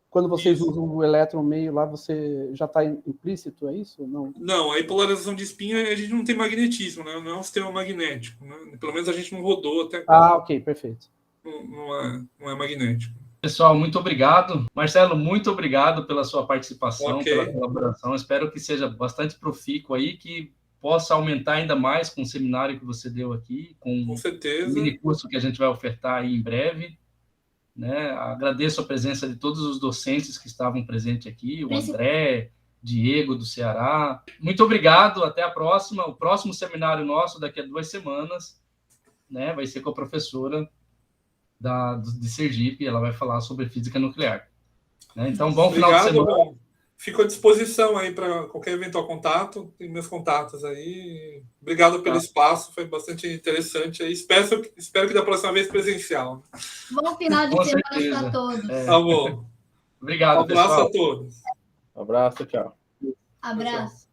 quando vocês usam o elétron meio lá, você já está implícito, é isso? Não, a polarização de spin, a gente não tem magnetismo, né? Não é um sistema magnético. Né? Pelo menos a gente não rodou até agora. Ah, ok, perfeito. Não é magnético. Pessoal, muito obrigado. Marcelo, muito obrigado pela sua participação, pela colaboração. Espero que seja bastante profícuo aí, que possa aumentar ainda mais com o seminário que você deu aqui, com certeza. O mini curso que a gente vai ofertar aí em breve. Né? Agradeço a presença de todos os docentes que estavam presentes aqui, o André, Diego, do Ceará. Muito obrigado, até a próxima. O próximo seminário nosso, daqui a 2 semanas, né, vai ser com a professora de Sergipe, ela vai falar sobre física nuclear. Né? Então, bom final de semana. Fico à disposição aí para qualquer eventual contato, tem meus contatos aí. Obrigado pelo espaço, foi bastante interessante. Espero que da próxima vez presencial. Bom final de semana para todos. Tá bom. Obrigado, abraço pessoal. A todos. Um abraço, tchau. Abraço.